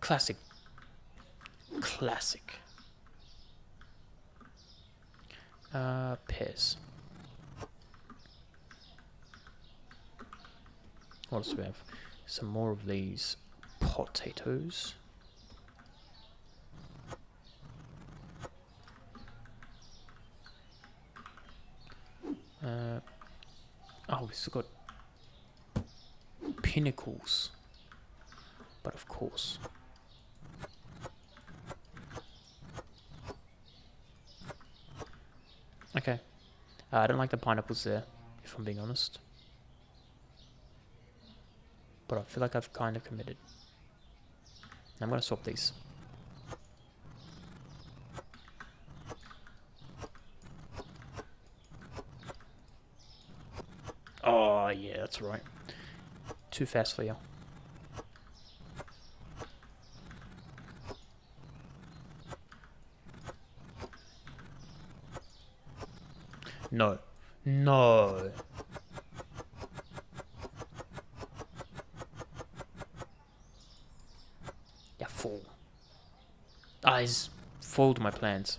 Classic. Classic. Pears. What else do we have? Some more of these potatoes. Oh, we've still got pinnacles. But of course. Okay. I don't like the pineapples there, if I'm being honest. But I feel like I've kind of committed. I'm going to swap these. Oh, yeah, that's right. Too fast for you. No. No. Yeah, fool. Ah, he's foiled my plans.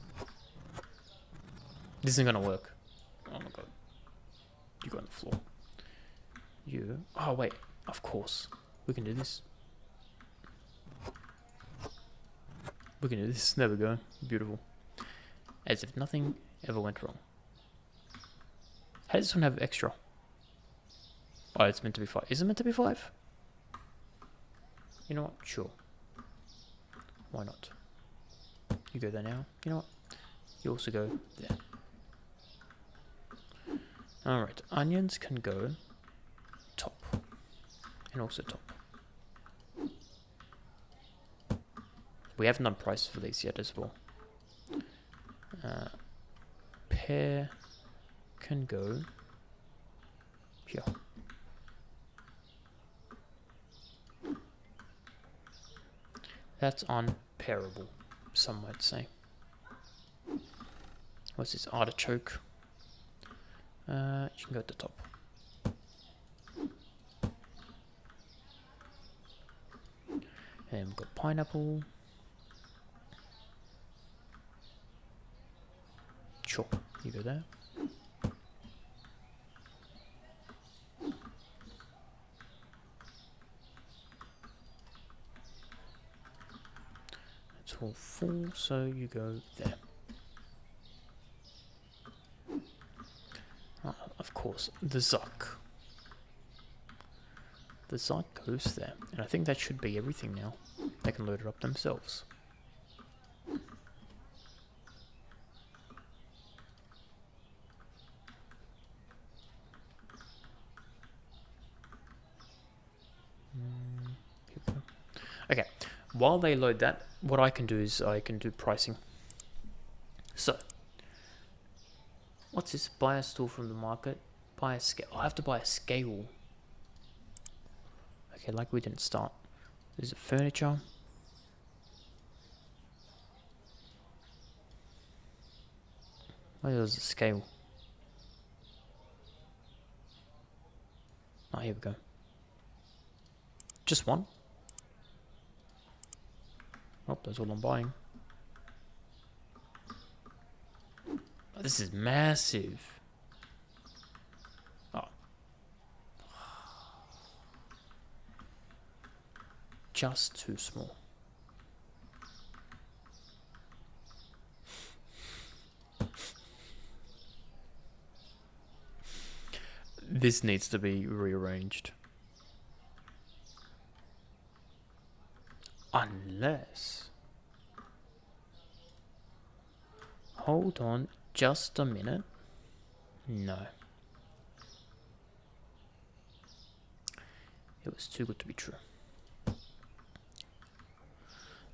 This isn't gonna work. Oh my god. You go on the floor. You. Oh, wait. Of course. We can do this. We can do this. There we go. Beautiful. As if nothing ever went wrong. How does this one have extra? Oh, it's meant to be 5. Is it meant to be 5? You know what? Sure. Why not? You go there now. You know what? You also go there. Alright, onions can go top. And also top. We haven't done prices for these yet as well. Pear can go here. That's unpairable, some might say. What's this? Artichoke. You can go at the top. And we've got pineapple. Sure, you go there. It's all full, so you go there. Of course, the Zuck. The Zuck goes there. And I think that should be everything now. They can load it up themselves. Okay, while they load that, what I can do is I can do pricing. So, what's this? Buy a stool from the market. Buy a scale. I have to buy a scale. Okay, like we didn't start. There's a furniture. Oh, there's a scale. Oh, here we go. Just one. Oh, that's all I'm buying. Oh, this is massive. Oh. Just too small. This needs to be rearranged. Unless... Hold on just a minute. No. It was too good to be true.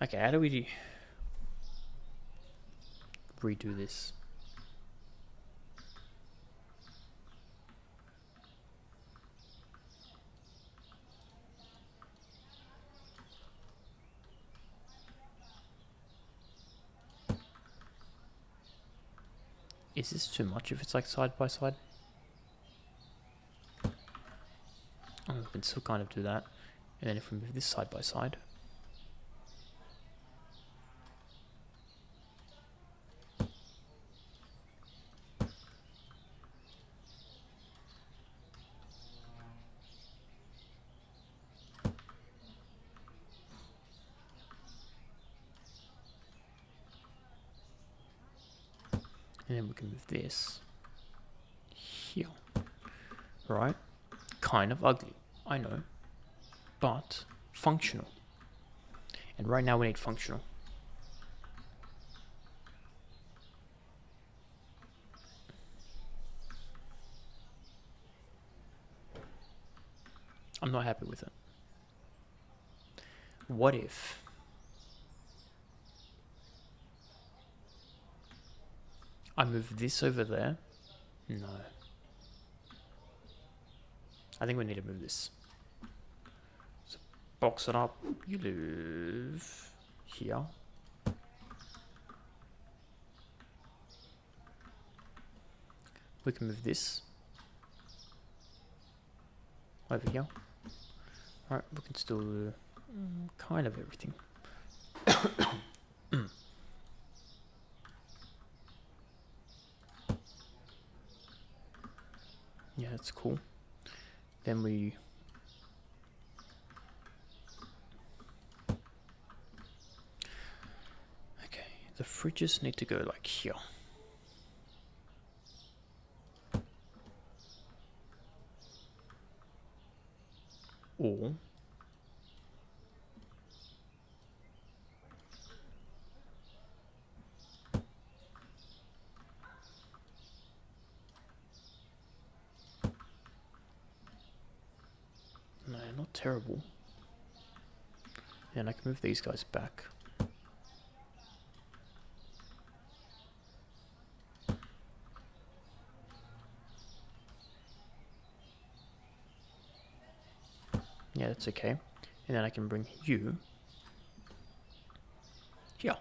Okay, how do we redo this? Is this too much if it's like side by side? Oh, we can still kind of do that. And then if we move this side by side. And then we can move this here. Right? Kind of ugly, I know. But functional. And right now we need functional. I'm not happy with it. What if I move this over there? No. I think we need to move this. So box it up. You live here. We can move this over here. Alright, we can still do kind of everything. Yeah, that's cool. Then we... Okay, the fridges need to go like here. Or... No, not terrible. And I can move these guys back. Yeah, that's okay. And then I can bring you here.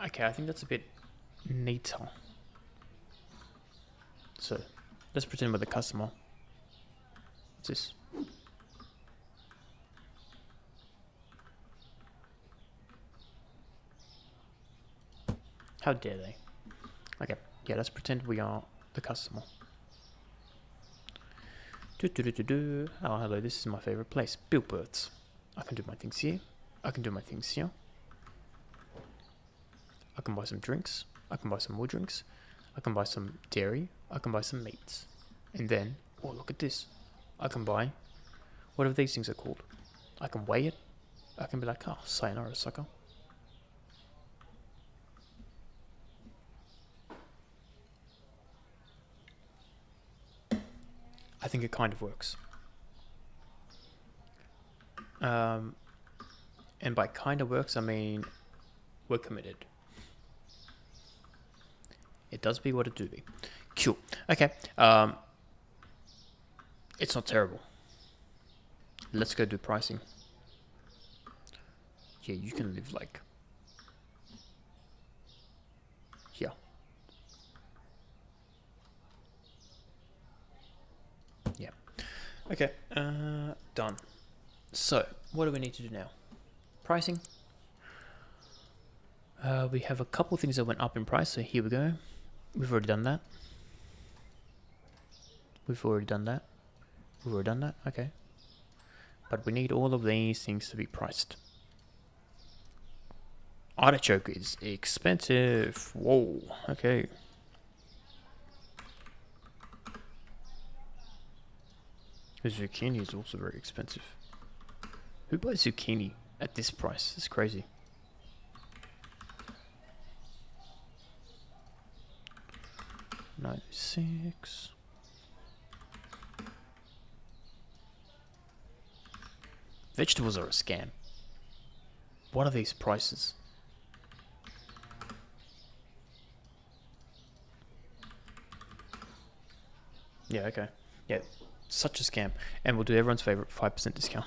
Okay, I think that's a bit neater. So, let's pretend we're the customer. What's this? How dare they? Okay, yeah, let's pretend we are the customer. Oh, hello, this is my favorite place. Billboards. I can do my things here. I can do my things here. I can buy some drinks. I can buy some more drinks. I can buy some dairy. I can buy some meats. And then, oh, look at this. I can buy, whatever these things are called. I can weigh it. I can be like, oh, sayonara, sucker. I think it kind of works. And by kind of works, I mean we're committed. It does be what it do be. Cool. Okay. It's not terrible. Let's go do pricing. Yeah, you can live like here. Yeah. Okay. Done. So, what do we need to do now? Pricing. We have a couple of things that went up in price, so here we go. We've already done that. We've already done that. We've already done that. Okay. But we need all of these things to be priced. Artichoke is expensive. Whoa. Okay. The zucchini is also very expensive. Who buys zucchini at this price? It's crazy. $96. Vegetables are a scam. What are these prices? Yeah, okay. Yeah, such a scam. And we'll do everyone's favorite 5% discount.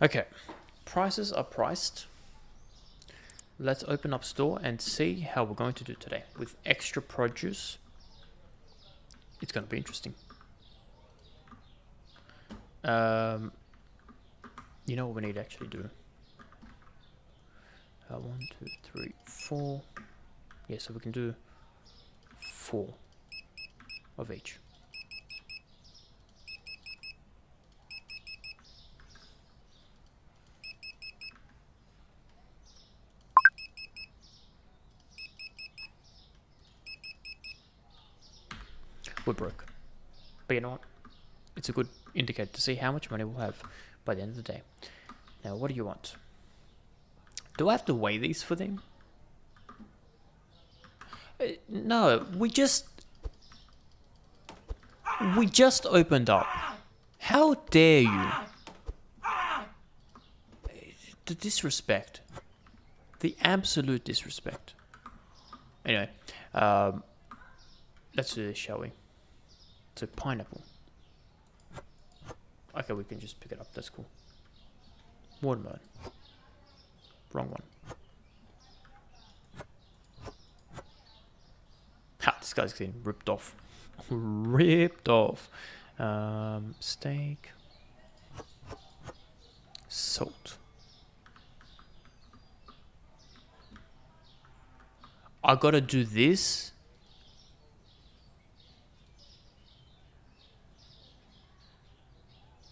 Okay, prices are priced. Let's open up store and see how we're going to do today. With extra produce, it's going to be interesting. You know what we need to actually do? 1, 2, 3, 4. Yeah, so we can do 4 of each. We're broke. But you know what? It's a good indicator to see how much money we'll have by the end of the day. Now, what do you want? Do I have to weigh these for them? No, we just opened up. How dare you? The disrespect. The absolute disrespect. Anyway, let's do this, shall we? So, pineapple. Okay, we can just pick it up. That's cool. Watermelon. Wrong one. Ha! This guy's getting ripped off. Ripped off. Steak. Salt. I gotta do this.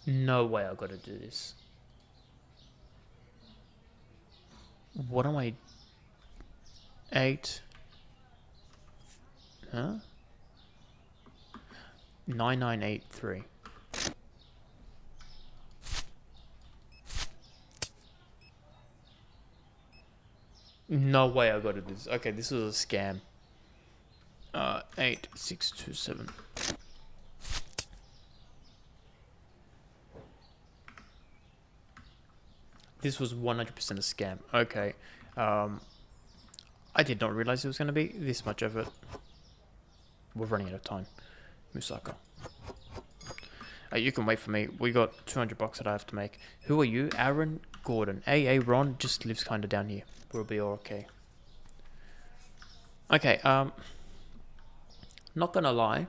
No way I gotta do this. What am I? 8. Huh? 9983. No way I gotta do this. Okay, this was a scam. 8627. This was 100% a scam. Okay. I did not realize it was going to be this much of it. We're running out of time. Musaka. You can wait for me. We got $200 that I have to make. Who are you? Aaron Gordon. AA Ron just lives kind of down here. We'll be all okay. Okay, not gonna lie.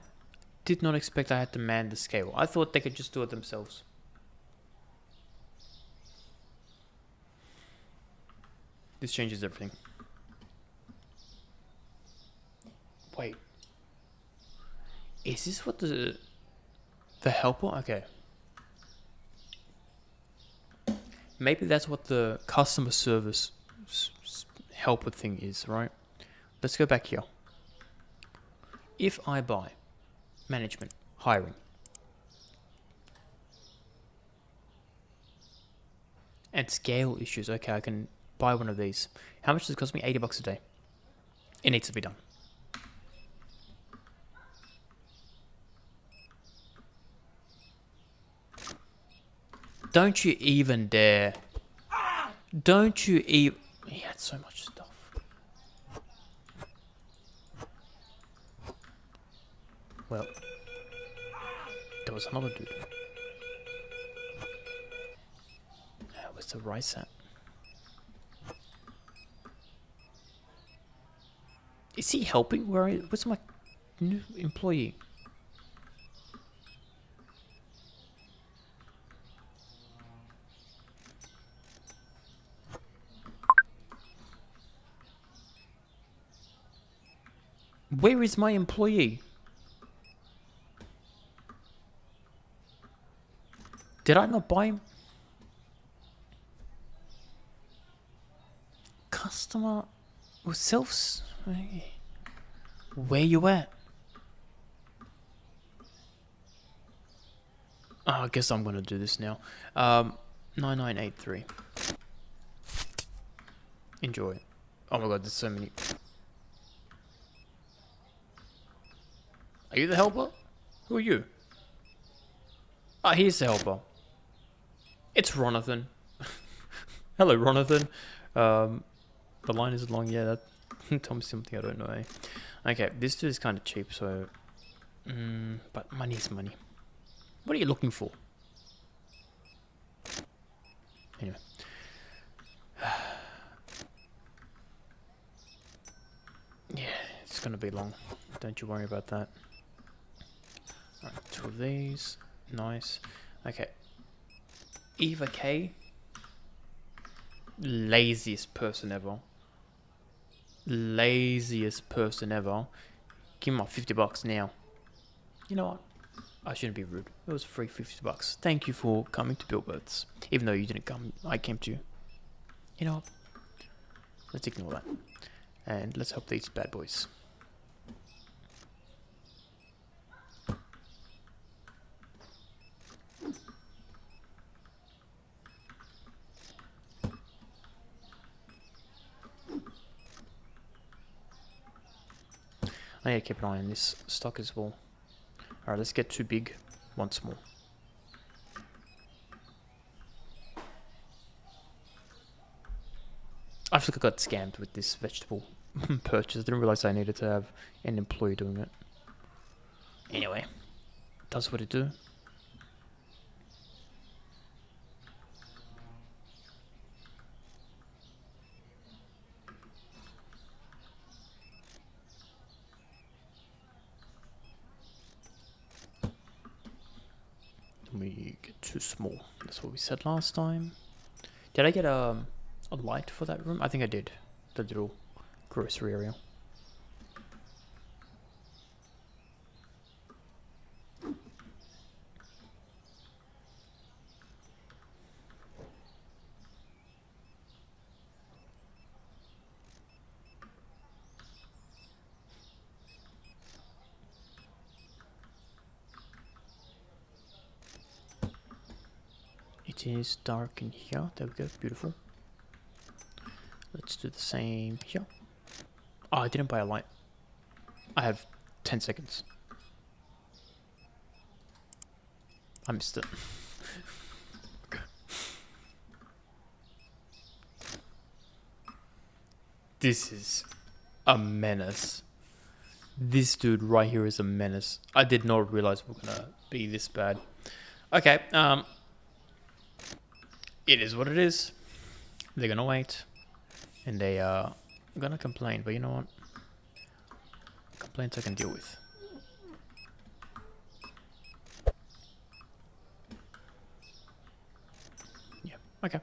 Did not expect I had to man the scale. I thought they could just do it themselves. This changes everything. Wait. Is this what the helper? Okay. Maybe that's what the customer service helper thing is, right? Let's go back here. If I buy management, hiring. And scale issues. Okay, I can buy one of these. How much does it cost me? $80 a day. It needs to be done. Don't you even dare. Don't you even... He had so much stuff. Well, there was another dude. Where's the rice at? Is he helping? Where's my new employee? Where is my employee? Did I not buy him? Customer with self. Where you at? Oh, I guess I'm gonna do this now. 9983. Enjoy. Oh my god, there's so many. Are you the helper? Who are you? Ah, here's the helper. It's Ronathan. Hello, Ronathan. The line is long. Yeah, that tell me something I don't know. Eh? Okay, this dude is kind of cheap, so. But money is money. What are you looking for? Anyway. Yeah, it's gonna be long. Don't you worry about that. Alright, 2 of these. Nice. Okay. Eva K. Laziest person ever. Laziest person ever. Give me my $50 now. You know what? I shouldn't be rude. It was free $50. Thank you for coming to Billboards. Even though you didn't come, I came to you. You know what? Let's ignore that. And let's help these bad boys. I need to keep an eye on this stock as well. Alright, let's get too big once more. I think I got scammed with this vegetable purchase. I didn't realize I needed to have an employee doing it. Anyway, does what it do. We get too small. That's what we said last time. Did I get a light for that room? I think I did. The little grocery area. It is dark in here. There we go. Beautiful. Let's do the same here. Oh, I didn't buy a light. I have 10 seconds. I missed it. This is a menace. This dude right here is a menace. I did not realize we were gonna be this bad. Okay, it is what it is. They're gonna wait. And they are gonna complain, but you know what? Complaints I can deal with. Yeah, okay.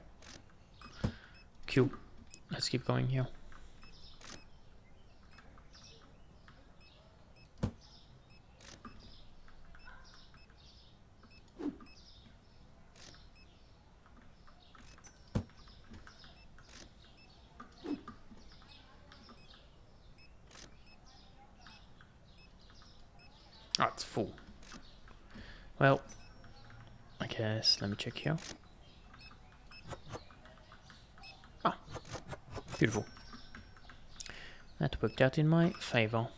Cool. Let's keep going here. Oh, it's full. Well, I guess let me check here. Beautiful. That worked out in my favor.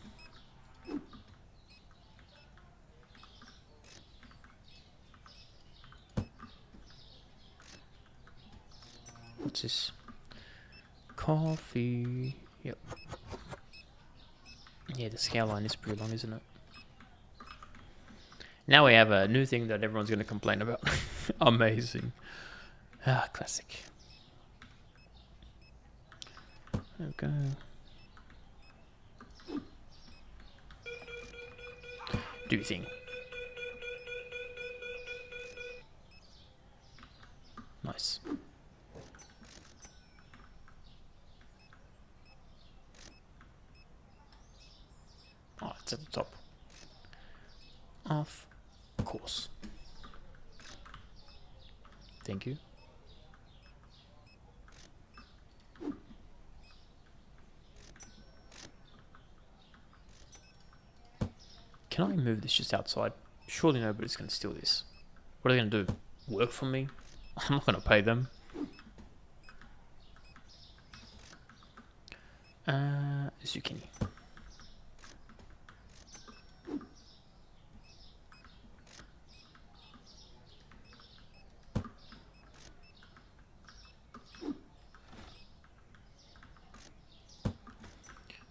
What's this? Coffee. Yep. Yeah, the scale line is pretty long, isn't it? Now we have a new thing that everyone's going to complain about. Amazing. Ah, classic. There we go. Do your thing. Nice. Oh, it's at the top. Of course. Thank you. Can I move this just outside? Surely nobody's going to steal this. What are they going to do? Work for me? I'm not going to pay them. Zucchini.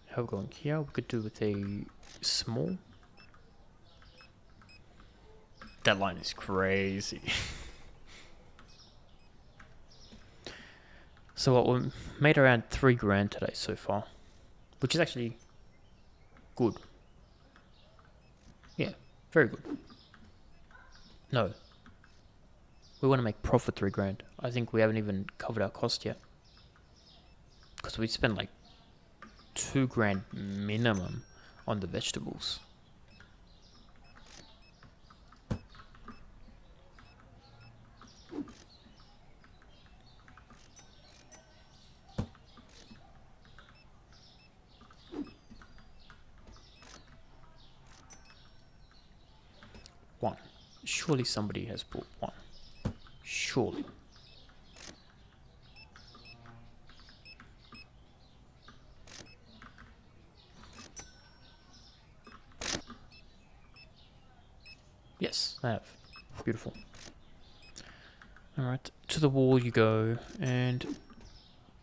How are we going here? We could do with a small. That line is crazy. So what, we made around 3 grand today so far, which is actually good. Yeah, very good. No, we want to make profit 3 grand. I think we haven't even covered our cost yet, because we spent like 2 grand minimum on the vegetables. One. Surely somebody has bought one. Surely. Yes, I have. Beautiful. Alright, to the wall you go, and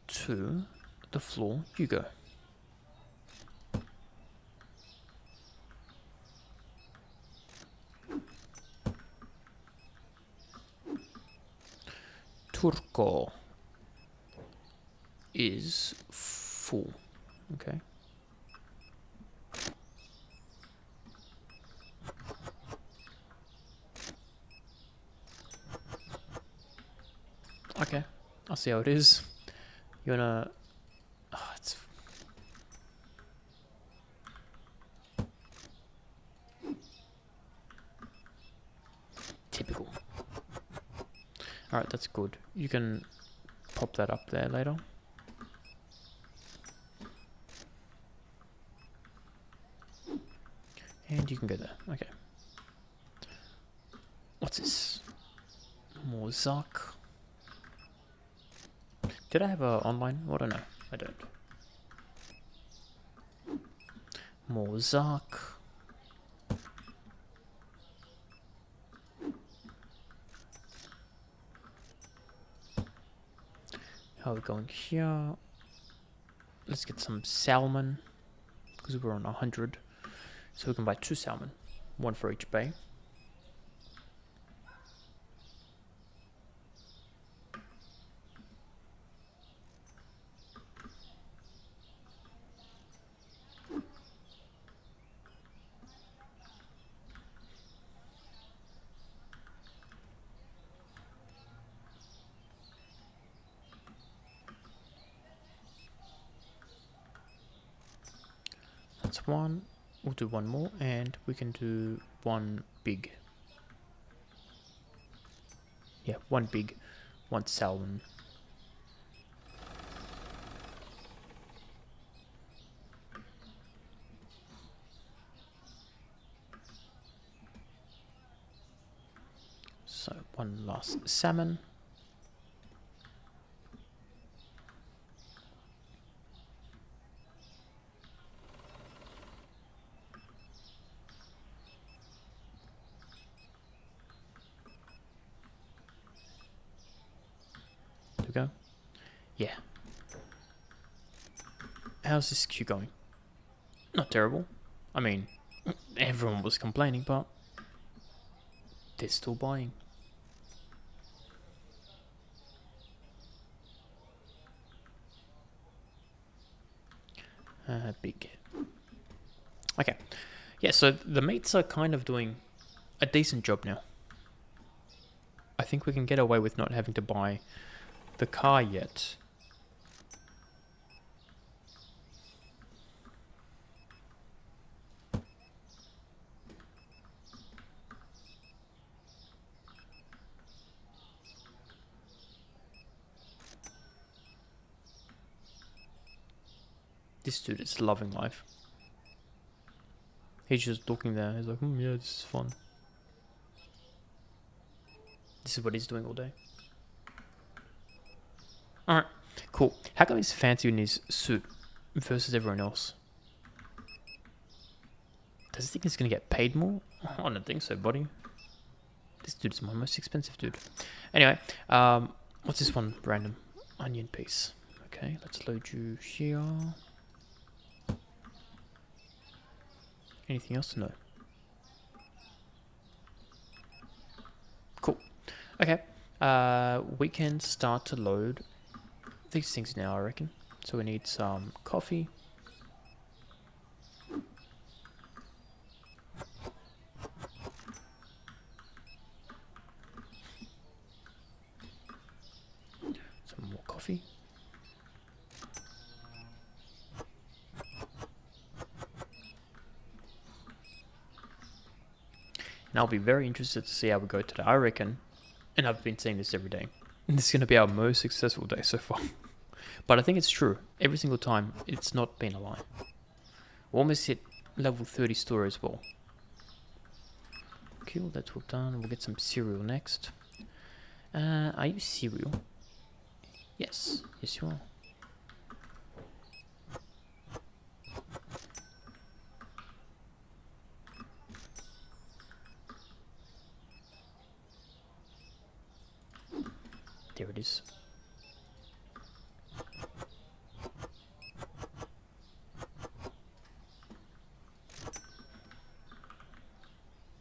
to the floor you go. Turco is full. Okay. Okay, I'll see how it is. You wanna... Oh, it's... Typical. Alright, that's good. You can pop that up there later. And you can go there. Okay. What's this? Mozart. Did I have a online? I don't know. I don't. Mozart. How are we going here? Let's get some salmon, because we're on 100. So we can buy 2 salmon, 1 for each bay. That's 1. We'll do 1 more, and we can do 1 big. Yeah, 1 big, 1 salmon. So 1 last salmon. go. Yeah. How's this queue going? Not terrible. I mean, everyone was complaining, but they're still buying. Big. Okay. Yeah, so the mates are kind of doing a decent job now. I think we can get away with not having to buy the car yet. This dude is loving life. He's just looking there. He's like, yeah, this is fun. This is what he's doing all day. Alright, cool. How come he's fancy in his suit versus everyone else? Does he think he's going to get paid more? I don't think so, buddy. This dude is my most expensive dude. Anyway, what's this one? Random onion piece. Okay, let's load you here. Anything else? No. Cool. Okay. We can start to load these things now, I reckon. So we need some coffee. Some more coffee. And I'll be very interested to see how we go today. I reckon, and I've been saying this every day, this is going to be our most successful day so far. But I think it's true. Every single time, it's not been a lie. We almost hit level 30 store as well. Cool, that's all done. We'll get some cereal next. Are you cereal? Yes. Yes, you are. There it is.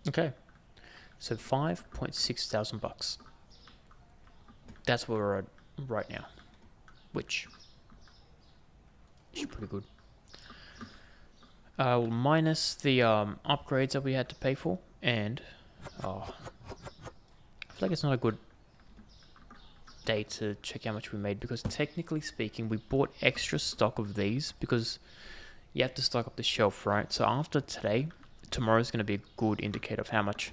Okay, so 5.6 thousand bucks. That's where we're at right now, which is pretty good. Minus the upgrades that we had to pay for, and I feel like it's not a good day to check how much we made, because technically speaking we bought extra stock of these because you have to stock up the shelf, right? So after today, tomorrow's going to be a good indicator of how much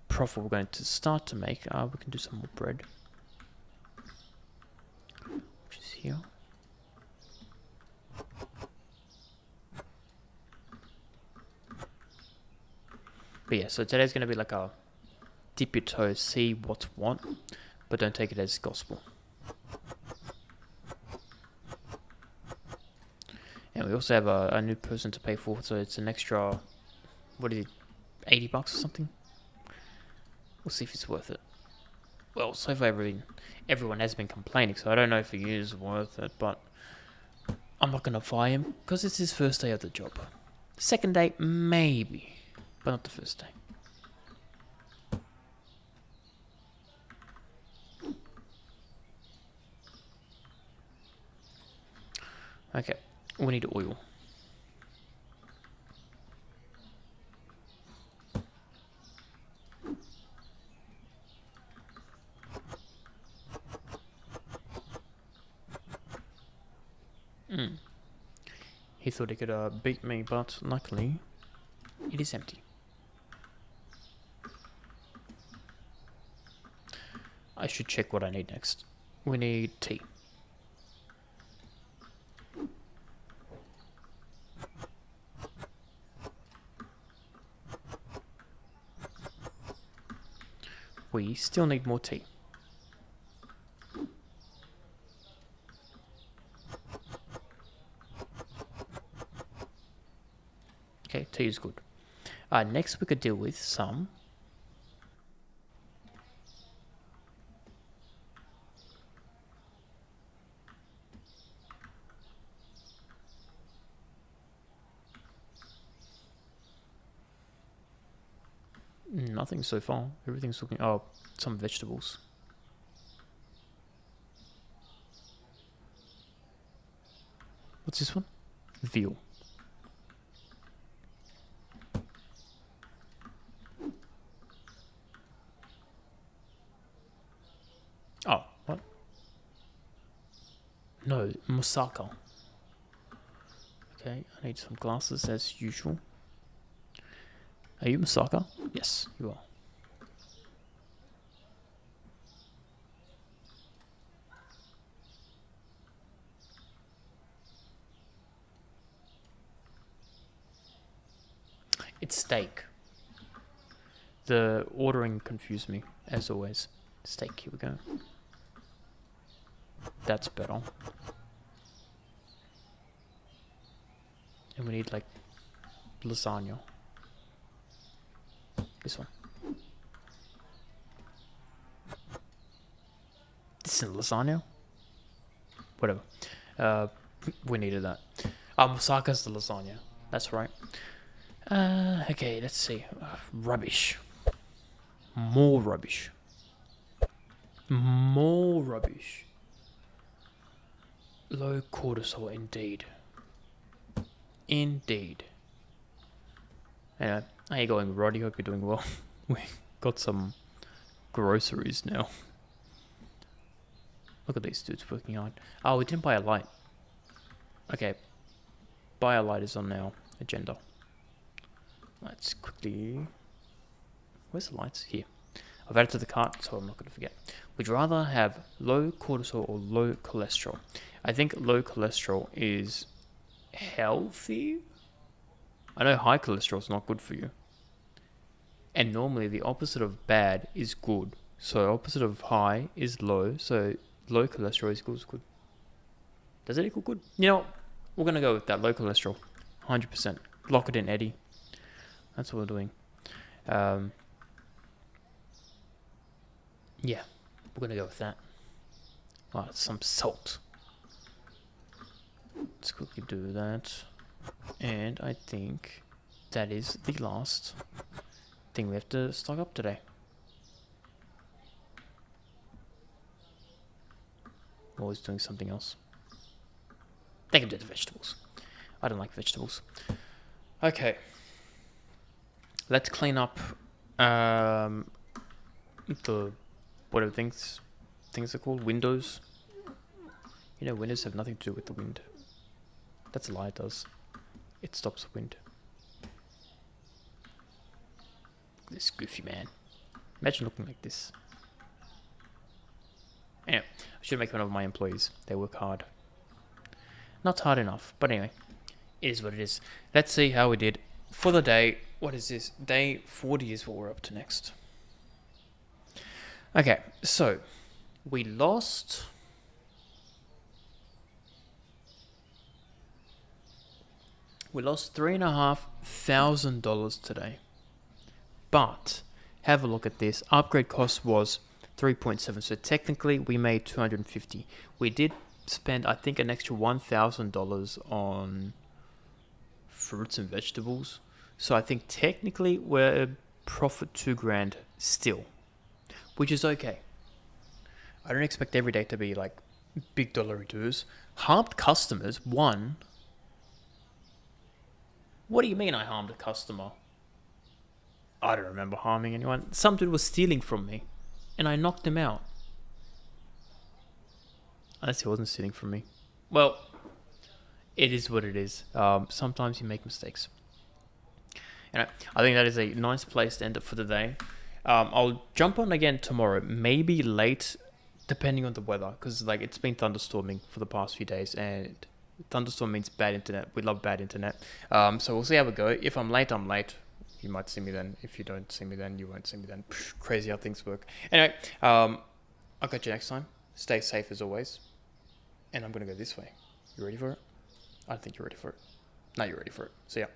profit we're going to start to make. We can do some more bread, which is here. But yeah, so today's going to be like a dip your toes, see what's what, but don't take it as gospel. And we also have a new person to pay for, so it's an extra, what is it, 80 bucks or something? We'll see if it's worth it. Well, so far everyone has been complaining, so I don't know if it is worth it, but I'm not going to fire him, because it's his first day of the job. Second day, maybe, but not the first day. Okay, we need oil. He thought he could beat me, but luckily it is empty. I should check what I need next. We need tea. We still need more tea. Okay, tea is good. Next we could deal with some Nothing so far. Everything's looking... Oh, some vegetables. What's this one? Veal. Oh, what? No, moussaka. Okay, I need some glasses as usual. Are you moussaka? Yes, you are. It's steak. The ordering confused me, as always. Steak, here we go. That's better. And we need, like, lasagna. This one. This is lasagna? Whatever. We needed that. Moussaka's the lasagna. That's right. Okay, let's see. Rubbish. More rubbish. More rubbish. Low cortisol, indeed. Indeed. Anyway, how you going, Roddy? Hope you're doing well. We got some groceries now. Look at these dudes working hard. Oh, we didn't buy a light. Okay. Buy a light is on our agenda. Let's quickly... Where's the lights? Here. I've added to the cart, so I'm not going to forget. Would you rather have low cortisol or low cholesterol? I think low cholesterol is healthy. I know high cholesterol is not good for you. And normally the opposite of bad is good. So opposite of high is low. So low cholesterol is good. Does it equal good? You know, we're going to go with that. Low cholesterol. 100%. Lock it in, Eddie. That's what we're doing. Yeah, we're going to go with that. Oh, some salt. Let's quickly do that. And I think that is the last thing we have to stock up today. Always doing something else. They can do the vegetables. I don't like vegetables. Okay. Let's clean up the whatever things are called, windows. You know, windows have nothing to do with the wind. That's a lie, it does. It stops the wind. This goofy man. Imagine looking like this. Anyway, I should make fun of my employees. They work hard. Not hard enough, but anyway, it is what it is. Let's see how we did for the day. What is this? Day 40 is what we're up to next. Okay, so we lost $3,500 today. But have a look at this. Upgrade cost was 3.7. So technically we made 250. We did spend, I think, an extra $1,000 on fruits and vegetables. So I think technically we're profit $2,000 still, which is okay. I don't expect every day to be like big dollar reduce. Harmed customers, one. What do you mean I harmed a customer? I don't remember harming anyone. Some dude was stealing from me, and I knocked him out. Unless he wasn't stealing from me. Well, it is what it is. Sometimes you make mistakes. And I think that is a nice place to end it for the day. I'll jump on again tomorrow, maybe late, depending on the weather, because like it's been thunderstorming for the past few days, and thunderstorm means bad internet. We love bad internet. So we'll see how we go. If I'm late, I'm late. You might see me then. If you don't see me then, you won't see me then. Psh, crazy how things work. Anyway, I'll catch you next time. Stay safe as always. And I'm going to go this way. You ready for it? I don't think you're ready for it. No, you're ready for it. See ya.